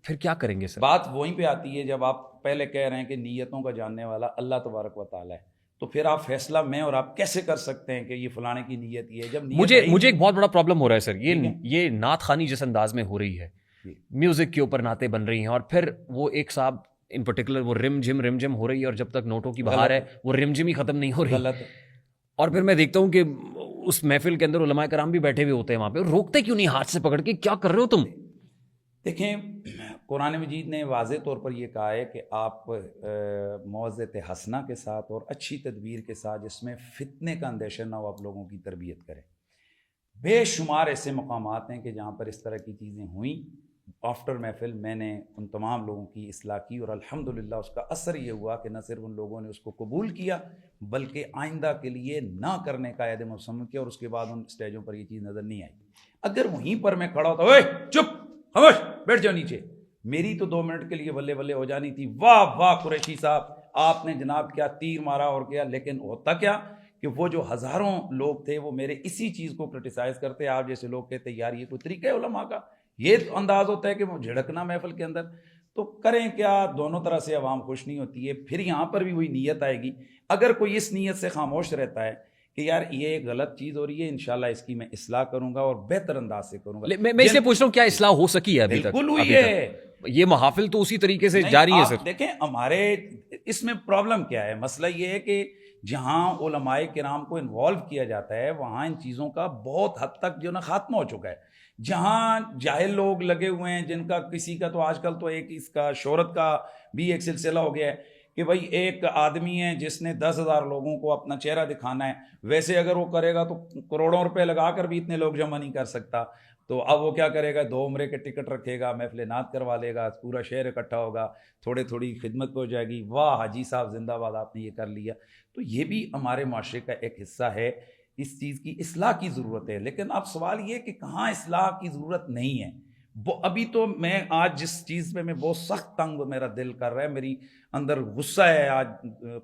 پھر کیا کریں گے سر؟ بات وہیں پہ آتی ہے جب آپ پہلے کہہ رہے ہیں کہ نیتوں کا جاننے والا اللہ تبارک و تعالیٰ ہے, تو پھر آپ فیصلہ میں اور آپ کیسے کر سکتے ہیں کہ یہ فلانے کی نیت یہ ہے, جب مجھے ایک بہت بڑا پرابلم ہو رہا ہے سر, یہ نعت خوانی جس انداز میں ہو رہی ہے, میوزک کے اوپر نعتیں بن رہی ہیں, اور پھر وہ ایک صاحب ان پرٹیکولر وہ رم جم ہو رہی ہے, اور جب تک نوٹوں کی بہار ہے وہ رم جم ہی ختم نہیں ہو رہی. اور پھر میں دیکھتا ہوں کہ اس محفل کے اندر علماء کرام بھی بیٹھے ہوئے ہوتے ہیں وہاں پہ, روکتے کیوں نہیں ہاتھ سے پکڑ کے, کیا کر رہے ہو تم؟ دیکھیں قرآن مجید نے واضح طور پر یہ کہا ہے کہ آپ موعظت حسنہ کے ساتھ اور اچھی تدبیر کے ساتھ, جس میں فتنے کا اندیشہ نہ ہو, آپ لوگوں کی تربیت کریں. بے شمار ایسے مقامات ہیں کہ جہاں پر اس طرح کی چیزیں ہوئیں. آفٹر محفل میں نے ان تمام لوگوں کی اصلاح کی اور الحمدللہ اس کا اثر یہ ہوا کہ نہ صرف ان لوگوں نے اس کو قبول کیا بلکہ آئندہ کے لیے نہ کرنے کا عہد مصمم کیا, اور اس کے بعد ان اسٹیجوں پر یہ چیز نظر نہیں آئی. اگر وہیں پر میں کھڑا ہوتا, اوے چپ خاموش بیٹھ جاؤ نیچے, میری تو 2 منٹ کے لیے بلے بلے ہو جانی تھی. واہ واہ قریشی صاحب, آپ نے جناب کیا تیر مارا اور کیا. لیکن ہوتا کیا کہ وہ جو ہزاروں لوگ تھے وہ میرے اسی چیز کو کرٹیسائز کرتے. آپ جیسے لوگ کہتے یار یہ کوئی طریقہ ہے علماء کا, یہ انداز ہوتا ہے کہ وہ جھڑکنا محفل کے اندر. تو کریں کیا, دونوں طرح سے عوام خوش نہیں ہوتی ہے. پھر یہاں پر بھی وہی نیت آئے گی. اگر کوئی اس نیت سے خاموش رہتا ہے کہ یار یہ ایک غلط چیز ہو رہی ہے, انشاءاللہ اس کی میں اصلاح کروں گا اور بہتر انداز سے کروں گا. میں اس لیے پوچھ رہا ہوں کیا اصلاح ہو سکی ہے ابھی تک؟ بالکل ہوئی ہے. یہ محافل تو اسی طریقے سے جاری ہے سر. دیکھیں ہمارے اس میں پرابلم کیا ہے, مسئلہ یہ ہے کہ جہاں علماء کرام کو انوالو کیا جاتا ہے وہاں ان چیزوں کا بہت حد تک جو نا خاتمہ ہو چکا ہے. جہاں جاہل لوگ لگے ہوئے ہیں جن کا کسی کا تو آج کل تو ایک اس کا شہرت کا بھی ایک سلسلہ ہو گیا ہے کہ بھائی ایک آدمی ہے جس نے 10,000 لوگوں کو اپنا چہرہ دکھانا ہے, ویسے اگر وہ کرے گا تو کروڑوں روپے لگا کر بھی اتنے لوگ جمع نہیں کر سکتا. تو اب وہ کیا کرے گا, 2 عمرے کے ٹکٹ رکھے گا, محفل نعت کروا لے گا, پورا شہر اکٹھا ہوگا, تھوڑی خدمت ہو جائے گی, واہ حاجی صاحب زندہ باد آپ نے یہ کر لیا. تو یہ بھی ہمارے معاشرے کا ایک حصہ ہے. اس چیز کی اصلاح کی ضرورت ہے. لیکن اب سوال یہ کہ کہاں اصلاح کی ضرورت نہیں ہے. ابھی تو میں آج جس چیز پہ میں بہت سخت تنگ میرا دل کر رہا ہے, میری اندر غصہ ہے. آج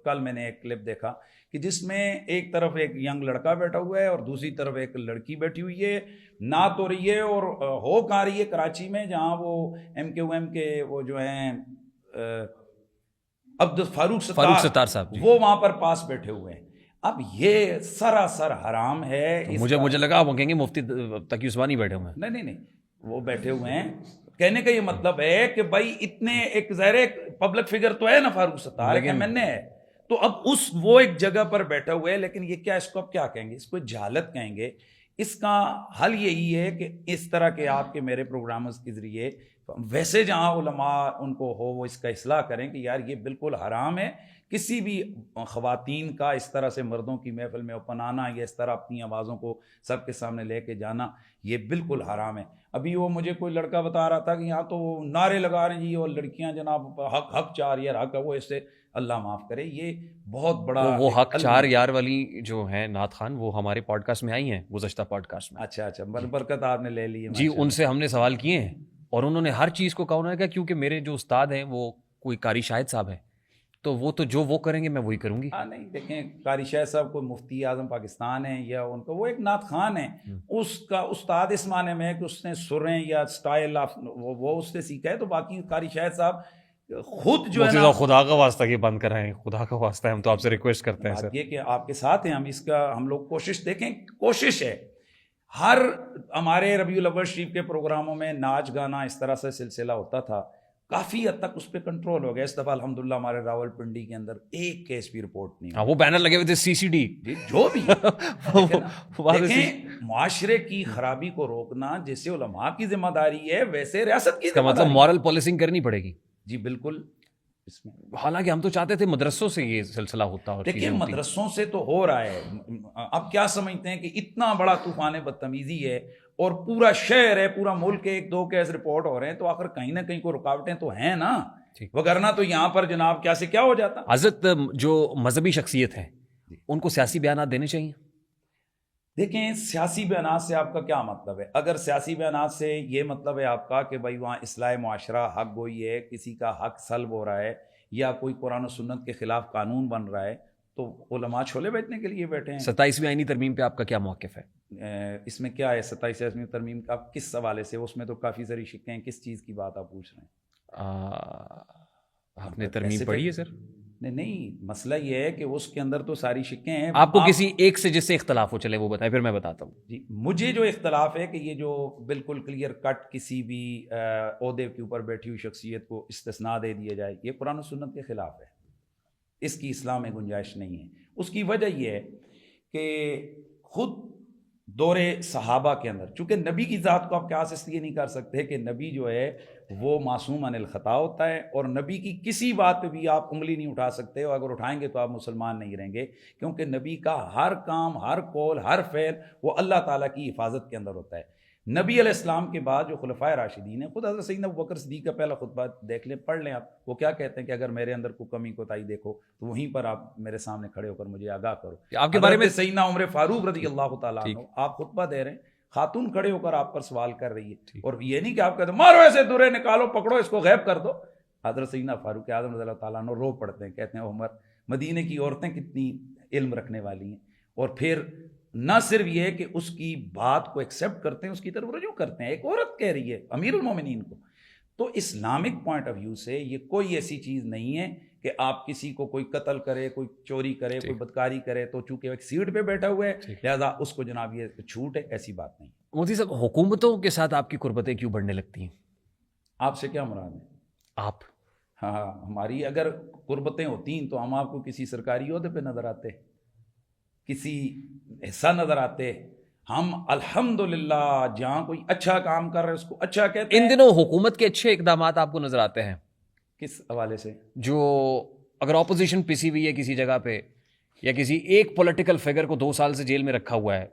کل میں نے ایک کلپ دیکھا کہ جس میں ایک طرف ایک ینگ لڑکا بیٹھا ہوا ہے اور دوسری طرف ایک لڑکی بیٹھی ہوئی ہے, نعت ہو رہی ہے اور ہو کہاں رہی ہے کراچی میں, جہاں وہ MQM کے وہ جو ہیں عبد فاروق ستار صاحب وہ وہاں پر پاس بیٹھے ہوئے ہیں. اب یہ سراسر حرام ہے. مجھے لگا وہ کہیں گے مفتی تقی عثمانی بیٹھے ہوئے ہیں. نہیں, وہ بیٹھے ہوئے ہیں. کہنے کا یہ مطلب ہے کہ بھائی اتنے ایک ظاہر پبلک فگر تو ہے نا فاروق ستار, MNA ہے, تو اب وہ ایک جگہ پر بیٹھا ہوا ہے. لیکن یہ کیا, اس کو اب کیا کہیں گے, اس کو جہالت کہیں گے. اس کا حل یہی ہے کہ اس طرح کے آپ کے میرے پروگرامز کے ذریعے ویسے جہاں علماء ان کو ہو وہ اس کا اصلاح کریں کہ یار یہ بالکل حرام ہے. کسی بھی خواتین کا اس طرح سے مردوں کی محفل میں اوپن آنا یا اس طرح اپنی آوازوں کو سب کے سامنے لے کے جانا یہ بالکل حرام ہے. ابھی وہ مجھے کوئی لڑکا بتا رہا تھا کہ یہاں تو وہ نعرے لگا رہے ہیں جی, اور لڑکیاں جناب حق 4 یار حق ہے, وہ اس سے اللہ معاف کرے یہ بہت بڑا وہ حق 4 یار والی جو ہیں نعت خان وہ ہمارے پوڈ کاسٹ میں آئی ہیں, گزشتہ پوڈ کاسٹ میں. اچھا برکت آپ نے لے لی ہے جی. ان سے ہم نے سوال کیے ہیں اور انہوں نے ہر چیز کو کہا, انہوں نے کہا کیونکہ میرے جو استاد ہیں وہ کوئی قاری شاہد صاحب ہیں, تو وہ تو جو وہ کریں گے میں وہی کروں گی. نہیں دیکھیں, قاری شاہد صاحب کوئی مفتی اعظم پاکستان ہیں یا ان کا وہ ایک نعت خان ہے, اس کا استاد اس معنی میں ہے کہ اس نے سریں یا سٹائل وہ اس سے سیکھا ہے. تو باقی قاری شاہد صاحب خود جو ہے نا, خدا کا واسطہ یہ بند کرائیں, خدا کا واسطہ ہم تو آپ سے ریکویسٹ کرتے ہیں سر, یہ کہ آپ کے ساتھ ہیں, ہم لوگ کوشش دیکھیں, کوشش ہے ہر ہمارے ربیع الاول شریف کے پروگراموں میں ناچ گانا اس طرح سے سلسلہ ہوتا تھا, کافی حد تک اس پہ کنٹرول ہو گیا. اس دفعہ الحمدللہ ہمارے راول پنڈی کے اندر ایک کیس بھی رپورٹ نہیں. وہ بینر لگے ہوئے تھے CCD جو بھی دیکھیں, معاشرے کی خرابی کو روکنا جیسے علماء کی ذمہ داری ہے ویسے ریاست کی ذمہ داری. مطلب مورل پالیسنگ کرنی پڑے گی. جی بالکل. اس میں حالانکہ ہم تو چاہتے تھے مدرسوں سے یہ سلسلہ ہوتا ہو. دیکھیں مدرسوں سے تو ہو رہا ہے. اب کیا سمجھتے ہیں کہ اتنا بڑا طوفان بدتمیزی ہے اور پورا شہر ہے, پورا ملک ہے, 1-2 کیس رپورٹ ہو رہے ہیں, تو آخر کہیں نہ کہیں کو رکاوٹیں تو ہیں نا, وگرنہ تو یہاں پر جناب کیا سے کیا ہو جاتا. حضرت جو مذہبی شخصیت ہیں ان کو سیاسی بیانات دینے چاہیے. دیکھیں سیاسی بیانات سے آپ کا کیا مطلب ہے؟ اگر سیاسی بیانات سے یہ مطلب ہے آپ کا کہ بھائی وہاں اصلاح معاشرہ حق گوئی ہے, کسی کا حق سلب ہو رہا ہے یا کوئی قرآن و سنت کے خلاف قانون بن رہا ہے, تو علماء چھولے بیچنے کے لیے بیٹھے ہیں. 27ویں آئینی ترمیم پہ آپ کا کیا موقف ہے؟ اس میں کیا ہے 27ویں ترمیم کا, کس حوالے سے؟ اس میں تو کافی ساری شکیں ہیں, کس چیز کی بات آپ پوچھ رہے ہیں؟ آپ نے ترمیم پڑھی ہے سر؟ نہیں, مسئلہ یہ ہے کہ اس کے اندر تو ساری شکیں ہیں. آپ کو کسی ایک سے جس سے اختلاف ہو چلے وہ بتائیں, پھر میں بتاتا ہوں. جی, مجھے جو اختلاف ہے کہ یہ جو بالکل کلیئر کٹ کسی بھی عہدے کے اوپر بیٹھی ہوئی شخصیت کو استثناء دے دیا جائے, یہ قرآن و سنت کے خلاف ہے. اس کی اسلام میں گنجائش نہیں ہے. اس کی وجہ یہ ہے کہ خود دور صحابہ کے اندر، چونکہ نبی کی ذات کو آپ قیاس اس لیے نہیں کر سکتے کہ نبی جو ہے وہ معصوم عن الخطا ہوتا ہے، اور نبی کی کسی بات پہ بھی آپ انگلی نہیں اٹھا سکتے، اور اگر اٹھائیں گے تو آپ مسلمان نہیں رہیں گے، کیونکہ نبی کا ہر کام، ہر قول، ہر فعل وہ اللہ تعالیٰ کی حفاظت کے اندر ہوتا ہے۔ نبی علیہ السلام کے بعد جو خلفائے راشدین ہیں، خود حضرت سیدنا ابوبکر صدیق کا پہلا خطبہ دیکھ لیں، پڑھ لیں آپ، وہ کیا کہتے ہیں کہ اگر میرے اندر کوئی کمی کوتاہی دیکھو تو وہیں پر آپ میرے سامنے کھڑے ہو کر مجھے آگاہ کرو۔ آپ کے بارے میں حضرت سیدنا عمر فاروق رضی اللہ تعالیٰ عنہ، آپ خطبہ دے رہے ہیں، خاتون کھڑے ہو کر آپ پر سوال کر رہی ہے، اور یہ نہیں کہ آپ کہتے مارو ایسے دورے نکالو، پکڑو اس کو غائب کر دو۔ حضرت سیدنا فاروق اعظم رضی اللہ تعالیٰ عنہ رو پڑتے ہیں، کہتے ہیں عمر، مدینے کی عورتیں کتنی علم رکھنے والی ہیں، اور پھر نہ صرف یہ کہ اس کی بات کو ایکسیپٹ کرتے ہیں، اس کی طرف رجوع کرتے ہیں۔ ایک عورت کہہ رہی ہے امیر المومنین کو، تو اسلامک پوائنٹ آف ویو سے یہ کوئی ایسی چیز نہیں ہے کہ آپ کسی کو کوئی قتل کرے، کوئی چوری کرے، کوئی بدکاری کرے تو چونکہ ایک سیٹ پہ بیٹھا ہوا ہے لہذا اس کو جناب یہ چھوٹ ہے، ایسی بات نہیں۔ مفتی صاحب، حکومتوں کے ساتھ آپ کی قربتیں کیوں بڑھنے لگتی ہیں؟ آپ سے کیا مراد ہے؟ آپ ہاں، ہماری اگر قربتیں ہوتی تو ہم آپ کو کسی سرکاری عہدے پہ نظر آتے، کسی حصہ نظر آتے؟ ہم الحمدللہ جہاں کوئی اچھا کام کر رہے ہیں اس کو اچھا کہتے ہیں۔ ان دنوں حکومت کے اچھے اقدامات آپ کو نظر آتے ہیں؟ کس حوالے سے؟ جو اگر اپوزیشن پسی ہوئی ہے کسی جگہ پہ، یا کسی ایک پولیٹیکل فگر کو 2 سال سے جیل میں رکھا ہوا ہے،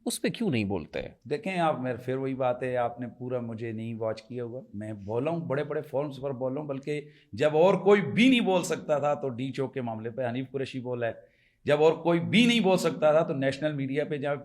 اس پہ کیوں نہیں بولتے؟ دیکھیں آپ، پھر وہی بات ہے، آپ نے پورا مجھے نہیں واچ کیا ہوا، میں بولا ہوں بڑے بڑے فورمز پر بولا ہوں، بلکہ جب اور کوئی بھی نہیں بول سکتا تھا تو ڈی چوک کے معاملے پہ حنیف قریشی بولا ہے، جب اور کوئی بھی نہیں بول سکتا تھا تو نیشنل میڈیا پہ جب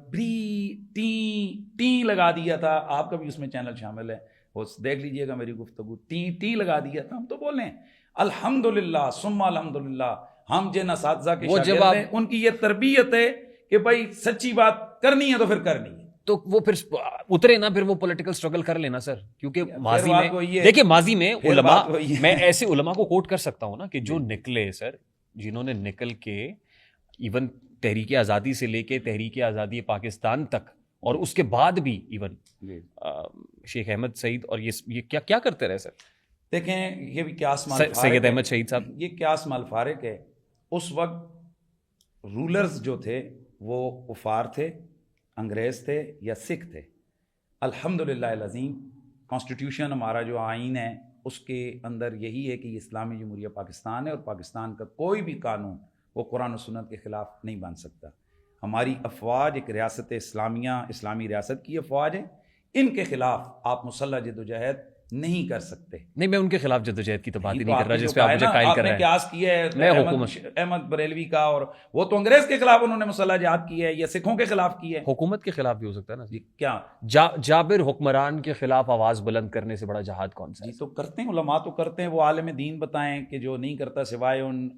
ٹی لگا دیا تھا، آپ کا بھی اس میں چینل شامل ہے، وہ دیکھ لیجئے گا میری گفتگو، ٹی لگا دیا تھا، ہم تو بول رہے ہیں الحمدللہ ثم الحمدللہ، ہم جن اساتذہ کے شاگرد ہیں ان کی یہ تربیت ہے کہ بھائی سچی بات کرنی ہے تو پھر کرنی ہے، تو وہ پھر اترے نا، پھر وہ پولیٹیکل سٹرگل کر لینا سر، کیونکہ ماضی میں دیکھیں، ماضی میں علماء، میں ایسے علماء کو کوٹ کر سکتا ہوں نا کہ جو نکلے سر، جنہوں نے نکل کے ایون تحریک آزادی سے لے کے تحریک آزادی پاکستان تک، اور اس کے بعد بھی ایون شیخ احمد سعید، اور یہ کیا کرتے رہے سر؟ دیکھیں یہ بھی قیاس مال سید احمد شہید صاحب، یہ قیاس مال فارق ہے۔ اس وقت رولرز جو تھے وہ کفار تھے، انگریز تھے یا سکھ تھے۔ الحمدللہ العظیم کانسٹیٹیوشن ہمارا جو آئین ہے اس کے اندر یہی ہے کہ یہ اسلامی جمہوریہ پاکستان ہے، اور پاکستان کا کوئی بھی قانون وہ قرآن و سنت کے خلاف نہیں بن سکتا۔ ہماری افواج ایک ریاست اسلامیہ، اسلامی ریاست کی افواج ہے، ان کے خلاف آپ مسلح جدوجہد نہیں کر سکتے۔ نہیں، میں ان کے خلاف جدوجہد کی تو بات ہی نہیں کر رہا جس پہ آپ مجھے قائل کر رہے ہیں۔ قیاس کیا ہے احمد بریلوی کا، اور وہ تو انگریز کے خلاف انہوں نے مسلح جہاد کی ہے یا سکھوں کے خلاف کی ہے۔ حکومت کے خلاف بھی ہو سکتا ہے نا جی، کیا جابر حکمران کے خلاف آواز بلند کرنے سے بڑا جہاد کون سا ہے؟ جی تو کرتے ہیں، علماء تو کرتے ہیں، وہ عالم دین بتائیں کہ جو نہیں کرتا سوائے ان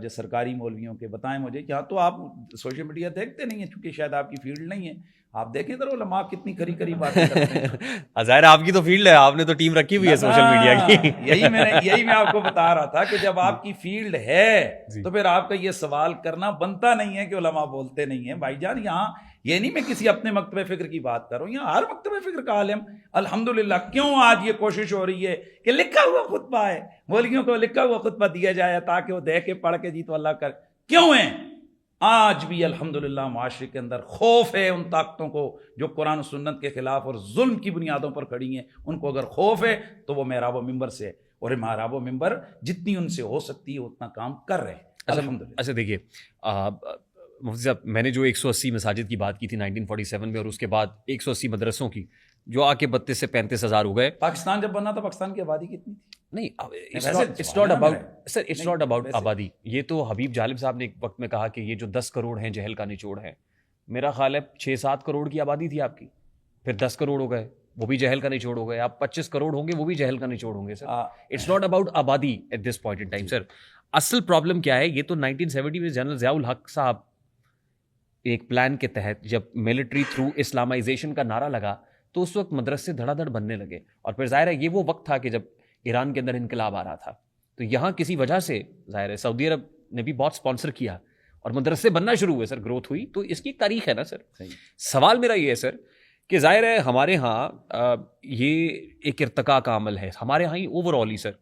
جو سرکاری مولویوں کے، بتائیں مجھے۔ یہاں تو آپ سوشل میڈیا دیکھتے نہیں ہیں چونکہ شاید آپ کی فیلڈ نہیں ہے، آپ دیکھیں ذرا علماء کتنی کھری باتیں کرتے ہیں۔ ظاہر آپ کی تو فیلڈ ہے، آپ نے تو ٹیم رکھی ہوئی ہے سوشل میڈیا کی۔ یہی میں آپ کو بتا رہا تھا کہ جب آپ کی فیلڈ ہے تو پھر آپ کا یہ سوال کرنا بنتا نہیں ہے کہ علماء بولتے نہیں ہیں۔ بھائی جان یہاں یہ نہیں میں کسی اپنے مکتبہ فکر کی بات کر رہا ہوں، یہاں ہر مکتبہ فکر کا عالم الحمدللہ۔ کیوں آج یہ کوشش ہو رہی ہے کہ لکھا ہوا خطبہ ہے، مولویوں کو لکھا ہوا خطبہ دیا جائے تاکہ وہ دیکھ کے پڑھ کے جی تو اللہ کر، کیوں ہے؟ آج بھی الحمدللہ معاشرے کے اندر خوف ہے ان طاقتوں کو جو قرآن و سنت کے خلاف اور ظلم کی بنیادوں پر کھڑی ہیں، ان کو اگر خوف ہے تو وہ محراب و منبر سے ہے، اور محراب و منبر جتنی ان سے ہو سکتی ہے اتنا کام کر رہے ہیں الحمدللہ۔ اچھا دیکھیے مفتی صاحب، میں نے جو 180 مساجد کی بات کی تھی 1947 میں، اور اس کے بعد 180 مدرسوں کی جو آ کے 32 سے 35 ہزار ہو گئے۔ پاکستان جب بنا تھا پاکستان کی آبادی کتنی تھی؟ نہیں، اٹس ناٹ اباؤٹ آبادی۔ یہ تو حبیب جالب صاحب نے ایک وقت میں کہا کہ یہ جو 10 کروڑ ہیں جہل کا نچوڑ ہے۔ میرا خیال ہے 6-7 کروڑ کی آبادی تھی آپ کی، پھر 10 کروڑ ہو گئے، وہ بھی جہل کا نچوڑ ہو گئے، آپ 25 کروڑ ہوں گے وہ بھی جہل کا نچوڑ ہوں گے سر۔ اٹس ناٹ اباؤٹ آبادی at this point in time sir. اصل پرابلم کیا ہے؟ یہ تو 1970 میں جنرل ضیاء الحق صاحب ایک پلان کے تحت جب ملٹری تھرو اسلامائزیشن کا نعرہ لگا تو اس وقت مدرسے دھڑا دھڑ بننے لگے، اور پھر ظاہر ہے یہ وہ وقت تھا کہ جب ایران کے اندر انقلاب آ رہا تھا، تو یہاں کسی وجہ سے ظاہر ہے سعودی عرب نے بھی بہت سپانسر کیا اور مدرسے بننا شروع ہوئے سر، گروتھ ہوئی، تو اس کی تاریخ ہے نا سر۔ سوال میرا یہ ہے سر کہ ظاہر ہے ہمارے ہاں یہ ایک ارتقاء کا عمل ہے ہمارے ہاں ہی اوور آل ہی سر،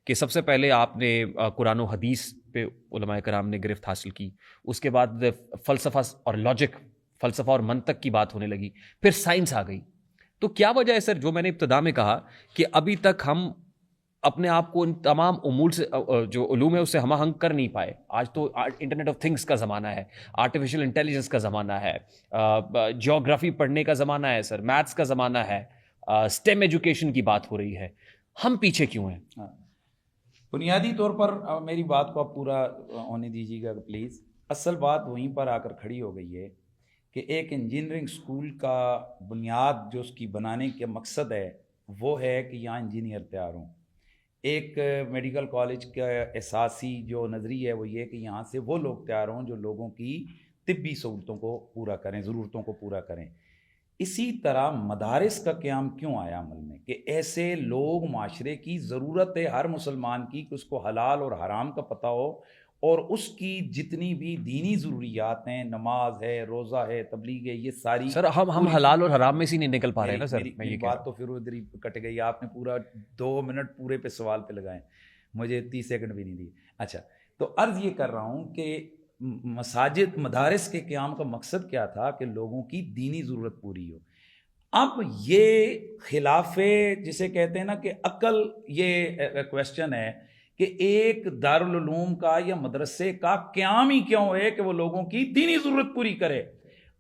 کہ سب سے پہلے آپ نے قرآن و حدیث پہ علماء کرام نے گرفت حاصل کی، اس کے بعد فلسفہ اور لاجک فلسفہ اور منطق کی بات ہونے لگی, پھر سائنس آ گئی. تو کیا وجہ ہے سر, جو میں نے ابتدا میں کہا کہ ابھی تک ہم اپنے آپ کو ان تمام امور سے, جو علوم ہے اس سے ہم آہنگ کر نہیں پائے؟ آج تو انٹرنیٹ آف تھنگس کا زمانہ ہے, آرٹیفیشیل انٹیلیجنس کا زمانہ ہے, جیوگرافی پڑھنے کا زمانہ ہے سر, میتھس کا زمانہ ہے, اسٹیم ایجوکیشن کی بات ہو رہی ہے. ہم پیچھے کیوں ہیں؟ بنیادی طور پر میری بات کو آپ پورا ہونے دیجیے گا پلیز. اصل بات وہیں پر آ کر کھڑی ہو گئی ہے کہ ایک انجینئرنگ اسکول کا بنیاد جو اس کی بنانے کا مقصد ہے وہ ہے کہ یہاں انجینئر تیار ہوں. ایک میڈیکل کالج کا اساسی جو نظریہ ہے وہ یہ کہ یہاں سے وہ لوگ تیار ہوں جو لوگوں کی طبی سہولتوں کو پورا کریں, ضرورتوں کو پورا کریں. اسی طرح مدارس کا قیام کیوں آیا عمل میں کہ ایسے لوگ, معاشرے کی ضرورت ہے ہر مسلمان کی کہ اس کو حلال اور حرام کا پتہ ہو, اور اس کی جتنی بھی دینی ضروریات ہیں, نماز ہے, روزہ ہے, تبلیغ ہے, یہ ساری. سر ہم حلال اور حرام میں سے نہیں نکل پا رہے ہیں نا سر. میری بات تو پھر ادھر ہی کٹ گئی, آپ نے پورا 2 منٹ پورے پہ سوال پہ لگائے, مجھے 30 سیکنڈ بھی نہیں دیے. اچھا, تو عرض یہ کر رہا ہوں کہ مساجد, مدارس کے قیام کا مقصد کیا تھا کہ لوگوں کی دینی ضرورت پوری ہو. اب یہ خلاف جسے کہتے ہیں نا کہ عقل, یہ کویسچن ہے کہ ایک دارالعلوم کا یا مدرسے کا قیام ہی کیوں ہے کہ وہ لوگوں کی دینی ضرورت پوری کرے.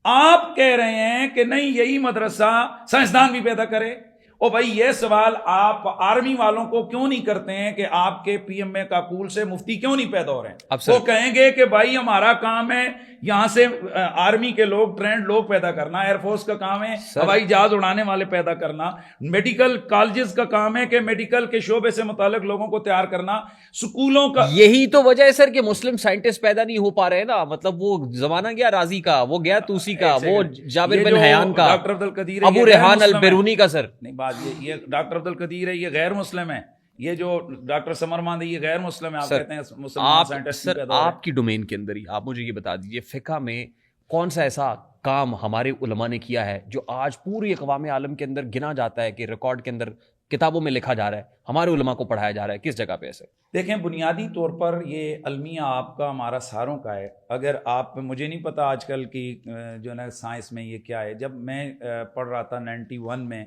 آپ کہہ رہے ہیں کہ نہیں, یہی مدرسہ سائنسدان بھی پیدا کرے. او بھائی, یہ سوال آپ آرمی والوں کو کیوں نہیں کرتے ہیں کہ آپ کے پی ایم اے کاکول سے مفتی کیوں نہیں پیدا ہو رہے ہیں؟ وہ کہیں گے کہ بھائی ہمارا کام ہے یہاں سے آرمی کے لوگ, ٹرینڈ لوگ پیدا کرنا, ایئر فورس کا کام ہے ہوائی جہاز اڑانے والے پیدا کرنا, میڈیکل کالجز کا کام ہے کہ میڈیکل کے شعبے سے متعلق لوگوں کو تیار کرنا, سکولوں کا. یہی تو وجہ ہے سر کہ مسلم سائنٹسٹ پیدا نہیں ہو پا رہے نا. مطلب وہ زمانہ گیا رازی کا, وہ گیا توسی کا, وہ جابر بن حیان کا, ڈاکٹر عبد القدیر, ابو ریحان البیرونی کا. سر نہیں, بات یہ ڈاکٹر عبد القدیر ہے, یہ غیر مسلم ہے. یہ جو ڈاکٹر سمر ماندی, یہ غیر مسلم ہے. آپ کہتے ہیں مسلمان سائنٹسٹ. سر آپ کی ڈومین کے اندر ہی آپ مجھے یہ بتا دیجیے, فقہ میں کون سا ایسا کام ہمارے علماء نے کیا ہے جو آج پوری اقوام عالم کے اندر گنا جاتا ہے, کہ ریکارڈ کے اندر کتابوں میں لکھا جا رہا ہے, ہمارے علماء کو پڑھایا جا رہا ہے؟ کس جگہ پہ ایسے؟ دیکھیں, بنیادی طور پر یہ المیہ آپ کا, ہمارا ساروں کا ہے. اگر آپ, مجھے نہیں پتا آج کل کی جو نا سائنس میں یہ کیا ہے. جب میں پڑھ رہا تھا 91 میں,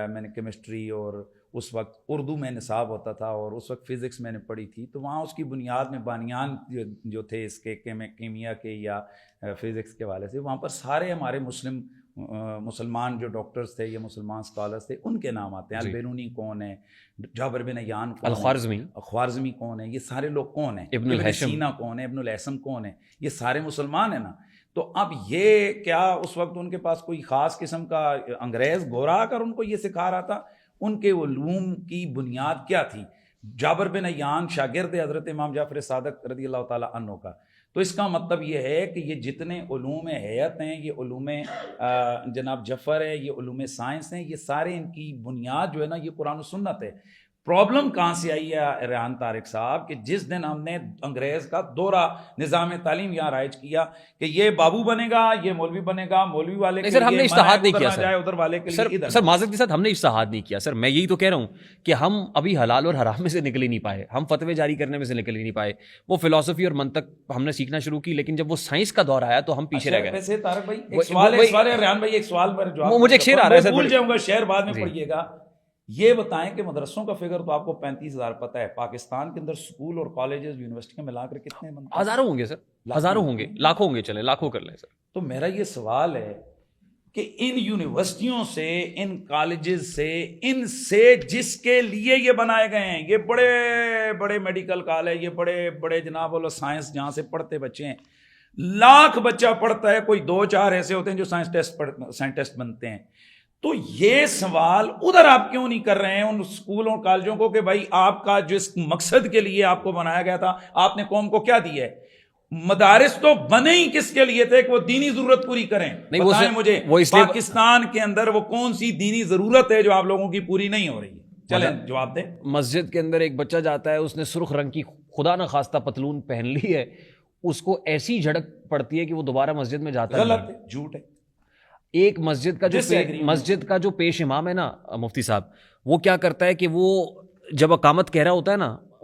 میں نے کیمسٹری, اور اس وقت اردو میں نصاب ہوتا تھا, اور اس وقت فزکس میں نے پڑھی تھی. تو وہاں اس کی بنیاد میں بانیان جو تھے اس کے کیمیا کے یا فزکس کے والے سے, وہاں پر سارے ہمارے مسلمان جو ڈاکٹرز تھے یا مسلمان اسکالرز تھے ان کے نام آتے ہیں. البیرونی کون ہے, جابر بن حیان کون ہے, خوارزمی کون ہے, یہ سارے لوگ کون ہیں, ابن سینا کون ہے, ابن الہیثم کون ہے, یہ سارے مسلمان ہیں نا. تو اب یہ کیا اس وقت ان کے پاس کوئی خاص قسم کا انگریز گورا کر ان کو یہ سکھا رہا تھا؟ ان کے علوم کی بنیاد کیا تھی؟ جابر بن حیان شاگرد حضرت امام جعفر صادق رضی اللہ تعالیٰ عنہ کا. تو اس کا مطلب یہ ہے کہ یہ جتنے علوم حیات ہیں, یہ علوم جناب جعفر ہے, یہ علوم سائنس ہیں, یہ سارے ان کی بنیاد جو ہے نا یہ قرآن و سنت ہے. پرابلم کہاں سے آئی ہے ریحان طارق صاحب کہ جس دن ہم نے انگریز کا دورہ نظام تعلیم یہاں رائج کیا کہ یہ بابو بنے گا, یہ مولوی بنے گا, مولوی والے کے لیے ہم نے اجتہاد نہیں کیا سر, ادھر والے کے لیے. سر معذرت کے ساتھ ہم نے اجتہاد نہیں کیا سر. میں یہی تو کہہ رہا ہوں کہ ہم ابھی حلال اور حرام میں سے نکل ہی نہیں پائے, ہم فتوے جاری کرنے میں سے نکل ہی نہیں پائے. وہ فلسفی اور منطق ہم نے سیکھنا شروع کی, لیکن جب وہ سائنس کا دور آیا تو ہم پیچھے رہ گئے. ویسے طارق بھائی ایک سوال ہے, ریحان بھائی ایک سوال پر جواب, مجھے ایک شعر آ رہا ہے سر, بھول جاؤں گا شعر بعد میں پڑھیے گا. یہ بتائیں کہ مدرسوں کا فگر تو آپ کو 35,000 پتہ ہے, پاکستان کے اندر سکول اور کالجز یونیورسٹیاں ملا کر کتنے بنتے ہیں؟ ہزاروں ہوں گے سر, ہزاروں ہوں گے, لاکھوں ہوں گے, چلیں لاکھوں کر لیں سر. تو میرا یہ سوال ہے کہ ان یونیورسٹیوں سے, ان کالجز سے, ان سے جس کے لیے یہ بنائے گئے ہیں, یہ بڑے بڑے میڈیکل کالج, یہ بڑے بڑے جناب والا سائنس جہاں سے پڑھتے بچے ہیں, لاکھ بچہ پڑھتا ہے, کوئی 2-4 ایسے ہوتے ہیں جو سائنٹسٹ بنتے ہیں. تو یہ سوال ادھر آپ کیوں نہیں کر رہے ہیں ان اسکولوں کالجوں کو کہ بھائی آپ کا جس مقصد کے لیے آپ کو بنایا گیا تھا آپ نے قوم کو کیا دیا ہے؟ مدارس تو بنے ہی کس کے لیے تھے کہ وہ دینی ضرورت پوری کریں. بتائیں مجھے پاکستان کے اندر وہ کون سی دینی ضرورت ہے جو آپ لوگوں کی پوری نہیں ہو رہی ہے؟ چلیں جواب دیں. مسجد کے اندر ایک بچہ جاتا ہے, اس نے سرخ رنگ کی خدا نہ خواستہ پتلون پہن لی ہے, اس کو ایسی جھڑک پڑتی ہے کہ وہ دوبارہ مسجد میں جاتا ہے. غلط ہے, جھوٹ ہے. ایک مسجد کا جو پیش امام ہے نا مفتی صاحب, وہ کیا کرتا ہے کہ وہ جب اقامت کہہ رہا ہوتا ہے نا,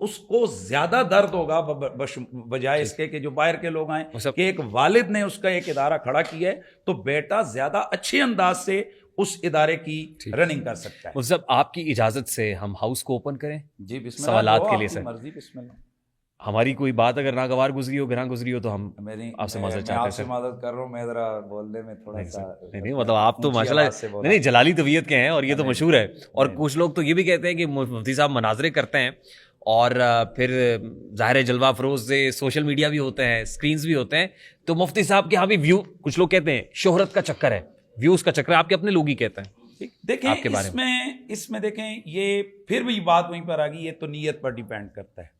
اس کو زیادہ درد ہوگا بجائے اس کے کہ جو باہر کے لوگ آئیں کہ ایک والد نے اس کا ایک ادارہ کھڑا کیا ہے تو بیٹا زیادہ اچھے انداز سے اس ادارے کی رننگ کر سکتا ہے. مصعب آپ کی اجازت سے ہم ہاؤس کو اوپن کریں جی بسم اللہ. سوالات کے لیے سر. مرضی بسم اللہ. ہماری کوئی بات اگر ناگوار گزری ہو گراں گزری ہو تو ہم آپ سے معذرت چاہتے ہیں سر. معذرت کر رہا ہوں, میں ذرا بولنے میں تھوڑا سا نہیں مطلب آپ تو ماشاءاللہ نہیں جلالی طبیعت کے ہیں اور یہ تو مشہور ہے. اور کچھ لوگ تو یہ بھی کہتے ہیں کہ مفتی صاحب مناظرے کرتے ہیں اور پھر ظاہر جلوہ افروز سے سوشل میڈیا بھی ہوتے ہیں, اسکرینز بھی ہوتے ہیں, تو مفتی صاحب کے یہاں بھی ویو, کچھ لوگ کہتے ہیں شہرت کا چکر ہے, ویوز کا چکر ہے, آپ کے اپنے لوگ ہی کہتے ہیں. دیکھیں اس میں دیکھیں یہ پھر بھی بات وہیں پر آ گئی, یہ تو نیت پر ڈیپینڈ کرتا ہے.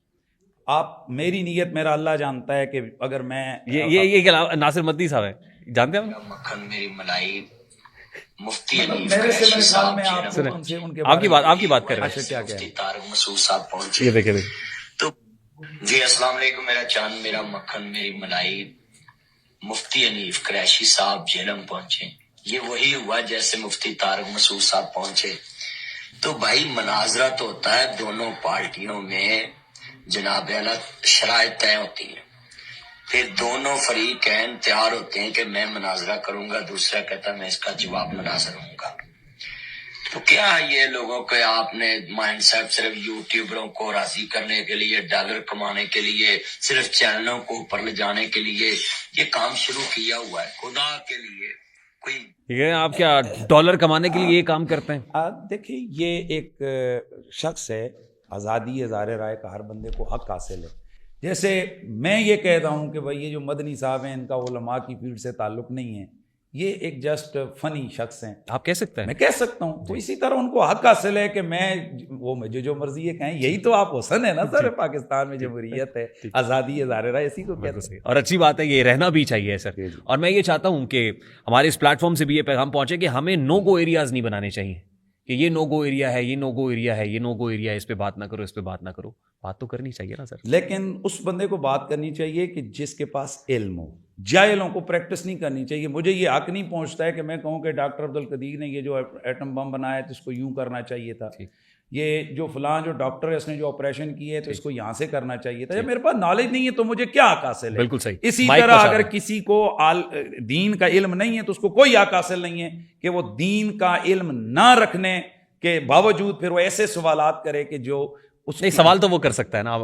آپ میری نیت میرا اللہ جانتا ہے کہ اگر میں یہ ناصر مدنی صاحب ہے, جانتے ہیں مکھن میری ملائی مفتی آپ کی بات کر رہے ہیں. مفتی طارق مسعود صاحب پہنچے. یہ دیکھیں تو جی السلام علیکم, میرا چاند میرا مکھن میری ملائی مفتی انیف قریشی صاحب جہلم پہنچے. یہ وہی ہوا جیسے مفتی طارق مسعود صاحب پہنچے. تو بھائی مناظرہ تو ہوتا ہے دونوں پارٹیوں میں, جناب اعلیٰ شرائط طے ہوتی ہیں, پھر دونوں فریقین تیار ہوتے ہیں کہ میں مناظرہ کروں گا, دوسرا کہتا ہے میں اس کا جواب مناظر ہوں گا. تو کیا یہ لوگوں کے آپ نے مائنڈ سیٹ صرف یوٹیوبروں کو راضی کرنے کے لیے, ڈالر کمانے کے لیے, صرف چینلوں کو اوپر لے جانے کے لیے یہ کام شروع کیا ہوا ہے؟ خدا کے لیے کوئی آپ کیا ڈالر کمانے کے لیے یہ کام کرتے ہیں؟ دیکھیں یہ ایک شخص ہے, آزادی اظہار رائے کا ہر بندے کو حق حاصل ہے. جیسے میں یہ کہتا ہوں کہ بھائی یہ جو مدنی صاحب ہیں ان کا علماء کی فیلڈ سے تعلق نہیں ہے, یہ ایک جسٹ فنی شخص ہیں, آپ کہہ سکتے ہیں, میں کہہ سکتا ہوں. تو اسی طرح ان کو حق حاصل ہے کہ میں وہ مجھے جو مرضی یہ کہیں, یہی تو آپ حسن ہے نا سر, پاکستان میں جمہوریت ہے, آزادی اظہار رائے, اسی کو کہتے ہیں. اور اچھی بات ہے, یہ رہنا بھی چاہیے سر. اور میں یہ چاہتا ہوں کہ ہمارے اس پلیٹ فارم سے بھی یہ پیغام پہنچے کہ ہمیں نو گو ایریاز نہیں بنانے چاہیے کہ یہ نو گو ایریا ہے, یہ نو گو ایریا ہے, یہ نو گو ایریا ہے, اس پہ بات نہ کرو, اس پہ بات نہ کرو. بات تو کرنی چاہیے نا سر. لیکن اس بندے کو بات کرنی چاہیے کہ جس کے پاس علم ہو, جاہلوں کو پریکٹس نہیں کرنی چاہیے. مجھے یہ حق نہیں پہنچتا ہے کہ میں کہوں کہ ڈاکٹر عبدالقدیر نے یہ جو ایٹم بم بنایا تو اس کو یوں کرنا چاہیے تھا, یہ جو فلاں جو ڈاکٹر ہے اس نے جو آپریشن کی ہے تو اس کو یہاں سے کرنا چاہیے تھا. میرے پاس نالج نہیں ہے تو مجھے کیا حق حاصل ہے؟ بالکل صحیح. اسی طرح اگر کسی کو دین کا علم نہیں ہے تو اس کو کوئی حق حاصل نہیں ہے کہ وہ دین کا علم نہ رکھنے کے باوجود پھر وہ ایسے سوالات کرے کہ جو اس نہیں, سوال تو وہ کر سکتا ہے نا,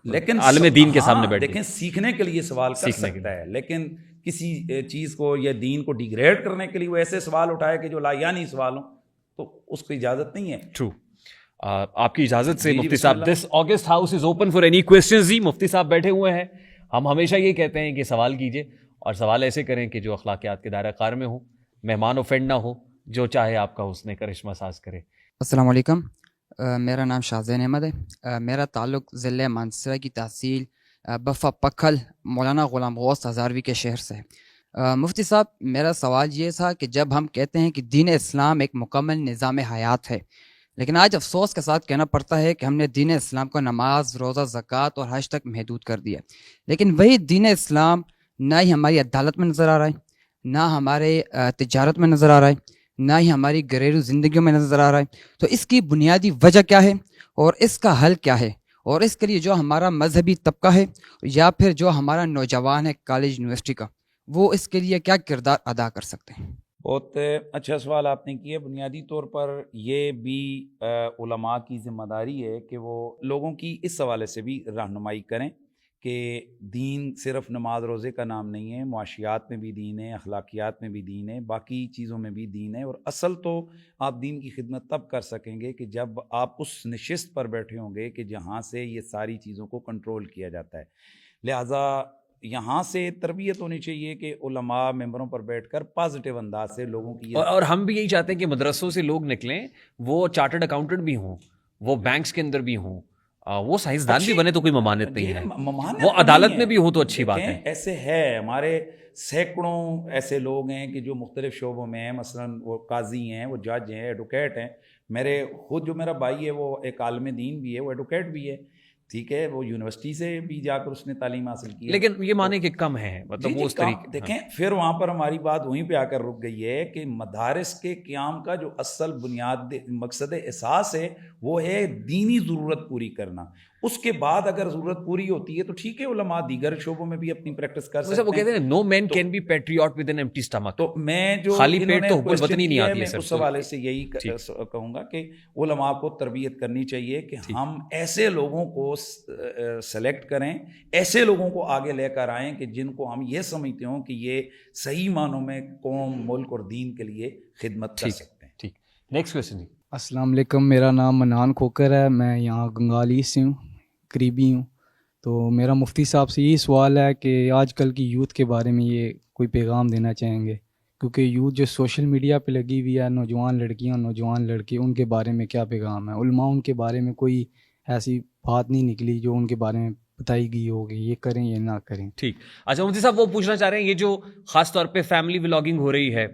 لیکن عالم دین کے سامنے بیٹھ دیکھیں سیکھنے کے لیے سوال کر سکتا ہے, لیکن کسی چیز کو یا دین کو ڈیگریڈ کرنے کے لیے وہ ایسے سوال اٹھائے کہ جو لایانی سوال ہوں, تو اس کو اجازت نہیں ہے. ٹرو. آپ کی اجازت سے مفتی صاحب, this August house is open for any questions. جی مفتی صاحب بیٹھے ہوئے ہیں, ہم ہمیشہ یہ کہتے ہیں کہ سوال کیجئے اور سوال ایسے کریں کہ جو اخلاقیات کے دائرہ کار میں ہو, مہمان اوفینڈ نہ ہو, جو چاہے آپ کا حسن کرشمہ ساز کرے. السلام علیکم, میرا نام شاہزین احمد ہے. میرا تعلق ضلع مانسرہ کی تحصیل بفا پکھل مولانا غلام غوث ہزاروی کے شہر سے ہے. مفتی صاحب, میرا سوال یہ تھا کہ جب ہم کہتے ہیں کہ دین اسلام ایک مکمل نظام حیات ہے, لیکن آج افسوس کے ساتھ کہنا پڑتا ہے کہ ہم نے دین اسلام کو نماز, روزہ, زکوٰۃ اور حج تک محدود کر دیا, لیکن وہی دین اسلام نہ ہی ہماری عدالت میں نظر آ رہا ہے, نہ ہمارے تجارت میں نظر آ رہا ہے, نہ ہی ہماری گھریلو زندگیوں میں نظر آ رہا ہے. تو اس کی بنیادی وجہ کیا ہے اور اس کا حل کیا ہے, اور اس کے لیے جو ہمارا مذہبی طبقہ ہے یا پھر جو ہمارا نوجوان ہے کالج یونیورسٹی کا, وہ اس کے لیے کیا کردار ادا کر سکتے ہیں؟ بہت اچھا سوال آپ نے کیا. بنیادی طور پر یہ بھی علماء کی ذمہ داری ہے کہ وہ لوگوں کی اس حوالے سے بھی رہنمائی کریں کہ دین صرف نماز روزے کا نام نہیں ہے, معاشیات میں بھی دین ہے, اخلاقیات میں بھی دین ہے, باقی چیزوں میں بھی دین ہے. اور اصل تو آپ دین کی خدمت تب کر سکیں گے کہ جب آپ اس نشست پر بیٹھے ہوں گے کہ جہاں سے یہ ساری چیزوں کو کنٹرول کیا جاتا ہے. لہٰذا یہاں سے تربیت ہونی چاہیے کہ علماء ممبروں پر بیٹھ کر پازیٹیو انداز سے لوگوں کی, اور ہم بھی یہی چاہتے ہیں کہ مدرسوں سے لوگ نکلیں, وہ چارٹرڈ اکاؤنٹنٹ بھی ہوں, وہ بینکس کے اندر بھی ہوں, وہ سائنسدان بھی بنے تو کوئی ممانعت نہیں ہے, وہ عدالت میں بھی ہو تو اچھی بات ہے. ایسے ہے ہمارے سینکڑوں ایسے لوگ ہیں کہ جو مختلف شعبوں میں ہیں, مثلاً وہ قاضی ہیں, وہ جج ہیں, ایڈوکیٹ ہیں. میرے خود جو میرا بھائی ہے وہ ایک عالم دین بھی ہے, وہ ایڈوکیٹ بھی ہے, ٹھیک ہے, وہ یونیورسٹی سے بھی جا کر اس نے تعلیم حاصل کی, لیکن یہ مانے کہ کم ہے, مطلب وہ اس طریقے. دیکھیں پھر وہاں پر ہماری بات وہیں پہ آ کر رک گئی ہے کہ مدارس کے قیام کا جو اصل بنیاد مقصد اساس ہے وہ ہے دینی ضرورت پوری کرنا. اس کے بعد اگر ضرورت پوری ہوتی ہے تو ٹھیک ہے، علماء دیگر شعبوں میں بھی اپنی پریکٹس کر وہ سکتے کہتے ہیں. ہیں no man can be patriot with an empty stomach. تو میں جو خالی انہوں پیٹ نے تو حب question الوطنی نہیں کیا ہے، آتی ہے میں سر. اس حوالے سے یہی کہوں گا کہ علماء کو تربیت کرنی چاہیے کہ ہم ایسے لوگوں کو سلیکٹ کریں، ایسے لوگوں کو آگے لے کر آئیں کہ جن کو ہم یہ سمجھتے ہوں کہ یہ صحیح معنوں میں قوم، ملک اور دین کے لیے خدمت کر سکتے ہیں. ٹھیک. نیکسٹ کویسچن جی. السلام علیکم، میرا نام منان کھوکر ہے، میں یہاں گنگالی سے ہوں، قریبی ہوں. تو میرا مفتی صاحب سے یہی سوال ہے کہ آج کل کی یوتھ کے بارے میں یہ کوئی پیغام دینا چاہیں گے، کیونکہ یوتھ جو سوشل میڈیا پہ لگی ہوئی ہے، نوجوان لڑکیاں، نوجوان لڑکے، ان کے بارے میں کیا پیغام ہے؟ علماء ان کے بارے میں کوئی ایسی بات نہیں نکلی جو ان کے بارے میں بتائی گئی ہوگی، یہ کریں یا نہ کریں. ٹھیک. اچھا مفتی صاحب وہ پوچھنا چاہ رہے ہیں یہ جو خاص طور پہ فیملی ولاگنگ ہو رہی ہے،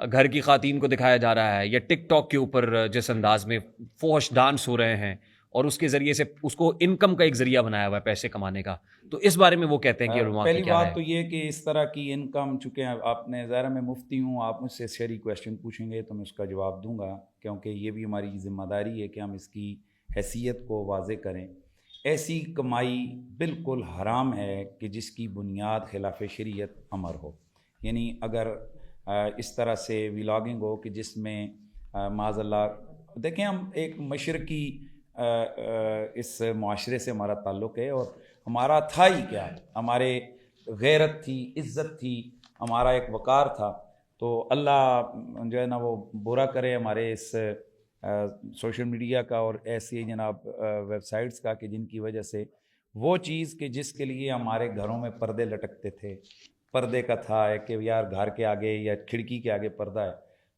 گھر کی خواتین کو دکھایا جا رہا ہے، یا ٹک ٹاک کے اوپر جس انداز میں فوش ڈانس ہو رہے ہیں اور اس کے ذریعے سے اس کو انکم کا ایک ذریعہ بنایا ہوا ہے پیسے کمانے کا، تو اس بارے میں وہ کہتے ہیں کہ علماء پہلی کی کیا بات ہے؟ تو یہ کہ اس طرح کی انکم، چونکہ آپ نے ظاہر میں مفتی ہوں، آپ مجھ سے شرعی کویشچن پوچھیں گے تو میں اس کا جواب دوں گا، کیونکہ یہ بھی ہماری ذمہ داری ہے کہ ہم اس کی حیثیت کو واضح کریں. ایسی کمائی بالکل حرام ہے کہ جس کی بنیاد خلاف شریعت امر ہو. یعنی اگر اس طرح سے ولاگنگ ہو کہ جس میں معاذ اللہ، دیکھیں ہم ایک مشرقی اس معاشرے سے ہمارا تعلق ہے، اور ہمارا تھا ہی کیا، ہمارے غیرت تھی، عزت تھی، ہمارا ایک وقار تھا. تو اللہ جو ہے نا وہ برا کرے ہمارے اس سوشل میڈیا کا اور ایسی جناب ویب سائٹس کا، کہ جن کی وجہ سے وہ چیز کہ جس کے لیے ہمارے گھروں میں پردے لٹکتے تھے، پردے کا تھا ہے کہ یار گھر کے آگے یا کھڑکی کے آگے پردہ ہے،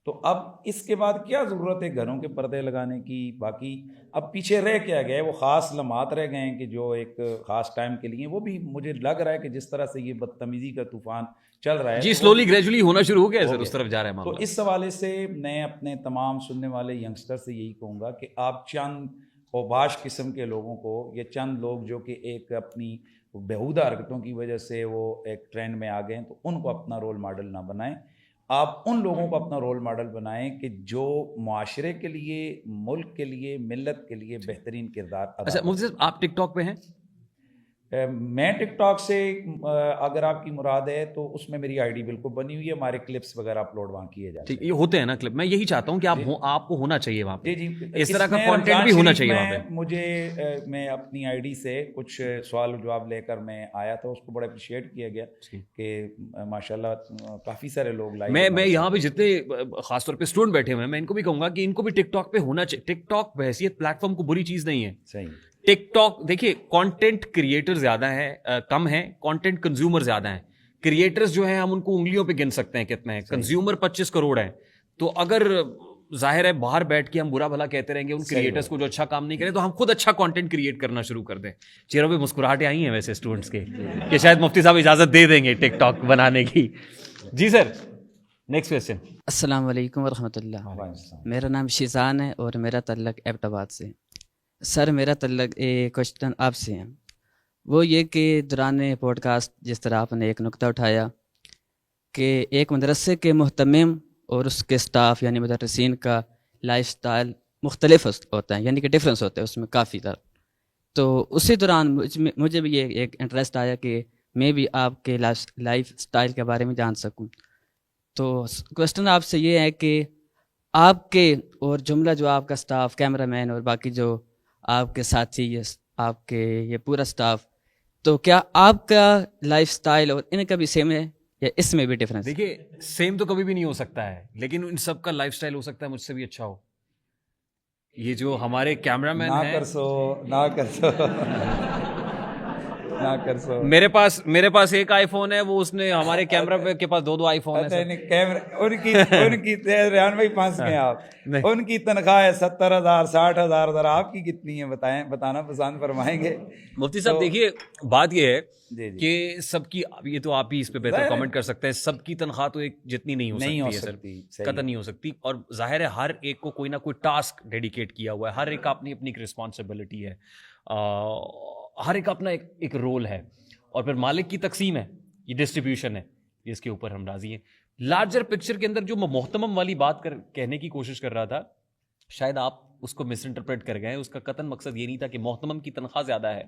تو اب اس کے بعد کیا ضرورت ہے گھروں کے پردے لگانے کی؟ باقی اب پیچھے رہ کیا گئے؟ وہ خاص لمحات رہ گئے ہیں کہ جو ایک خاص ٹائم کے لیے، وہ بھی مجھے لگ رہا ہے کہ جس طرح سے یہ بدتمیزی کا طوفان چل رہا ہے جی سلولی گریجولی ہونا شروع ہو گیا ہے سر، اس طرف جا رہا ہے تو معاملہ. اس حوالے سے میں اپنے تمام سننے والے ینگسٹر سے یہی کہوں گا کہ آپ چند اوباش قسم کے لوگوں کو، یہ چند لوگ جو کہ ایک اپنی بیہودہ حرکتوں کی وجہ سے وہ ایک ٹرینڈ میں آ گئے ہیں، تو ان کو اپنا رول ماڈل نہ بنائیں. آپ ان لوگوں کو اپنا رول ماڈل بنائیں کہ جو معاشرے کے لیے، ملک کے لیے، ملت کے لیے بہترین کردار ادا اچھا مفتی صاحب آپ ٹک ٹاک پہ ہیں؟ میں ٹک ٹاک سے اگر آپ کی مراد ہے تو اس میں میری آئی ڈی بالکل بنی ہوئی ہے، ہمارے کلپس وغیرہ اپلوڈ وہاں کیے جاتے ہیں. ٹھیک، یہ ہوتے ہیں نا کلپ، میں یہی چاہتا ہوں کہ آپ کو ہونا چاہیے وہاں پہ، جی اس طرح کا کانٹینٹ بھی ہونا چاہیے وہاں پہ. مجھے میں اپنی آئی ڈی سے کچھ سوال و جواب لے کر میں آیا تھا، اس کو بڑا اپریشیٹ کیا گیا کہ ماشاءاللہ کافی سارے لوگ لائے. میں یہاں پہ جتنے خاص طور پہ اسٹوڈنٹ بیٹھے ہوئے ہیں، میں ان کو بھی کہوں گا کہ ان کو بھی ٹک ٹاک پہ ہونا چاہیے. ٹک ٹاک بحیثیت پلیٹ فارم کو بری چیز نہیں ہے. صحیح. ٹک ٹاک دیکھیے کانٹینٹ کریٹر زیادہ ہیں، کم ہیں، کانٹینٹ کنزیومر زیادہ ہیں. کریٹرز جو ہیں ہم ان کو انگلیوں پہ گن سکتے ہیں کتنے ہیں، کنزیومر 25 کروڑ ہیں. تو اگر ظاہر ہے باہر بیٹھ کے ہم برا بھلا کہتے رہیں گے ان کریٹرز کو جو اچھا کام نہیں کریں، تو ہم خود اچھا کانٹینٹ کریٹ کرنا شروع کر دیں. چہروں پہ مسکراہٹیں آئی ہیں ویسے اسٹوڈنٹس کے کہ شاید مفتی صاحب اجازت دے دیں گے ٹک ٹاک بنانے کی. جی سر نیکسٹ کویسچن. السلام علیکم ورحمۃ اللہ. میرا نام شیزان ہے اور میرا تعلق ایبٹ آباد سے. سر میرا تعلق کوشچن آپ سے ہے، وہ یہ کہ دوران پوڈ کاسٹ جس طرح آپ نے ایک نقطہ اٹھایا کہ ایک مدرسے کے مہتمم اور اس کے سٹاف یعنی مدرسین کا لائف سٹائل مختلف ہوتا ہے، یعنی کہ ڈفرینس ہوتا ہے اس میں کافی طرح. تو اسی دوران مجھے بھی یہ ایک انٹرسٹ آیا کہ میں بھی آپ کے لائف سٹائل کے بارے میں جان سکوں. تو کوشچن آپ سے یہ ہے کہ آپ کے اور جملہ جو آپ کا سٹاف، کیمرہ مین اور باقی جو آپ کے ساتھی، یہ آپ کے یہ پورا سٹاف، تو کیا آپ کا لائف سٹائل اور ان کا بھی سیم ہے یا اس میں بھی ڈفرینس؟ دیکھیے سیم تو کبھی بھی نہیں ہو سکتا ہے، لیکن ان سب کا لائف سٹائل ہو سکتا ہے مجھ سے بھی اچھا ہو. یہ جو ہمارے کیمرہ مین ہیں، میرے پاس ایک آئی فون ہے، وہ اس نے ہمارے کیمرہ کے پاس دو آئی فون ہیں. ان کی ریحان بھائی پھنس گئے آپ. ان کی تنخواہ ہے 70,000 60,000، آپ کی کتنی ہے بتائیں، بتانا پسند فرمائیں گے. مفتی صاحب دیکھیے بات یہ ہے کہ سب کی، یہ تو آپ ہی اس پہ بہتر کامنٹ کر سکتے ہیں، سب کی تنخواہ تو ایک جتنی نہیں ہو سکتی ہے سر، قطعا نہیں ہو سکتی. اور ظاہر ہے ہر ایک کو کوئی نہ کوئی ٹاسک ڈیڈیکیٹ کیا ہوا ہے، ہر ایک اپنی اپنی ایک رسپانسبلٹی ہے، ہر ایک اپنا ایک رول ہے، اور پھر مالک کی تقسیم ہے، یہ ڈسٹریبیوشن ہے جس کے اوپر ہم راضی ہیں. لارجر پکچر کے اندر جو محتمم والی بات کہنے کی کوشش کر رہا تھا شاید آپ اس کو مس انٹرپریٹ کر گئے. اس کا قطعاً مقصد یہ نہیں تھا کہ محتمم کی تنخواہ زیادہ ہے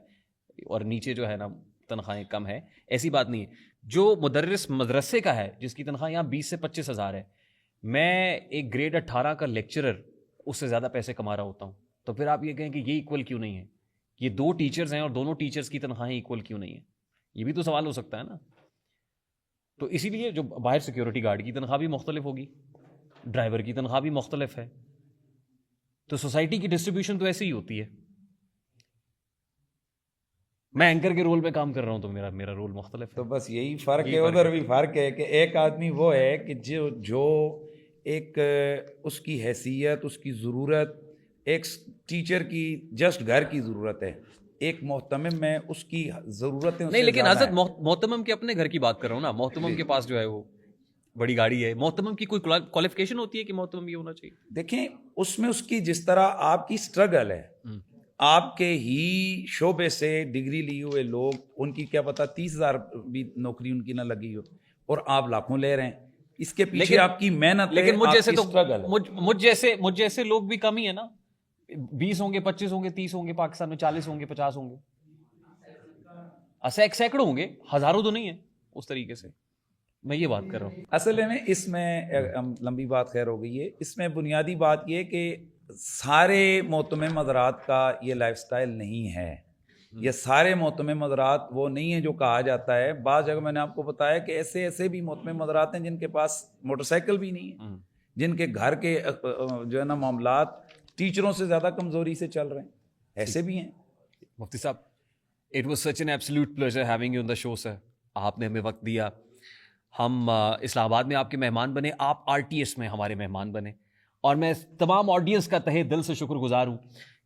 اور نیچے جو ہے نا تنخواہیں کم ہے. ایسی بات نہیں ہے. جو مدرس مدرسے کا ہے جس کی تنخواہ یہاں 20 سے 25 ہزار ہے, میں ایک گریڈ 18 کا لیکچرر اس سے زیادہ پیسے کما رہا ہوتا ہوں, تو پھر آپ یہ کہیں کہ یہ ایکول کیوں نہیں ہے؟ یہ 2 ٹیچرز ہیں اور دونوں ٹیچرز کی تنخواہیں ایکول کیوں نہیں ہیں؟ یہ بھی تو سوال ہو سکتا ہے نا. تو اسی لیے جو باہر سیکیورٹی گارڈ کی تنخواہ بھی مختلف ہوگی, ڈرائیور کی تنخواہ بھی مختلف ہے. تو سوسائٹی کی ڈسٹریبیوشن تو ایسے ہی ہوتی ہے. میں اینکر کے رول میں کام کر رہا ہوں تو میرا رول مختلف ہے. تو بس یہی فرق ہے, ادھر بھی فرق ہے کہ ایک آدمی وہ ہے کہ جو ایک اس کی حیثیت, اس کی ضرورت ایک ٹیچر کی جسٹ گھر کی ضرورت ہے, ایک محتمم میں اس کی ضرورتیں نہیں, لیکن حضرت محتمم کے اپنے گھر کی بات کر رہا ہوں نا. محتمم کے پاس جو ہے وہ بڑی گاڑی ہے. محتمم کی کوئی کوالیفیکیشن ہوتی ہے کہ محتمم یہ ہونا چاہیے؟ دیکھیں اس میں اس کی جس طرح آپ کی سٹرگل ہے, آپ کے ہی شعبے سے ڈگری لیے ہوئے لوگ, ان کی کیا پتہ 30,000 بھی نوکری ان کی نہ لگی ہو اور آپ لاکھوں لے رہے ہیں. اس کے پیچھے آپ کی محنت, لیکن مجھ جیسے لوگ بھی کم ہی ہے نا. 20 ہوں گے, 25 ہوں گے, 30 ہوں گے پاکستان میں, 40 ہوں گے, 50 ہوں گے, سینکڑوں ہوں گے, ہزاروں تو نہیں ہے. اس طریقے سے میں یہ بات کر رہا ہوں. اصل میں اس میں لمبی بات خیر ہو گئی ہے. اس میں بنیادی بات یہ کہ سارے محتمم حضرات کا یہ لائف سٹائل نہیں ہے. یہ سارے محتمم حضرات وہ نہیں ہیں جو کہا جاتا ہے. بعض جگہ میں نے آپ کو بتایا کہ ایسے بھی محتمم حضرات ہیں جن کے پاس موٹر سائیکل بھی نہیں ہے, جن کے گھر کے جو ہے نا معاملات ٹیچروں سے زیادہ کمزوری سے چل رہے ہیں. ایسے بھی ہیں. مفتی صاحب, it was such an absolute pleasure having you on the show sir. آپ نے ہمیں وقت دیا, ہم اسلام آباد میں آپ کے مہمان بنے, آپ RTS میں ہمارے مہمان بنے, اور میں تمام آڈینس کا تہہ دل سے شکر گزار ہوں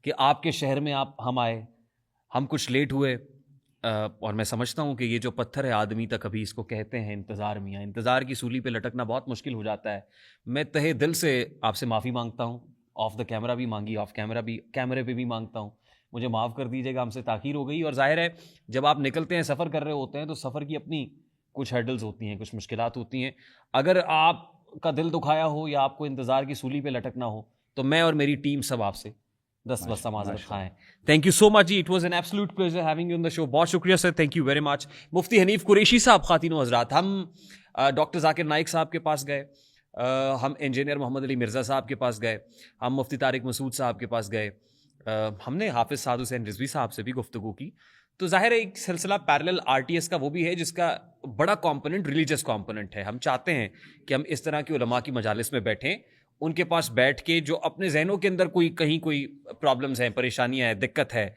کہ آپ کے شہر میں ہم آئے. ہم کچھ لیٹ ہوئے, اور میں سمجھتا ہوں کہ یہ جو پتھر ہے آدمی تک, ابھی اس کو کہتے ہیں انتظار. میاں انتظار کی سولی پہ لٹکنا بہت مشکل ہو جاتا ہے. میں تہہ دل سے آپ سے معافی مانگتا ہوں, آف دا کیمرہ بھی مانگی, آف کیمرہ بھی, کیمرے پہ بھی مانگتا ہوں. مجھے معاف کر دیجیے گا, ہم سے تاخیر ہو گئی. اور ظاہر ہے جب آپ نکلتے ہیں, سفر کر رہے ہوتے ہیں, تو سفر کی اپنی کچھ ہرڈلز ہوتی ہیں, کچھ مشکلات ہوتی ہیں. اگر آپ کا دل دکھایا ہو یا آپ کو انتظار کی سولی پہ لٹکنا ہو, تو میں اور میری ٹیم سب آپ سے 10 بستہ معذرت خواہ ہیں. تھینک یو سو مچ جی, it was an absolute pleasure having you on the show. بہت شکریہ sir, thank you very much. Mufti Hanif Qureshi صاحب, خواتین و حضرات, ہم ڈاکٹر ذاکر نائک صاحب کے پاس گئے, ہم انجینئر محمد علی مرزا صاحب کے پاس گئے, ہم مفتی طارق مسعود صاحب کے پاس گئے, ہم نے حافظ سعد حسین رضوی صاحب سے بھی گفتگو کی. تو ظاہر ہے ایک سلسلہ پیرلل RTS کا وہ بھی ہے جس کا بڑا کمپوننٹ ریلیجس کمپوننٹ ہے. ہم چاہتے ہیں کہ ہم اس طرح کی علماء کی مجالس میں بیٹھیں, ان کے پاس بیٹھ کے جو اپنے ذہنوں کے اندر کوئی پرابلمز ہیں, پریشانیاں ہیں, دقت ہے,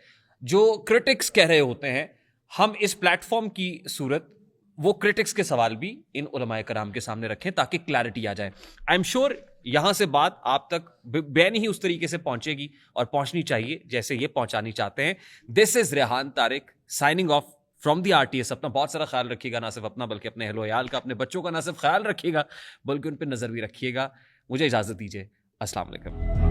جو کرٹکس کہہ رہے ہوتے ہیں, ہم اس پلیٹ فارم کی صورت وہ کرٹکس کے سوال بھی ان علماء کرام کے سامنے رکھیں تاکہ کلیئرٹی آ جائے. آئی ایم شیور یہاں سے بات آپ تک بین ہی اس طریقے سے پہنچے گی اور پہنچنی چاہیے جیسے یہ پہنچانی چاہتے ہیں. This is Rehan Tariq signing off from the RTS. اپنا بہت سارا خیال رکھیے گا, نہ صرف اپنا بلکہ اپنے اہل و عیال کا, اپنے بچوں کا نہ صرف خیال رکھیے گا بلکہ ان پہ نظر بھی رکھیے گا. مجھے اجازت دیجیے, السلام علیکم.